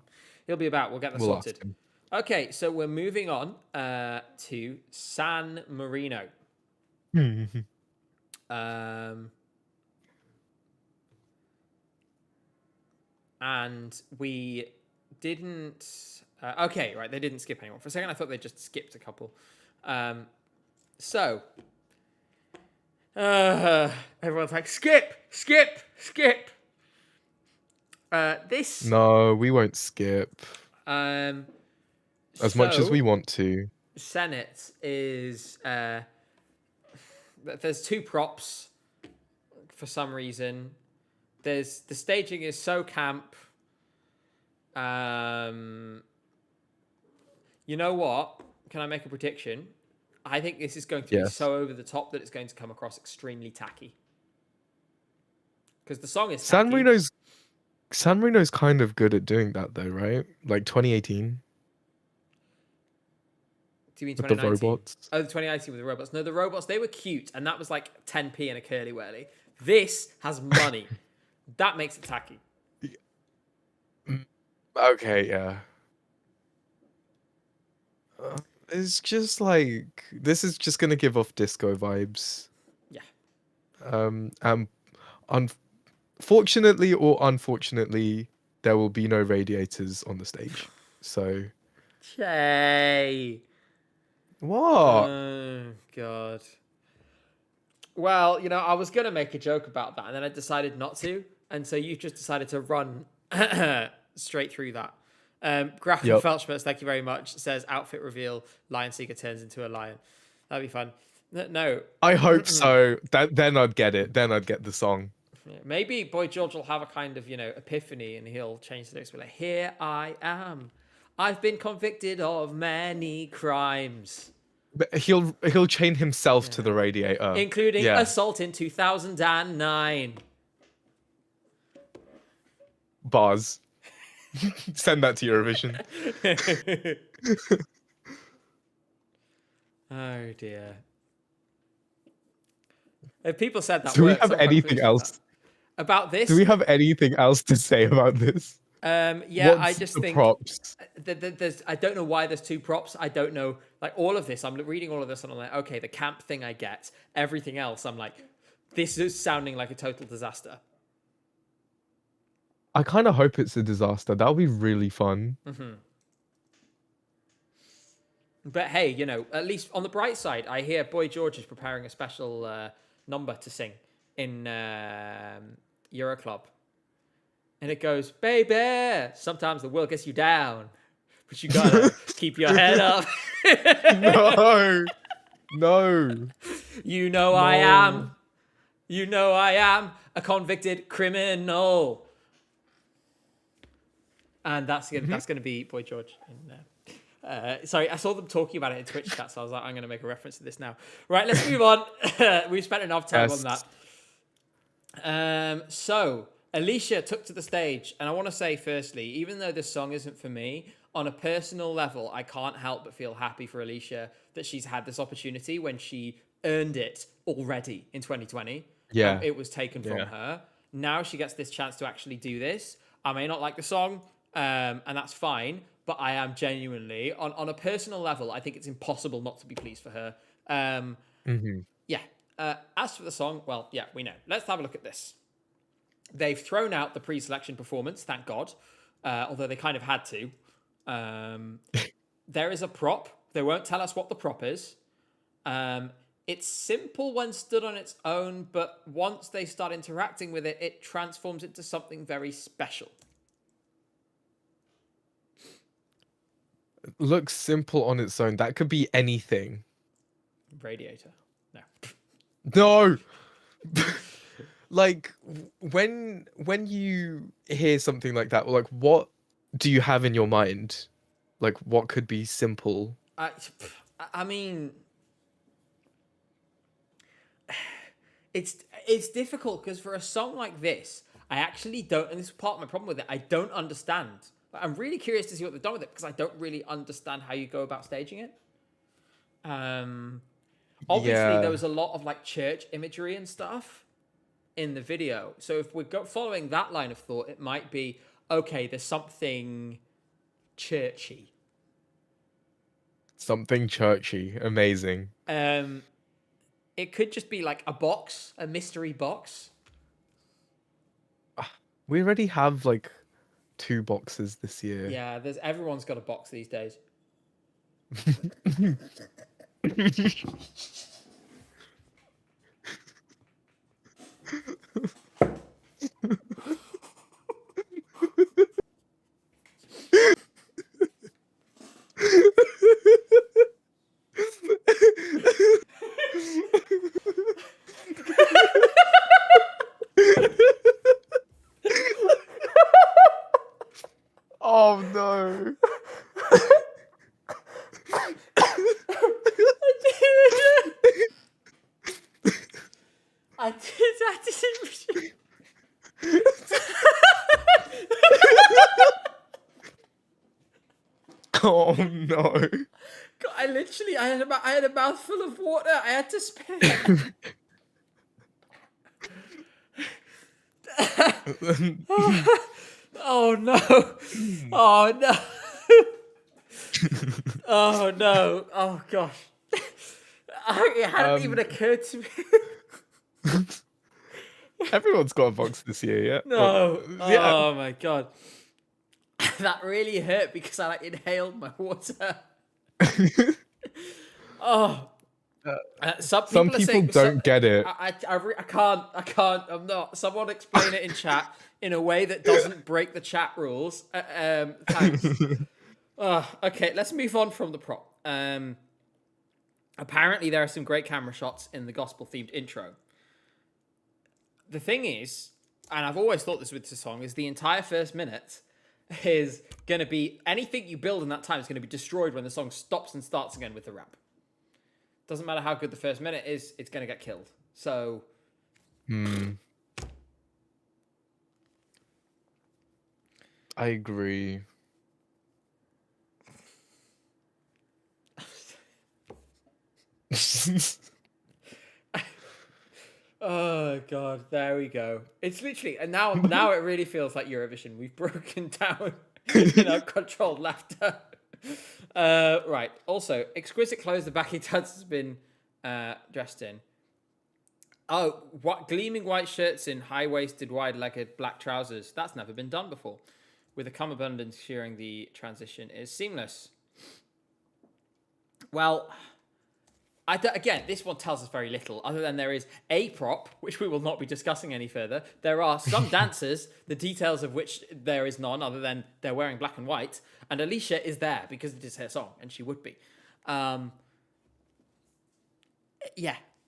He'll be about. We'll get that We'll ask sorted. him. Okay, so we're moving on to San Marino. And we didn't... okay, right, they didn't skip anyone. For a second, I thought they just skipped a couple. Everyone's like, skip, skip, skip. This... No, we won't skip. As As much as we want to. Senate is... there's two props for some reason. The staging is so camp. You know what? Can I make a prediction? I think this is going to be so over the top that it's going to come across extremely tacky. Because the song is tacky. San Marino's kind of good at doing that though, right? Like 2018. Do you mean With the 2019? robots? Oh, the 2019 with the robots. No, the robots, they were cute, and that was like 10p and a curly whirly. This has money. That makes it tacky. Okay, yeah. It's just like, this is just gonna give off disco vibes. Yeah. Fortunately or unfortunately, there will be no radiators on the stage. So Shay. what? Oh, God. Well, you know, I was going to make a joke about that, and then I decided not to. And so you just decided to run straight through that. Grafton Felchmers, thank you very much, says outfit reveal, Lion Seeker turns into a lion. That'd be fun. No. I hope so. Then I'd get it. Then I'd get the song. Yeah, maybe Boy George will have a kind of, epiphany and he'll change the lyrics. Be like, here I am. I've been convicted of many crimes, But he'll chain himself to the radiator. including Yeah. assault in 2009. Bars. Send that to Eurovision. Oh, dear. If people said that Do we works, have I'm quite anything pleased with else? that. About this? Do we have anything else to say about this? Yeah, I What's just the think props? there's. I don't know why there's two props. I don't know. Like all of this, I'm reading all of this and I'm like, okay, the camp thing I get. Everything else, I'm like, this is sounding like a total disaster. I kind of hope it's a disaster. That'll be really fun. But hey, at least on the bright side, I hear Boy George is preparing a special number to sing in Euroclub. And it goes, baby, sometimes the world gets you down, but you gotta keep your head up. No. No. You know I am. You know I am a convicted criminal. And that's gonna be Boy George in there. Sorry, I saw them talking about it in Twitch chat, so I was like, I'm going to make a reference to this now. Right, let's move on. We've spent enough time on that. So, Alicia took to the stage, and I want to say, firstly, even though this song isn't for me, on a personal level, I can't help but feel happy for Alicia that she's had this opportunity when she earned it already in 2020. Yeah. It was taken from her. Now she gets this chance to actually do this. I may not like the song, and that's fine. But I am genuinely, on a personal level, I think it's impossible not to be pleased for her. Yeah. As for the song, well, yeah, we know. Let's have a look at this. They've thrown out the pre-selection performance, thank God. Although they kind of had to. There is a prop. They won't tell us what the prop is. It's simple when stood on its own, but once they start interacting with it, it transforms into something very special. Looks simple on its own. That could be anything. Radiator. No. No. Like when you hear something like that, like what do you have in your mind? Like what could be simple? I mean, it's difficult because for a song like this, I actually don't, and this is part of my problem with it, I don't understand. I'm really curious to see what they've done with it because I don't really understand how you go about staging it. Obviously, there was a lot of like church imagery and stuff in the video. So if we're following that line of thought, it might be, okay, there's something churchy. Something churchy. Amazing. It could just be like a mystery box. We already have like 2 boxes this year. Yeah, everyone's got a box these days. Oh no. I didn't. Oh no. God, I had a mouthful of water. I had to spit it. Oh no. Oh no. Oh no. Oh gosh. It hadn't even occurred to me. Everyone's got a box this year, yeah? No. Yeah. Oh my god. That really hurt because I inhaled my water. Oh. Some people don't get it. I can't. I'm not. Someone explain it in chat in a way that doesn't break the chat rules. Thanks. Okay, let's move on from the prop. Apparently, there are some great camera shots in the gospel-themed intro. The thing is, and I've always thought this with the song, is the entire first minute is going to be, anything you build in that time is going to be destroyed when the song stops and starts again with the rap. Doesn't matter how good the first minute is, it's going to get killed. So... I agree. Oh god, there we go. It's literally, and now it really feels like Eurovision. We've broken down in uncontrolled laughter. Right. Also, exquisite clothes the backing dance has been dressed in. Oh, what gleaming white shirts in high-waisted, wide-legged black trousers. That's never been done before. With a cummerbund ensuring the transition is seamless. Well, again, this one tells us very little, other than there is a prop, which we will not be discussing any further. There are some dancers, the details of which there is none, other than they're wearing black and white. And Alicia is there because it is her song, and she would be. Yeah,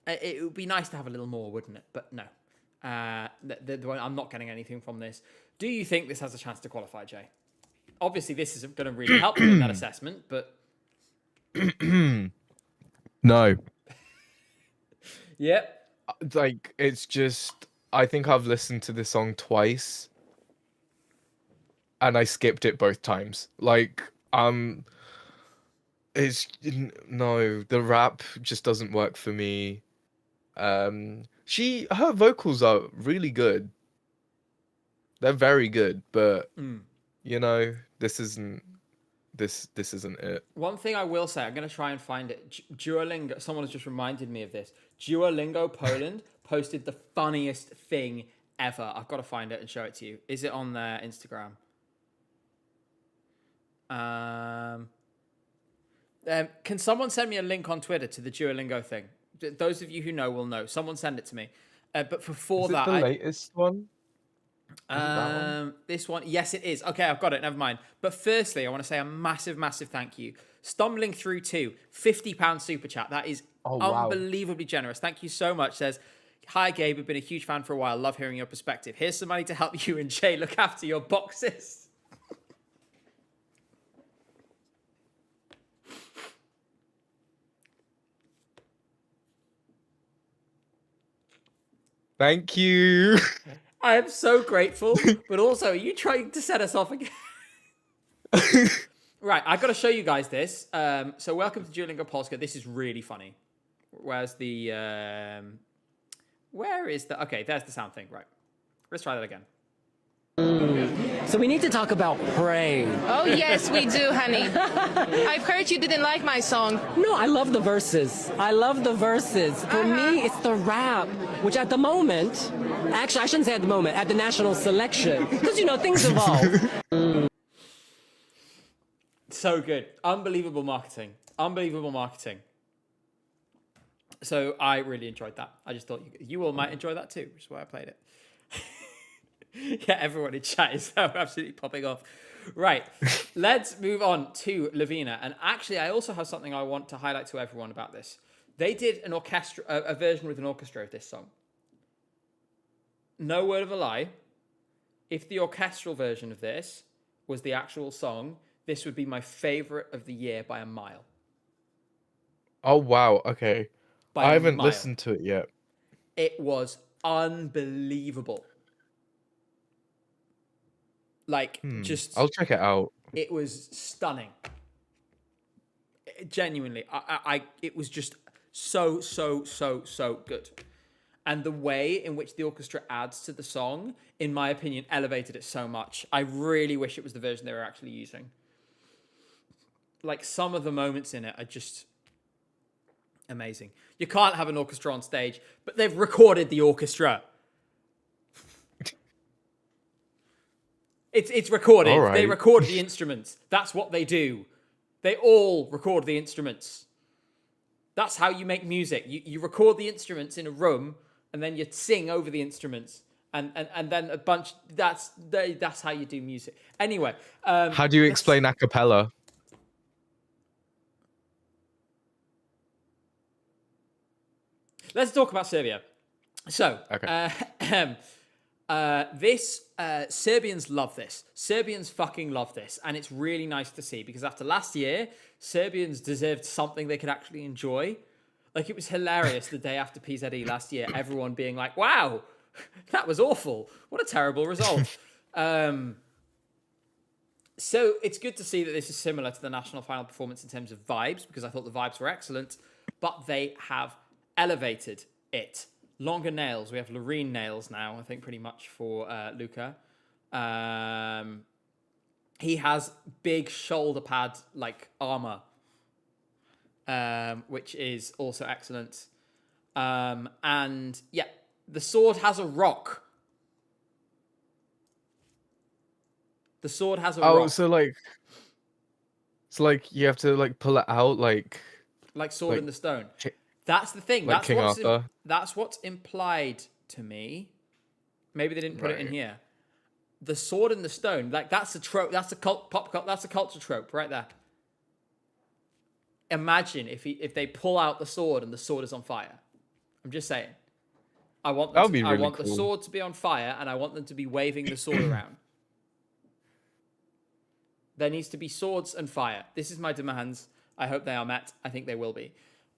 it would be nice to have a little more, wouldn't it? But no. I'm not getting anything from this. Do you think this has a chance to qualify, Jay? Obviously, this isn't going to really help you in that assessment, but... No. Yep. Like, it's just... I think I've listened to this song twice. And I skipped it both times. Like, it's... No, the rap just doesn't work for me. Her vocals are really good. They're very good, but this isn't it. One thing I will say, I'm going to try and find it. Duolingo, someone has just reminded me of this. Duolingo Poland posted the funniest thing ever. I've got to find it and show it to you. Is it on their Instagram? Can someone send me a link on Twitter to the Duolingo thing? Those of you who know will know. Someone send it to me. But before Is it the latest one? This one, yes, it is. Okay, I've got it. Never mind. But firstly, I want to say a massive, massive thank you. Stumbling through to £50 super chat. That is unbelievably generous. Thank you so much. Says, hi, Gabe. I've been a huge fan for a while. Love hearing your perspective. Here's some money to help you and Jay look after your boxes. Thank you. I am so grateful, but also, are you trying to set us off again? Right, I've got to show you guys this. So welcome to Duolingo Polska. This is really funny. Where's the... where is the... Okay, there's the sound thing. Right. Let's try that again. So we need to talk about Pray. Oh, yes, we do, honey. I've heard you didn't like my song. No, I love the verses. I love the verses. For me, it's the rap, which at the moment, actually, I shouldn't say at the moment, at the national selection, because, things evolve. So good. Unbelievable marketing. Unbelievable marketing. So I really enjoyed that. I just thought you all might enjoy that too, which is why I played it. Yeah, everyone in chat is absolutely popping off. Right, let's move on to Lavina. And actually, I also have something I want to highlight to everyone about this. They did an orchestra, a version with an orchestra of this song. No word of a lie. If the orchestral version of this was the actual song, this would be my favorite of the year by a mile. Oh, wow. Okay. I haven't mile. listened to it yet. It was unbelievable. Like, just... I'll check it out. It was stunning. Genuinely. It was just so good. And the way in which the orchestra adds to the song, in my opinion, elevated it so much. I really wish it was the version they were actually using. Like, some of the moments in it are just amazing. You can't have an orchestra on stage, but they've recorded the orchestra. It's recorded. All right. They record the instruments. That's what they do. They all record the instruments. That's how you make music. You record the instruments in a room, and then you sing over the instruments, and then a bunch. That's how you do music. Anyway, how do you explain a cappella? Let's talk about Serbia. So, okay. Serbians love this. Serbians fucking love this. And it's really nice to see because after last year, Serbians deserved something they could actually enjoy. Like, it was hilarious the day after PZE last year, everyone being like, wow, that was awful. What a terrible result. So it's good to see that this is similar to the national final performance in terms of vibes, because I thought the vibes were excellent, but they have elevated it. Longer nails. We have Loreen nails now, I think, pretty much for Luca. He has big shoulder pad like armor, which is also excellent. And yeah, the sword has a rock. The sword has a rock. Oh, so like you have to like pull it out like Sword in the Stone. Ki- That's the thing. like That's King what's Arthur. that's what's implied to me. Maybe they didn't put it in Right. here. The Sword in the Stone, like that's a trope. That's a that's a culture trope right there. Imagine if they pull out the sword and the sword is on fire. I'm just saying. I want That would be I really want the cool. sword to be on fire, and I want them to be waving the sword around. There needs to be swords and fire. This is my demands. I hope they are met. I think they will be.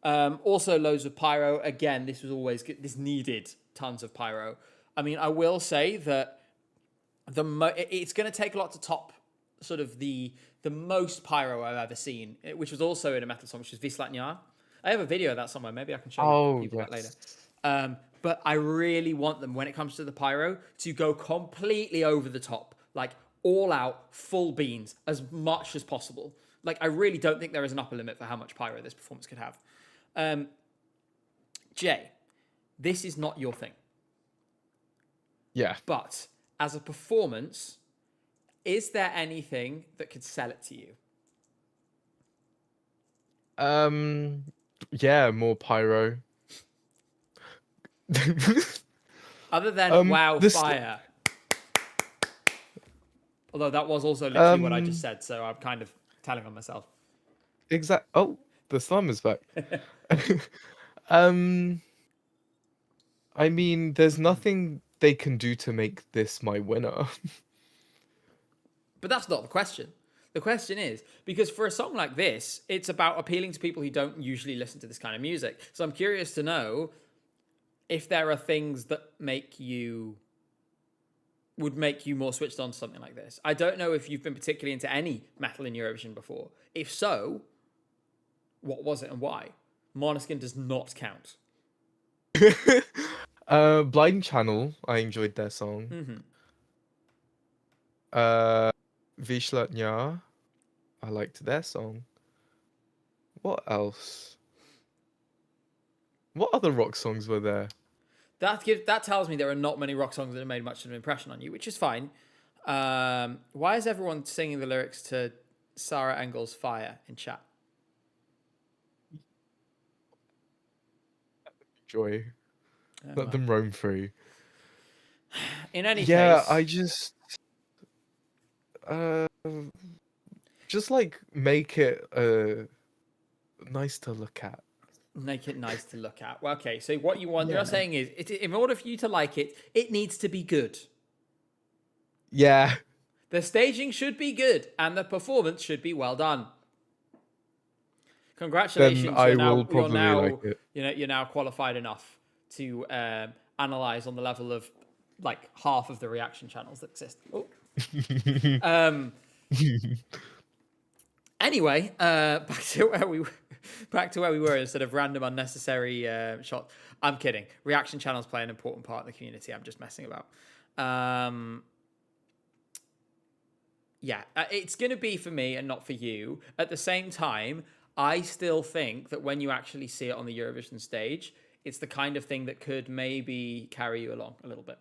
Also, loads of pyro. Again, this was always good. This needed tons of pyro. I mean, I will say that it's going to take a lot to top sort of the most pyro I've ever seen, which was also in a metal song, which is Vislatnya. I have a video of that somewhere. Maybe I can show you people that later. But I really want them, when it comes to the pyro, to go completely over the top, like all out, full beans, as much as possible. Like, I really don't think there is an upper limit for how much pyro this performance could have. Jay, this is not your thing. Yeah. But as a performance, is there anything that could sell it to you? Yeah, more pyro. Other than wow, this- fire. Although that was also literally what I just said, so I'm kind of telling on myself. Oh, the slum is back. I mean, there's nothing they can do to make this my winner. But that's not the question. The question is, because for a song like this, it's about appealing to people who don't usually listen to this kind of music. So I'm curious to know if there are things that would make you more switched on to something like this. I don't know if you've been particularly into any metal in Eurovision before. If so, what was it and why? Måneskin does not count. Blind Channel, I enjoyed their song. Vyshlatnya, I liked their song. What else? What other rock songs were there? That tells me there are not many rock songs that have made much of an impression on you, which is fine. Why is everyone singing the lyrics to Sarah Engel's Fire in chat? Joy. Oh, Let them roam free. in any Yeah, case, I just like make it nice to look at. make it nice to look at. Well, okay, so what you're saying is, in order for you to like it, it needs to be good. Yeah. The staging should be good, and the performance should be well done. Congratulations! Then I will probably like it. You're now qualified enough to analyze on the level of like half of the reaction channels that exist. Oh. Anyway, back to where we were instead of random unnecessary shots. I'm kidding. Reaction channels play an important part in the community. I'm just messing about. It's going to be for me and not for you. At the same time, I still think that when you actually see it on the Eurovision stage, it's the kind of thing that could maybe carry you along a little bit.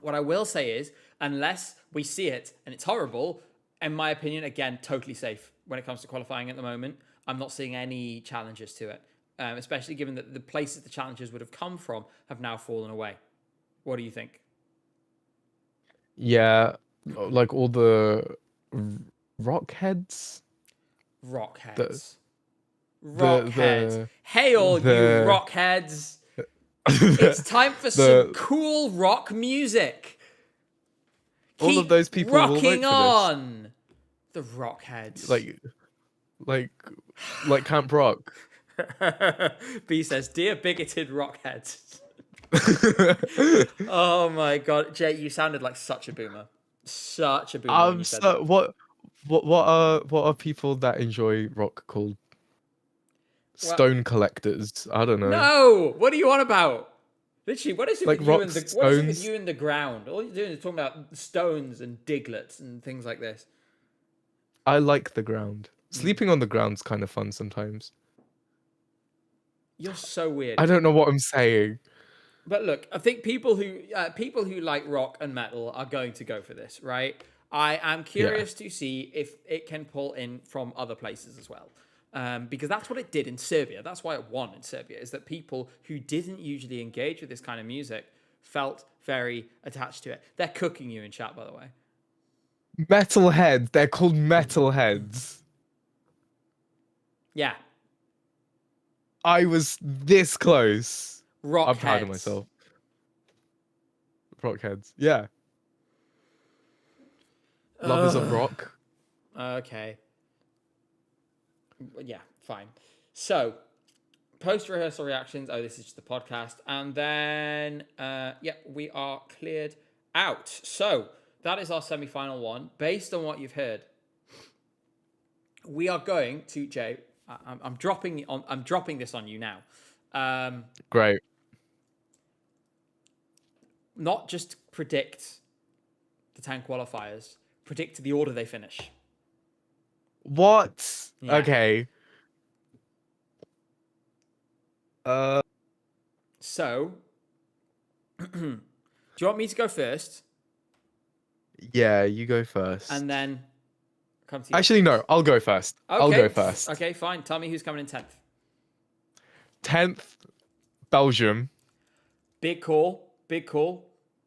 What I will say is, unless we see it and it's horrible, in my opinion, again, totally safe when it comes to qualifying at the moment. I'm not seeing any challenges to it, especially given that the places the challenges would have come from have now fallen away. What do you think? Yeah, like all the rock heads. Rock heads. The- Rock heads. Hey, all you the- rock heads. It's time for some cool rock music. all of those people will vote for rocking this. on. The Rockheads. Like Camp Rock. B says, "Dear bigoted Rockheads." Oh my god, Jay, you sounded like such a boomer. Such a boomer when you said that. What are people that enjoy rock called? Well- Stone collectors. I don't know. No, what are you on about? Literally, what is it Like with you rock and the what is it with stones? you and the ground? All you're doing is talking about stones and diglets and things like this. I like the ground. Sleeping on the ground's kind of fun sometimes. You're so weird. I don't know what I'm saying. But look, I think people who like rock and metal are going to go for this, right? I am curious to see if it can pull in from other places as well. Because that's what it did in Serbia. That's why it won in Serbia, is that people who didn't usually engage with this kind of music felt very attached to it. They're cooking you in chat, by the way. Metalheads. They're called metalheads. Yeah. I was this close. Rock I'm proud of heads. myself. Rockheads. Yeah. Lovers of rock. Okay. Yeah, fine. So, post-rehearsal reactions. Oh, this is just the podcast. And then, we are cleared out. So, that is our semi-final one. Based on what you've heard, we are going to, Jay, I'm dropping this on you now. Great. Not just predict the 10 qualifiers, predict the order they finish. What? Yeah. Okay. So, do you want me to go first? Yeah, you go first. And then come to you? Actually, no. I'll go first. Okay. I'll go first. Okay, fine. Tell me who's coming in 10th. 10th, Belgium. Big call.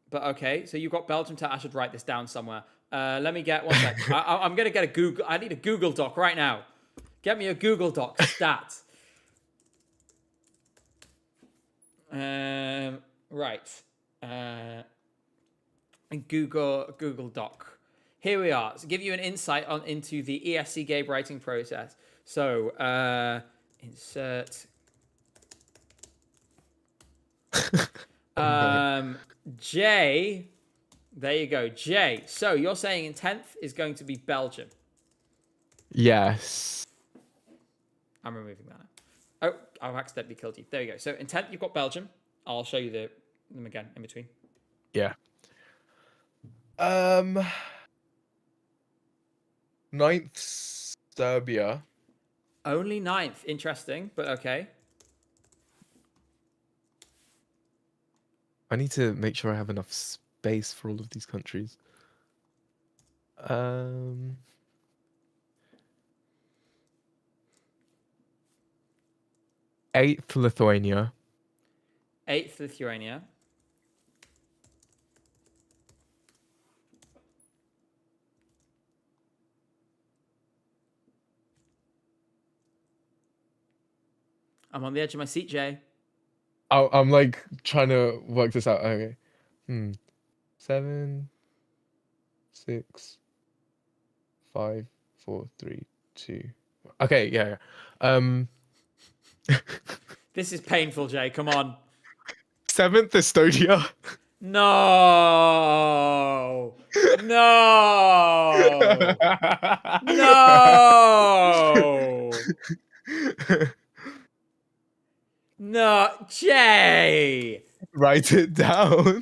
But okay, so you've got Belgium. I should write this down somewhere. Let me get one sec. I'm going to get a Google. I need a Google Doc right now. Get me a Google Doc stat. Right. Google Doc. Here we are. So give you an insight into the ESC Gabe writing process. So insert. Jay. There you go, Jay. So you're saying in 10th is going to be Belgium. Yes. I'm removing that now. Oh, I've accidentally killed you. There you go. So in 10th, you've got Belgium. I'll show you them again in between. Yeah. 9th, Serbia. Only 9th. Interesting, but okay. I need to make sure I have enough space for all of these countries. 8th, Lithuania. 8th, Lithuania. I'm on the edge of my seat, Jay. I'm like trying to work this out. Okay. 7, 6, 5, 4, 3, 2. Okay, yeah. This is painful, Jay. Come on. 7th, Estonia. No. No. No. No, Jay. Write it down.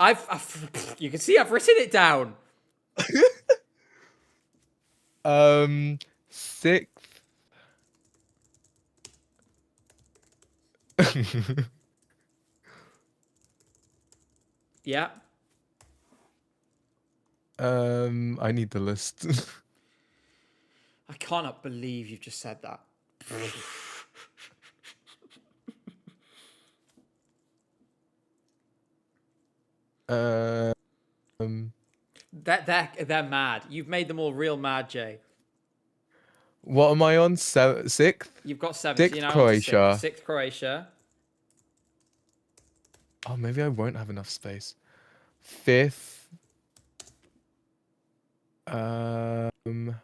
You can see I've written it down. 6th. Yeah. I need the list. I cannot believe you've just said that. They're mad. You've made them all real mad, Jay. What am I on? 6th? You've got 7. 6th, So you're now on to Croatia. 6th, Croatia. Oh, maybe I won't have enough space. 5th. Um,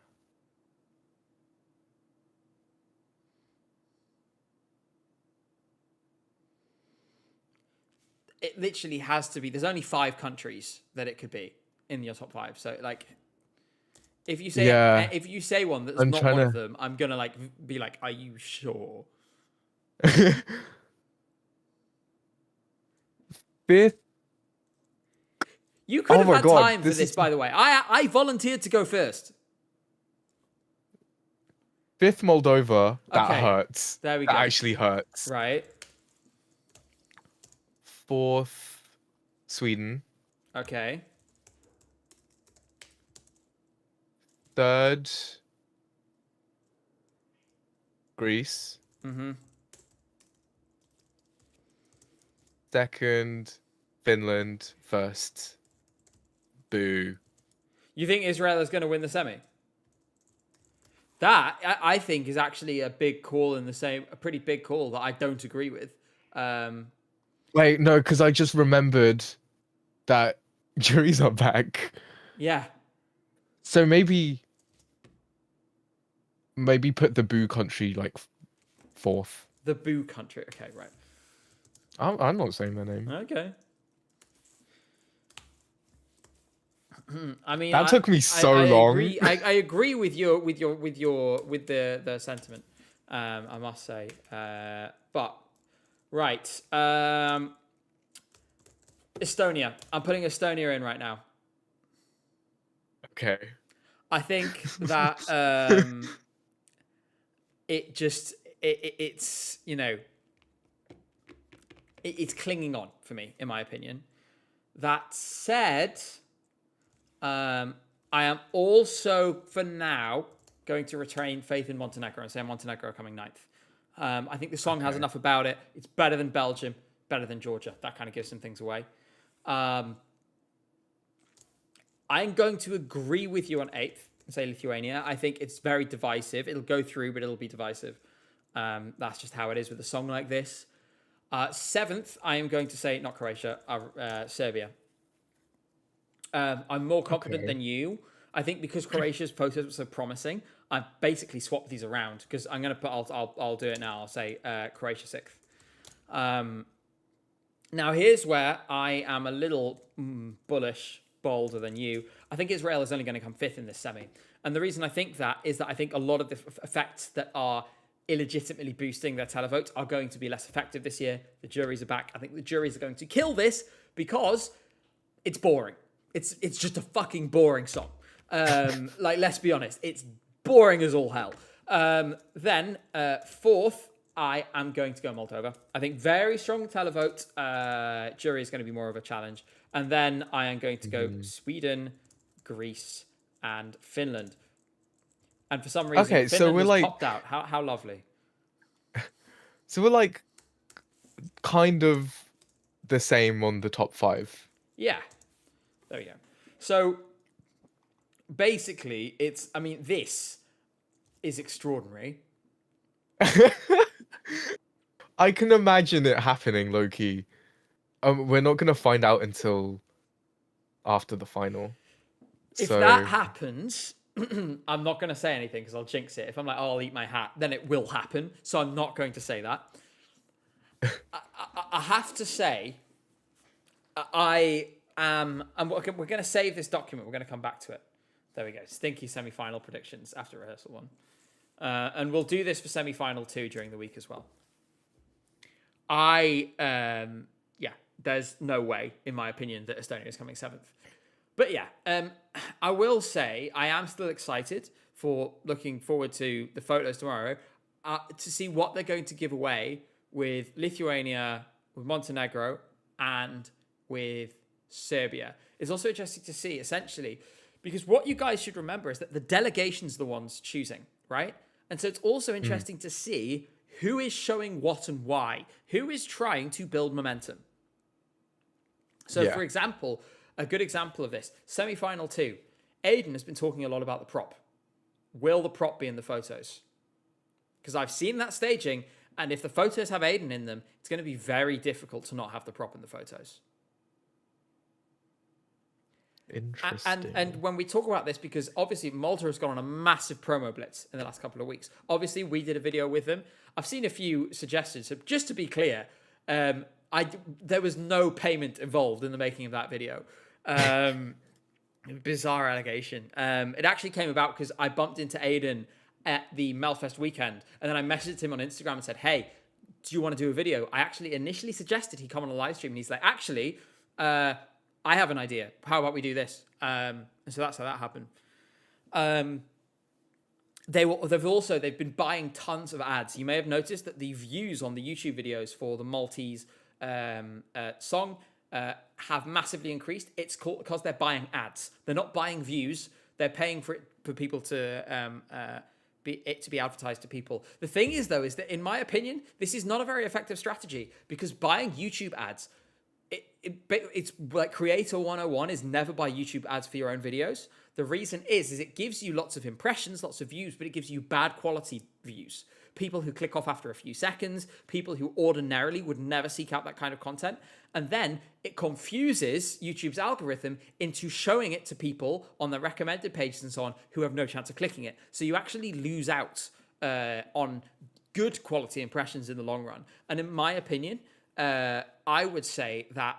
It literally has to be. There's only 5 countries that it could be in your top 5. So like, yeah, if you say one that's I'm not trying one of to. them, I'm gonna like be like, are you sure? Fifth. You could Oh have my had god, time for this this, is by the way. I volunteered to go first. fifth Moldova. That Okay, hurts. there we That go. actually hurts. Right. Fourth, Sweden. Okay. Third, Greece. Mm-hmm. Second, Finland. First, boo. You think Israel is going to win the semi? That I think is actually a big call a pretty big call that I don't agree with. Wait, no, because I just remembered that juries are back. Yeah, So maybe put the boo country like fourth. the boo country. Okay, right. I'm not saying their name. Okay. I mean, That took me so I long. agree. I agree with the sentiment. I must say. But right. Estonia. I'm putting Estonia in right now. Okay. I think that it's it's clinging on for me, in my opinion. That said, I am also for now going to retain faith in Montenegro and say Montenegro are coming 9th. I think the song has enough about it. It's better than Belgium, better than Georgia. That kind of gives some things away. I'm going to agree with you on 8th and say Lithuania. I think it's very divisive. It'll go through, but it'll be divisive. That's just how it is with a song like this. 7th, I am going to say, not Croatia, Serbia. I'm more confident than you. I think because Croatia's photos were so promising, I've basically swapped these around because I'm going to put, I'll do it now. I'll say Croatia 6th. Now, here's where I am a little bolder than you. I think Israel is only going to come 5th in this semi. And the reason I think that is that I think a lot of the effects that are illegitimately boosting their televote are going to be less effective this year. The juries are back. I think the juries are going to kill this because it's boring. It's just a fucking boring song. Like, let's be honest. It's boring as all hell. Then, 4th, I am going to go Moldova. I think very strong televote. Jury is going to be more of a challenge. And then I am going to go Sweden, Greece, and Finland. And for some reason, Okay, so Finland we're has like- popped out. How lovely. So we're like kind of the same on the top 5. Yeah. There we go. So basically, this is extraordinary. I can imagine it happening, low-key. We're not gonna find out until after the final. If So that happens, I'm not going to say anything because I'll jinx it. If I'm like, oh, I'll eat my hat, then it will happen. So I'm not going to say that. I have to say, we're going to save this document. We're going to come back to it. There we go. Stinky semi-final predictions after rehearsal 1. And we'll do this for semi-final 2 during the week as well. There's no way, in my opinion, that Estonia is coming 7th. But yeah, I will say I am still excited for looking forward to the photos tomorrow to see what they're going to give away with Lithuania, with Montenegro, and with Serbia. It's also interesting to see, essentially, because what you guys should remember is that the delegations are the ones choosing, right? And so it's also interesting to see who is showing what and why, who is trying to build momentum. So, for example, a good example of this, semi-final 2, Aiden has been talking a lot about the prop. Will the prop be in the photos? Because I've seen that staging, and if the photos have Aiden in them, it's going to be very difficult to not have the prop in the photos. Interesting. And when we talk about this, because obviously Malta has gone on a massive promo blitz in the last couple of weeks. Obviously, we did a video with them. I've seen a few suggestions. So just to be clear, there was no payment involved in the making of that video. Bizarre allegation. It actually came about because I bumped into Aiden at the Melfest weekend, and then I messaged him on Instagram and said, "Hey, do you want to do a video?" I actually initially suggested he come on a live stream, and he's like, "Actually, I have an idea. How about we do this?" And so that's how that happened. They've been buying tons of ads. You may have noticed that the views on the YouTube videos for the Maltese song have massively increased. It's called because they're buying ads. They're not buying views. They're paying for people to be advertised to people. The thing is, though, is that in my opinion, this is not a very effective strategy because buying YouTube ads, it's like Creator 101 is never buy YouTube ads for your own videos. The reason is it gives you lots of impressions, lots of views, but it gives you bad quality views. People who click off after a few seconds, people who ordinarily would never seek out that kind of content. And then it confuses YouTube's algorithm into showing it to people on the recommended pages and so on who have no chance of clicking it. So you actually lose out on good quality impressions in the long run. And in my opinion, I would say that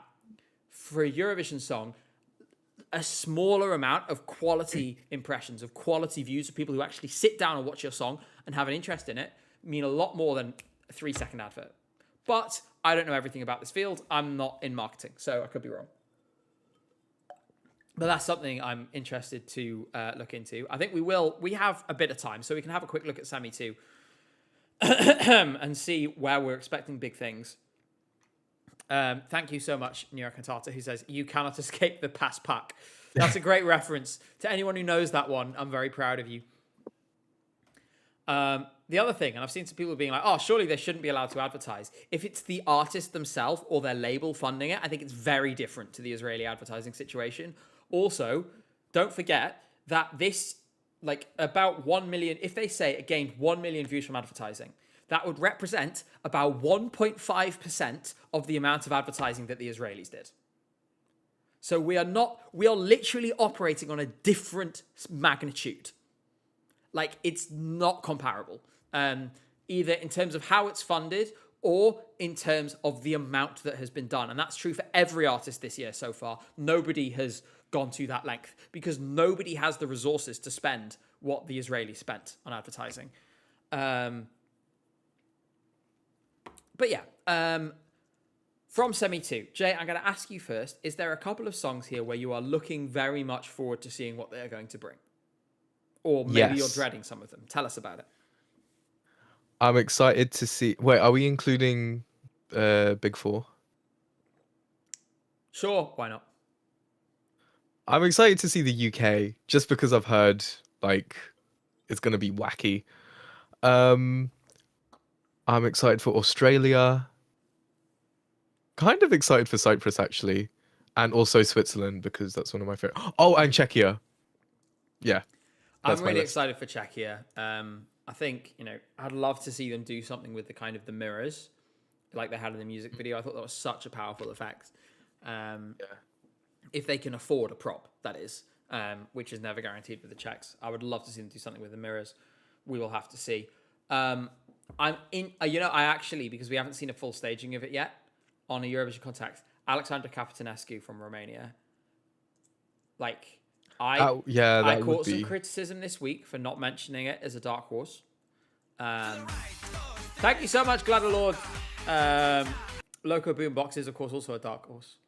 for a Eurovision song, a smaller amount of quality impressions, of quality views of people who actually sit down and watch your song and have an interest in it mean a lot more than a 3-second advert. But I don't know everything about this field. I'm not in marketing, so I could be wrong. But that's something I'm interested to look into. I think we have a bit of time, so we can have a quick look at Semi 2 and see where we're expecting big things. Thank you so much, Nira Kantata, who says, "You cannot escape the pass pack." That's a great reference. To anyone who knows that one, I'm very proud of you. The other thing, and I've seen some people being like, "Oh, surely they shouldn't be allowed to advertise." If it's the artist themselves or their label funding it, I think it's very different to the Israeli advertising situation. Also, don't forget that this, like, about 1 million, if they say it gained 1 million views from advertising, that would represent about 1.5% of the amount of advertising that the Israelis did. So we are literally operating on a different magnitude. Like, it's not comparable, either in terms of how it's funded or in terms of the amount that has been done. And that's true for every artist this year so far. Nobody has gone to that length because nobody has the resources to spend what the Israelis spent on advertising. But yeah, from Semi 2, Jay, I'm going to ask you first, is there a couple of songs here where you are looking very much forward to seeing what they are going to bring? Or maybe you're dreading some of them. Tell us about it. I'm excited to see... Wait, are we including Big Four? Sure, why not? I'm excited to see the UK, just because I've heard, like, it's going to be wacky. I'm excited for Australia. Kind of excited for Cyprus, actually. And also Switzerland, because that's one of my favorite. Oh, and Czechia. Yeah. I'm really excited for Czechia. I think, I'd love to see them do something with the mirrors, like they had in the music video. I thought that was such a powerful effect. If they can afford a prop, that is, which is never guaranteed with the Czechs. I would love to see them do something with the mirrors. We will have to see. I'm in, I actually, because we haven't seen a full staging of it yet on a Eurovision context, Alexandra Capitanescu from Romania. Like, I caught some criticism this week for not mentioning it as a dark horse. Thank you so much, Gladalord. Loco Boombox is, of course, also a dark horse.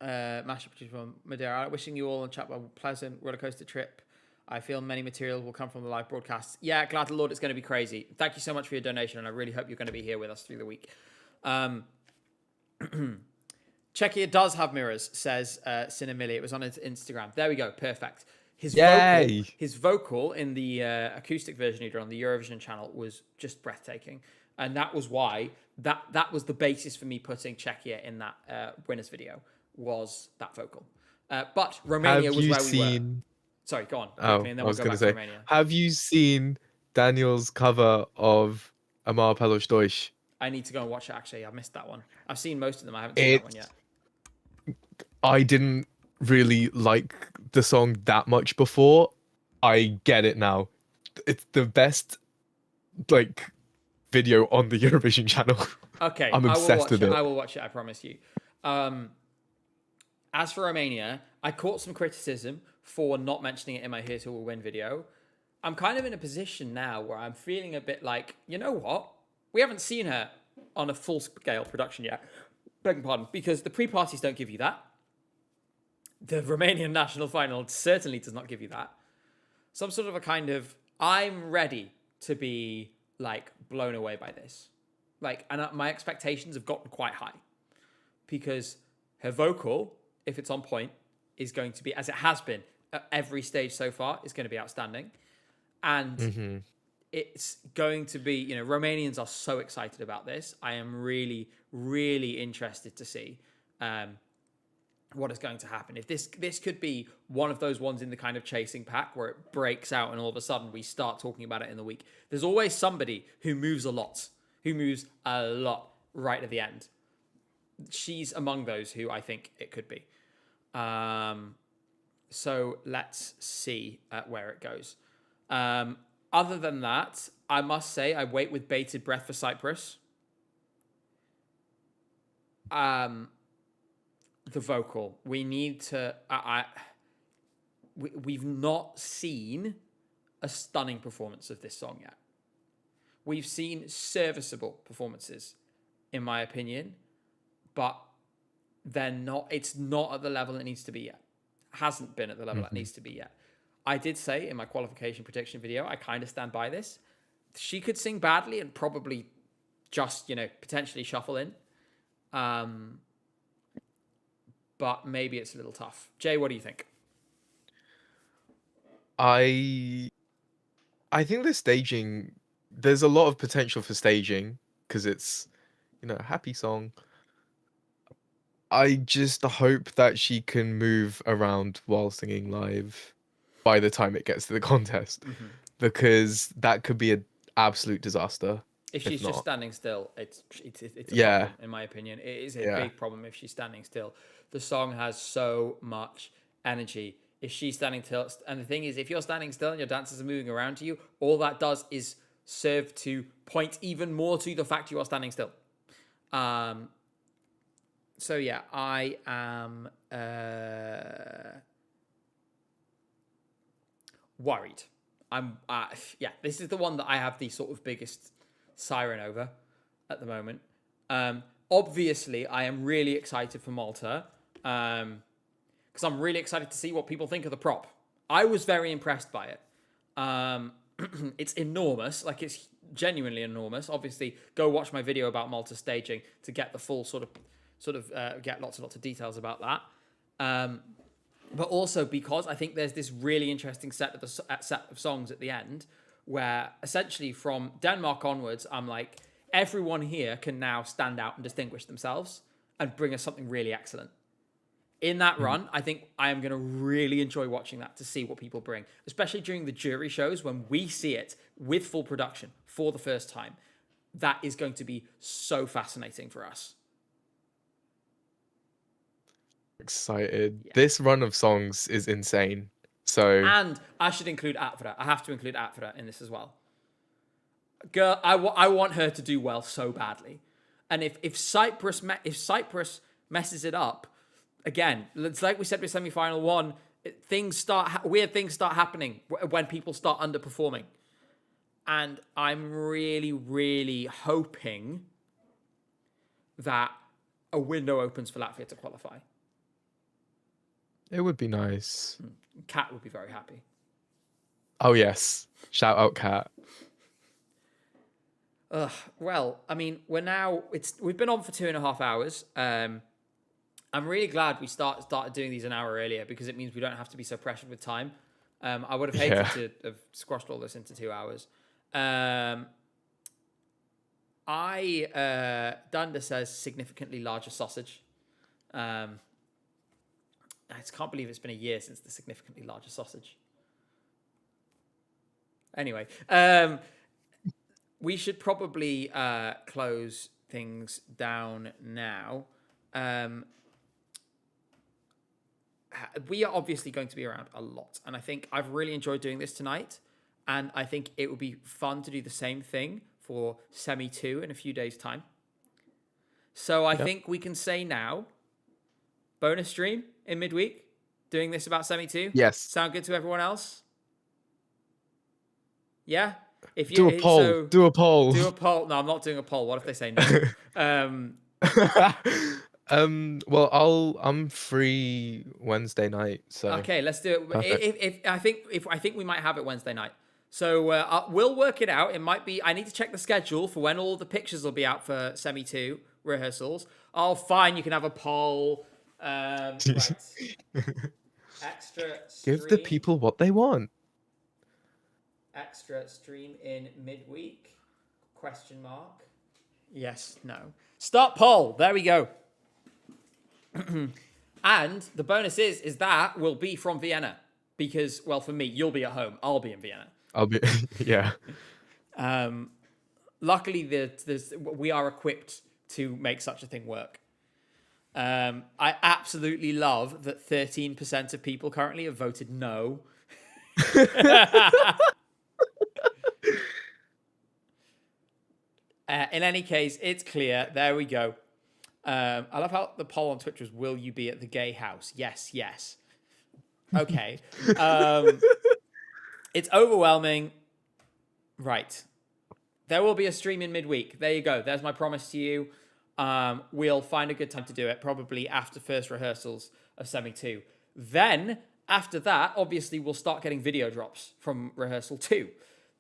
Mashup from Madeira. Wishing you all and chat a pleasant rollercoaster trip. I feel many materials will come from the live broadcasts. Yeah, glad the Lord, it's going to be crazy. Thank you so much for your donation, and I really hope you're going to be here with us through the week. Czechia does have mirrors, says Cinemilli. It was on his Instagram. There we go. Perfect. His vocal in the acoustic version he did on the Eurovision channel was just breathtaking. And that was why, that was the basis for me putting Czechia in that winners video, was that vocal. But Romania was where we were. Sorry, go on. Quickly, and then we'll go back to Romania. Have you seen Daniel's cover of Amar Pelos Deutsch? I need to go and watch it, actually. I missed that one. I've seen most of them. I haven't seen that one yet. I didn't really like the song that much before. I get it now. It's the best like video on the Eurovision channel. Okay, I'm I will obsessed watch with it. it. I will watch it. I promise you. Um, as for Romania, I caught some criticism for not mentioning it in my Here to Will Win video. I'm kind of in a position now where I'm feeling a bit like, you know what? We haven't seen her on a full scale production yet. Beg your pardon, because the pre-parties don't give you that. The Romanian national final certainly does not give you that. Some sort of a kind of, I'm ready to be like blown away by this. Like, and my expectations have gotten quite high because her vocal, if it's on point, is going to be, as it has been at every stage so far, is going to be outstanding. And it's going to be, you know, Romanians are so excited about this. I am really, really interested to see what is going to happen. If this could be one of those ones in the kind of chasing pack where it breaks out and all of a sudden we start talking about it in the week. There's always somebody who moves a lot right at the end. She's among those who I think it could be. So let's see where it goes. Other than that, I must say I wait with bated breath for Cyprus. The vocal. We need to. We've not seen a stunning performance of this song yet. We've seen serviceable performances, in my opinion, but they're not. It's not at the level it needs to be yet. Hasn't been at the level it needs to be yet. I did say in my qualification prediction video, I kind of stand by this. She could sing badly and probably just, potentially shuffle in. But maybe it's a little tough. Jay, what do you think? I think the staging, there's a lot of potential for staging because it's, a happy song. I just hope that she can move around while singing live by the time it gets to the contest, because that could be an absolute disaster. If she's just not. standing still, it's a Yeah. problem, in my opinion. It is a Yeah. big problem if she's standing still. The song has so much energy. If she's standing still, and the thing is, if you're standing still and your dancers are moving around to you, all that does is serve to point even more to the fact you are standing still. So yeah, I am worried. This is the one that I have the sort of biggest siren over at the moment. Obviously, I am really excited for Malta because I'm really excited to see what people think of the prop. I was very impressed by it. It's enormous, like it's genuinely enormous. Obviously, go watch my video about Malta staging to get the full sort of get lots and lots of details about that. But also because I think there's this really interesting set of songs at the end where essentially from Denmark onwards, I'm like, everyone here can now stand out and distinguish themselves and bring us something really excellent. In that run, I think I am going to really enjoy watching that to see what people bring, especially during the jury shows when we see it with full production for the first time. That is going to be so fascinating for us. Excited. Yeah. This run of songs is insane. And I should include Atfra. I have to include Atfra in this as well. Girl, I want her to do well so badly. And if Cyprus messes it up, again, it's like we said with semi-final one, weird things start happening when people start underperforming. And I'm really, really hoping that a window opens for Latvia to qualify. It would be nice. Kat would be very happy. Oh, yes. Shout out, Kat. Well, I mean, we've been on for 2.5 hours. I'm really glad we started doing these an hour earlier because it means we don't have to be so pressured with time. I would have hated to have squashed all this into 2 hours. Dunda says significantly larger sausage. I just can't believe it's been a year since the significantly larger sausage. Anyway, we should probably close things down now. we are obviously going to be around a lot. And I think I've really enjoyed doing this tonight. And I think it would be fun to do the same thing for Semi 2 in a few days' time. So I think we can say now, bonus stream in midweek, doing this about Semi 2. Yes. Sound good to everyone else? Yeah? If you Do a poll. Do a poll. Do a poll. No, I'm not doing a poll. What if they say no? Well, I'm free Wednesday night, so Okay, let's do it. Perfect. I think we might have it Wednesday night. So we'll work it out. It might be. I need to check the schedule for when all the pictures will be out for Semi 2 rehearsals. Oh, fine. You can have a poll. Right. Extra stream. Give the people what they want. Extra stream in midweek? Question mark. Yes, no. Start poll. There we go. And the bonus is that will be from Vienna. Because, well, for me, you'll be at home. I'll be in Vienna. I'll be, yeah. Luckily, we are equipped to make such a thing work. I absolutely love that 13% of people currently have voted no. In any case, it's clear. There we go. I love how the poll on Twitch was, will you be at the gay house? Yes, yes. Okay. It's overwhelming. Right. There will be a stream in midweek. There you go. There's my promise to you. We'll find a good time to do it, probably after first rehearsals of Semi 2. Then, after that, obviously, we'll start getting video drops from rehearsal 2.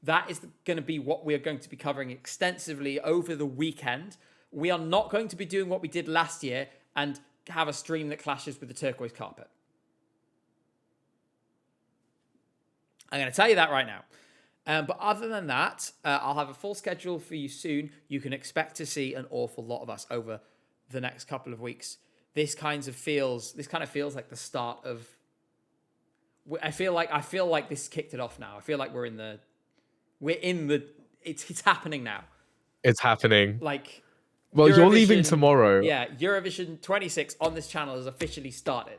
That is going to be what we are going to be covering extensively over the weekend. We are not going to be doing what we did last year and have a stream that clashes with the turquoise carpet. I'm going to tell you that right now. But other than that, I'll have a full schedule for you soon. You can expect to see an awful lot of us over the next couple of weeks. This kind of feels like the start of. I feel like this kicked it off now. I feel like we're in the. It's happening now. It's happening. Like. Well, you're leaving tomorrow. Yeah, Eurovision 26 on this channel has officially started.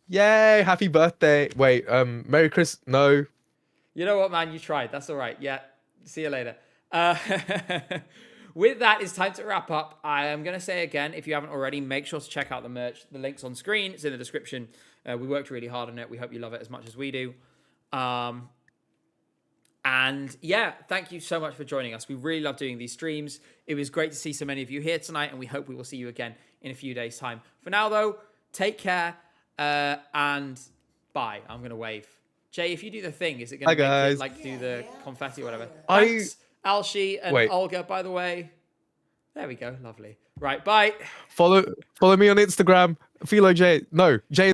Yay! Happy birthday! Wait, Merry Christmas. No. You know what, man? You tried. That's all right. Yeah. See you later. With that, it's time to wrap up. I am going to say again, if you haven't already, make sure to check out the merch. The link's on screen. It's in the description. We worked really hard on it. We hope you love it as much as we do. And yeah, thank you so much for joining us. We really love doing these streams. It was great to see so many of you here tonight, and we hope we will see you again in a few days' time. For now, though, take care and bye. I'm going to wave. Jay, if you do the thing, is it going to make it like do the confetti or whatever? Thanks, Alshi and Olga, by the way. There we go. Lovely. Right, bye. Follow me on Instagram. Philo J. No, J.